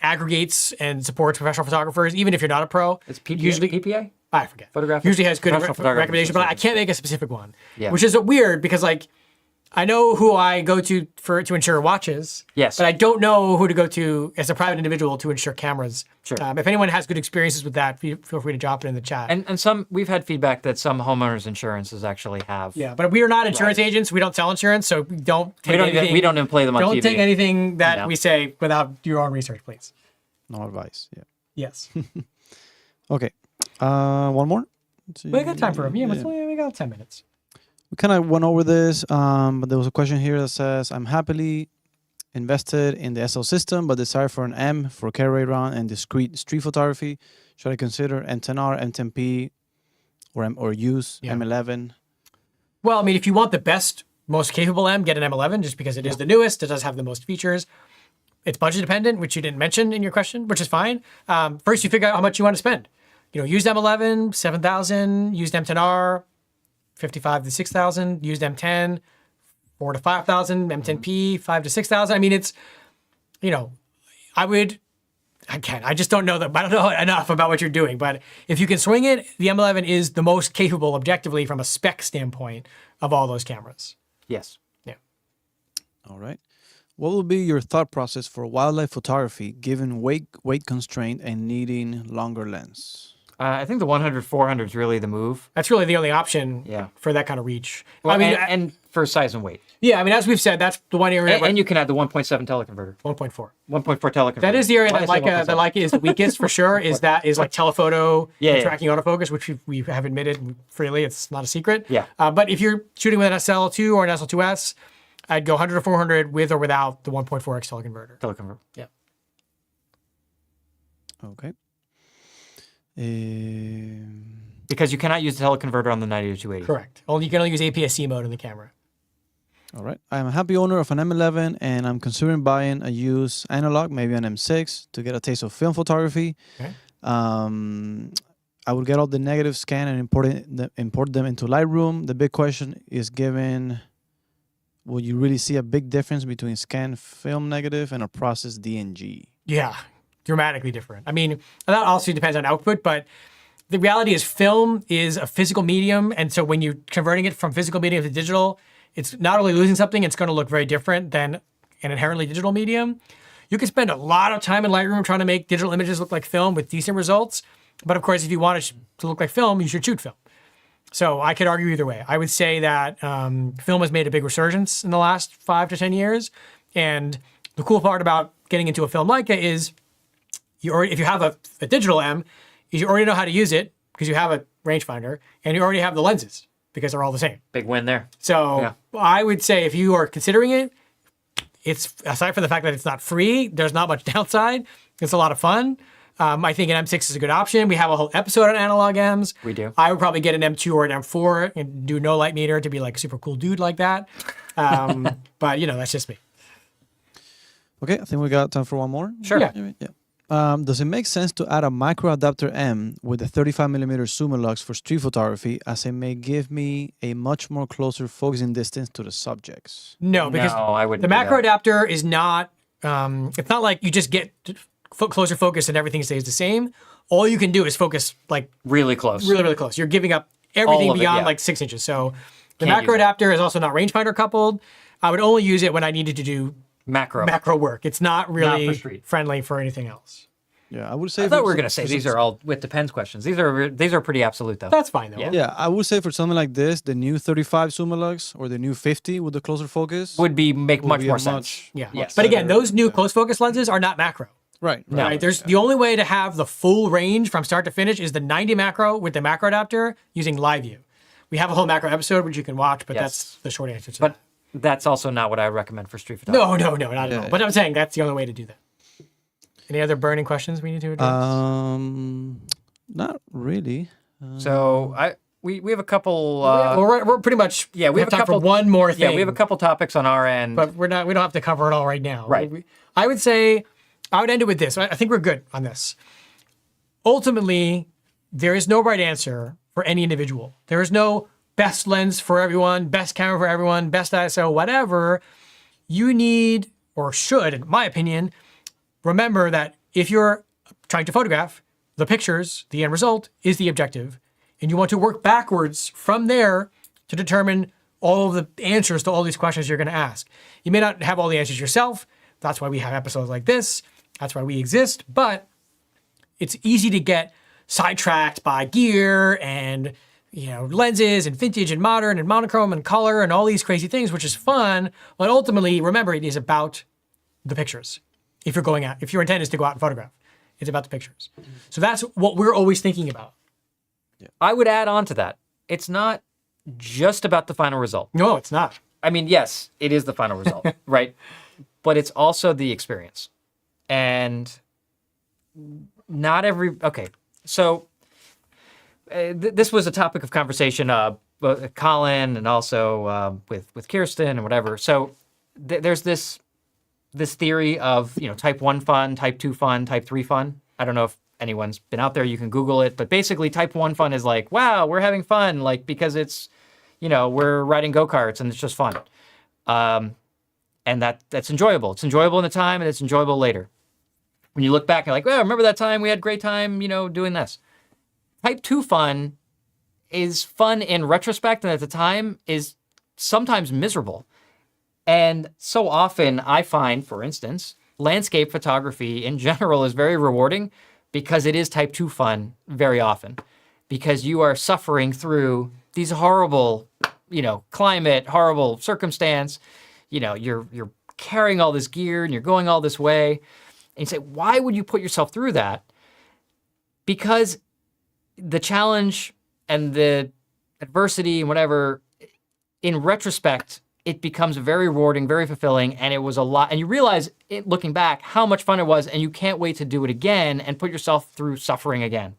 aggregates and supports professional photographers, even if you're not a pro, it's PPA. usually PPA? I forget. Photographic- Usually has good Professional Photography recommendation, but I Association. can't make a specific one. Yeah. Which is weird because I know who I go to to insure watches. Yes. But I don't know who to go to as a private individual to insure cameras. Sure. If anyone has good experiences with that, feel free to drop it in the chat. And we've had feedback that some homeowners insurances actually have. yeah, but we are not insurance agents. We don't sell insurance, so don't take anything. We don't even play them on don't TV. take anything that No. we say without your own research, please. No advice. Yeah. Yes. Okay. One more. Let's see. We got time for him. Yeah, we got 10 minutes. We kind of went over this, but there was a question here that says, I'm happily invested in the SL system, but desire for an M for carry around and discrete street photography. Should I consider M10R, M10P, or use Yeah. M11? Well, I mean, if you want the best, most capable M, get an M11 just because it is the newest. It does have the most features. It's budget dependent, which you didn't mention in your question, which is fine. First, you figure out how much you want to spend. Used M11, 7,000. Used M10R, 55 to 6,000. Used M10, 4 to 5,000. M10P, 5 to 6,000. I mean, it's, I just don't know that. I don't know enough about what you're doing. But if you can swing it, the M11 is the most capable objectively from a spec standpoint of all those cameras. Yes. Yeah. All right. What will be your thought process for wildlife photography given weight constraint and needing longer lens? I think the 100-400 is really the move. That's really the only option Yeah. for that kind of reach. Well, I mean, and for size and weight. yeah, I mean, as we've said, that's the one area And you can add the 1.7 teleconverter. 1.4. 1.4 teleconverter. That is the area Why that did I say Leica is the weakest for sure. Is like telephoto Yeah, and yeah. tracking autofocus, which we have admitted freely. It's not a secret. Yeah. But if you're shooting with an SL2 or an SL2S, I'd go 100 to 400 with or without the 1.4x teleconverter. teleconverter. Yeah. Okay. Because you cannot use the teleconverter on the 90 to 280. Correct. You can only use APS-C mode in the camera. All right. I'm a happy owner of an M11 and I'm considering buying a used analog, maybe an M6, to get a taste of film photography. Okay. I would get all the negative scan and import them into Lightroom. The big question is will you really see a big difference between scan film negative and a process DNG? Yeah, dramatically different. I mean, that also depends on output, but the reality is film is a physical medium. And so when you're converting it from physical medium to digital, it's not only losing something, it's going to look very different than an inherently digital medium. You can spend a lot of time in Lightroom trying to make digital images look like film with decent results. But of course, if you want it to look like film, you should shoot film. So I could argue either way. I would say that film has made a big resurgence in the last 5 to 10 years. And the cool part about getting into a film Leica is if you have a digital M, is you already know how to use it because you have a rangefinder and you already have the lenses because they're all the same. Big win there. So Yeah. I would say if you are considering it, it's aside from the fact that it's not free, there's not much downside. It's a lot of fun. I think an M6 is a good option. We have a whole episode on analog M's. We do. I would probably get an M2 or an M4 and do no light meter to be like a super cool dude like that. But that's just me. Okay, I think we got time for one more. Sure. Yeah. Yeah. Does it make sense to add a micro adapter M with a 35mm zoom lux for street photography, as it may give me a much more closer focusing distance to the subjects? No, because I wouldn't the do macro that. adapter is not, it's not like you just get closer focus and everything stays the same. All you can do is focus like Really close. really, really close. You're giving up everything All of it, beyond yeah. like 6 inches. So the Can't macro use it. adapter is also not rangefinder coupled. I would only use it when I needed to do Macro. macro work. It's not really for street. friendly for anything else. Yeah, I would say. I thought we were going to say these are all with depends questions. These are pretty absolute though. That's fine though. Yeah. Yeah, I would say for something like this, the new 35 zoom lux or the new 50 with the closer focus Would make much be more a sense. Yeah. Yes. But again, better, those new close focus lenses are not macro. Right. No. Right? There's the only way to have the full range from start to finish is the 90 macro with the macro adapter using live view. We have a whole macro episode which you can watch, but Yes. that's the short answer to But that. that's also not what I recommend for street photography. No, not at all. But I'm saying that's the only way to do that. Any other burning questions we need to address? Not really. So we have a couple. we're pretty much we have have a time couple. for one more thing. Yeah, we have a couple topics on our end. but we don't have to cover it all right now. Right. I would say I would end it with this. I think we're good on this. Ultimately, there is no right answer for any individual. There is no best lens for everyone, best camera for everyone, best ISO, whatever. You need, or should, in my opinion, remember that if you're trying to photograph, the pictures, the end result, is the objective. And you want to work backwards from there to determine all of the answers to all these questions you're going to ask. You may not have all the answers yourself. That's why we have episodes like this. That's why we exist. But it's easy to get sidetracked by gear and lenses and vintage and modern and monochrome and color and all these crazy things, which is fun. But ultimately, remember, it is about the pictures. If your intent is to go out and photograph, it's about the pictures. So that's what we're always thinking about. I would add on to that. It's not just about the final result. No, it's not. I mean, yes, it is the final result, right? But it's also the experience. And not every... Okay, so this was a topic of conversation, Colin and also with Kirsten and whatever. So there's this theory of, type 1 fun, type 2 fun, type 3 fun. I don't know if anyone's been out there, you can Google it, but basically type 1 fun is like, wow, we're having fun, like, because it's, we're riding go-karts and it's just fun. And that's enjoyable. It's enjoyable in the time and it's enjoyable later. When you look back, you're like, well, remember that time we had a great time, doing this. Type 2 fun is fun in retrospect and at the time is sometimes miserable. And so often I find, for instance, landscape photography in general is very rewarding because it is type 2 fun very often, because you are suffering through these horrible, climate, horrible circumstance. You're carrying all this gear and you're going all this way. And you say, why would you put yourself through that? Because the challenge and the adversity and whatever, in retrospect, it becomes very rewarding, very fulfilling, and it was a lot. And you realize, looking back, how much fun it was, and you can't wait to do it again and put yourself through suffering again.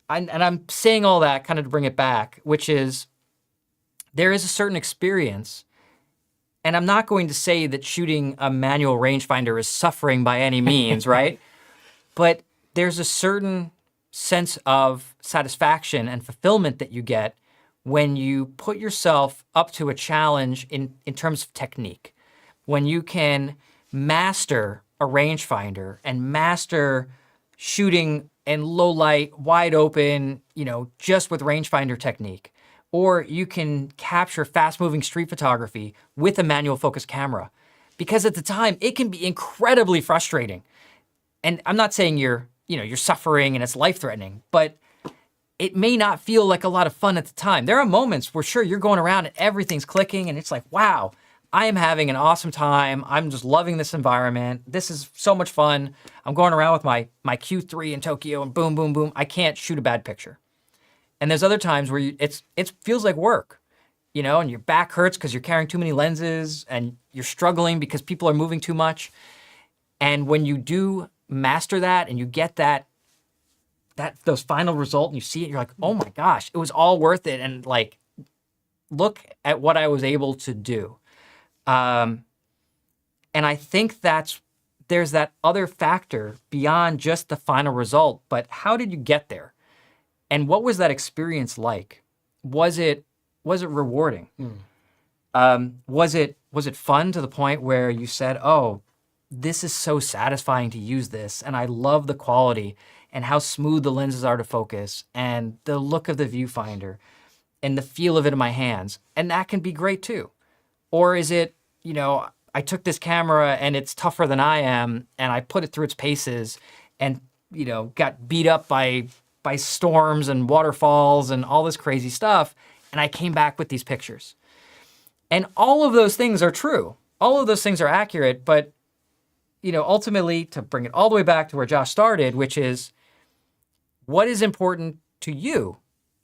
And I'm saying all that kind of to bring it back, which is there is a certain experience, and I'm not going to say that shooting a manual rangefinder is suffering by any means, right? But there's a certain sense of satisfaction and fulfillment that you get when you put yourself up to a challenge in terms of technique. When you can master a rangefinder and master shooting in low light, wide open, just with rangefinder technique. Or you can capture fast-moving street photography with a manual focus camera. Because at the time, it can be incredibly frustrating. And I'm not saying you're suffering and it's life-threatening, but it may not feel like a lot of fun at the time. There are moments where, sure, you're going around and everything's clicking and it's like, wow, I am having an awesome time. I'm just loving this environment. This is so much fun. I'm going around with my Q3 in Tokyo and boom, boom, boom. I can't shoot a bad picture. And there's other times where it feels like work, and your back hurts because you're carrying too many lenses and you're struggling because people are moving too much. And when you do master that and you get those final result and you see it, you're like, oh my gosh, it was all worth it. And like, look at what I was able to do. And I think there's that other factor beyond just the final result, but how did you get there? And what was that experience like? Was it rewarding? Was it fun to the point where you said, oh, this is so satisfying to use this, and I love the quality and how smooth the lenses are to focus and the look of the viewfinder and the feel of it in my hands. And that can be great too. Or is it, I took this camera and it's tougher than I am and I put it through its paces and, got beat up by storms and waterfalls and all this crazy stuff, and I came back with these pictures. And all of those things are true. All of those things are accurate, but ultimately, to bring it all the way back to where Josh started, which is, what is important to you?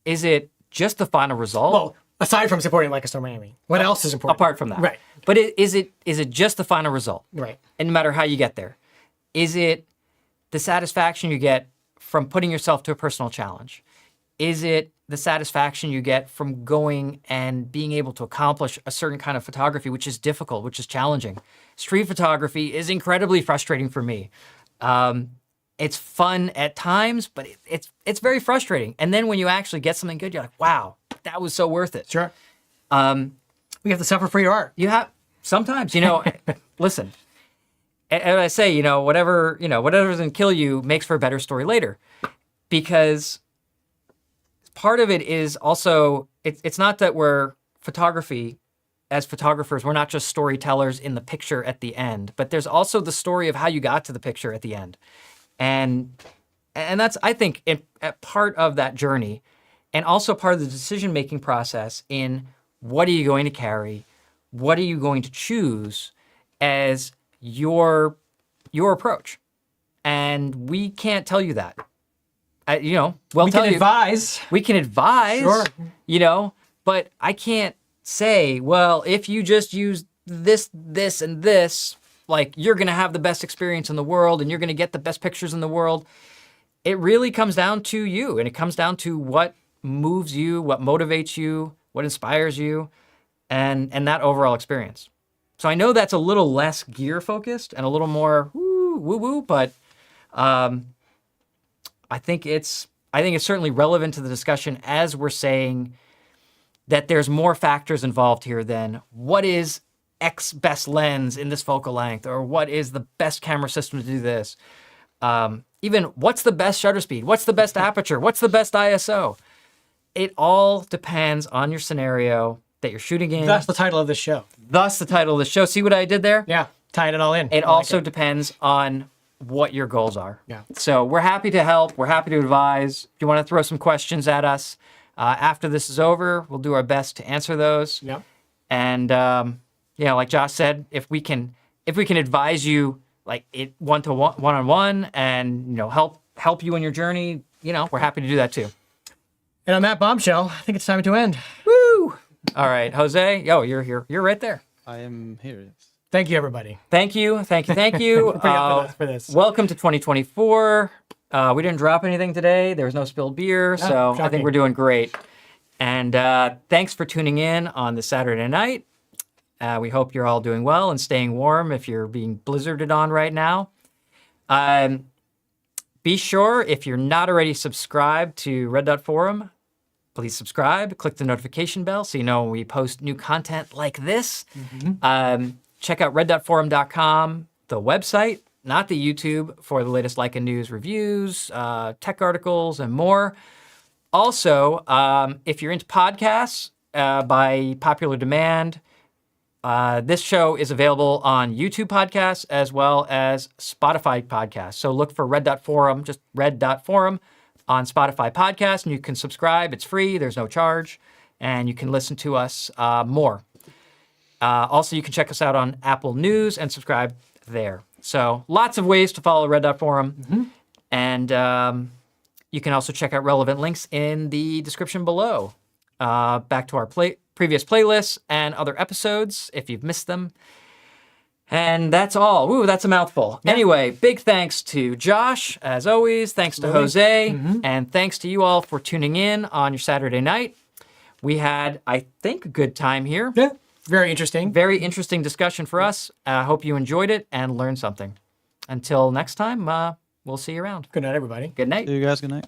Is it just the final result? Well, aside from supporting Leica S Miami, what else is important? Apart from that. Right. But is it just the final result? Right. And no matter how you get there. Is it the satisfaction you get from putting yourself to a personal challenge? Is it the satisfaction you get from going and being able to accomplish a certain kind of photography, which is difficult, which is challenging? Street photography is incredibly frustrating for me. It's fun at times, but it's very frustrating. And then when you actually get something good, you're like, wow, that was so worth it. Sure. We have to suffer for your art. You have sometimes, listen. And I say, whatever doesn't kill you makes for a better story later, because part of it is also it's not that as photographers, we're not just storytellers in the picture at the end, but there's also the story of how you got to the picture at the end. And that's, I think, a part of that journey, and also part of the decision-making process in what are you going to carry, what are you going to choose as your approach. And we can't tell you that. We can advise. We can advise, sure. But I can't say, well, if you just use this, and this, like, you're going to have the best experience in the world and you're going to get the best pictures in the world. It really comes down to you, and it comes down to what moves you, what motivates you, what inspires you, and that overall experience. So I know that's a little less gear focused and a little more woo-woo, but I think it's certainly relevant to the discussion as we're saying that there's more factors involved here than what is X best lens in this focal length, or what is the best camera system to do this. Even what's the best shutter speed? What's the best aperture? What's the best ISO? It all depends on your scenario. that you're shooting in. That's the title of this show. Thus the title of the show. See what I did there? Yeah, tying it all in. It I like also depends on what your goals are. Yeah. So we're happy to help. We're happy to advise. If you want to throw some questions at us after this is over, we'll do our best to answer those. Yeah. And like Josh said, if we can advise you like one-on-one and help you in your journey, we're happy to do that too. And on that bombshell, I think it's time to end. Woo! All right, Jose. You're here. You're right there. I am here. Yes. Thank you, everybody. Thank you. For this. Welcome to 2024. We didn't drop anything today. There was no spilled beer, so I shocking. think we're doing great. And thanks for tuning in on this Saturday night. We hope you're all doing well and staying warm if you're being blizzarded on right now. Be sure, if you're not already subscribed to Red Dot Forum, please subscribe. Click the notification bell so you know when we post new content like this. Check out reddotforum.com, the website, not the YouTube, for the latest Leica news reviews, tech articles, and more. Also, if you're into podcasts, by popular demand, this show is available on YouTube podcasts as well as Spotify podcasts. So look for Red Dot Forum, just Red Dot Forum on Spotify podcast, and you can subscribe. It's free. There's no charge, and you can listen to us more. Also, you can check us out on Apple News and subscribe there. So lots of ways to follow Red Dot Forum, and you can also check out relevant links in the description below. Back to our previous playlists and other episodes if you've missed them. And that's all. Ooh, that's a mouthful. Yeah. Anyway, big thanks to Josh, as always. Thanks to Jose. And thanks to you all for tuning in on your Saturday night. We had, I think, a good time here. Yeah, very interesting. Very interesting discussion for us. I hope you enjoyed it and learned something. Until next time, we'll see you around. Good night, everybody. Good night. See you guys. Good night.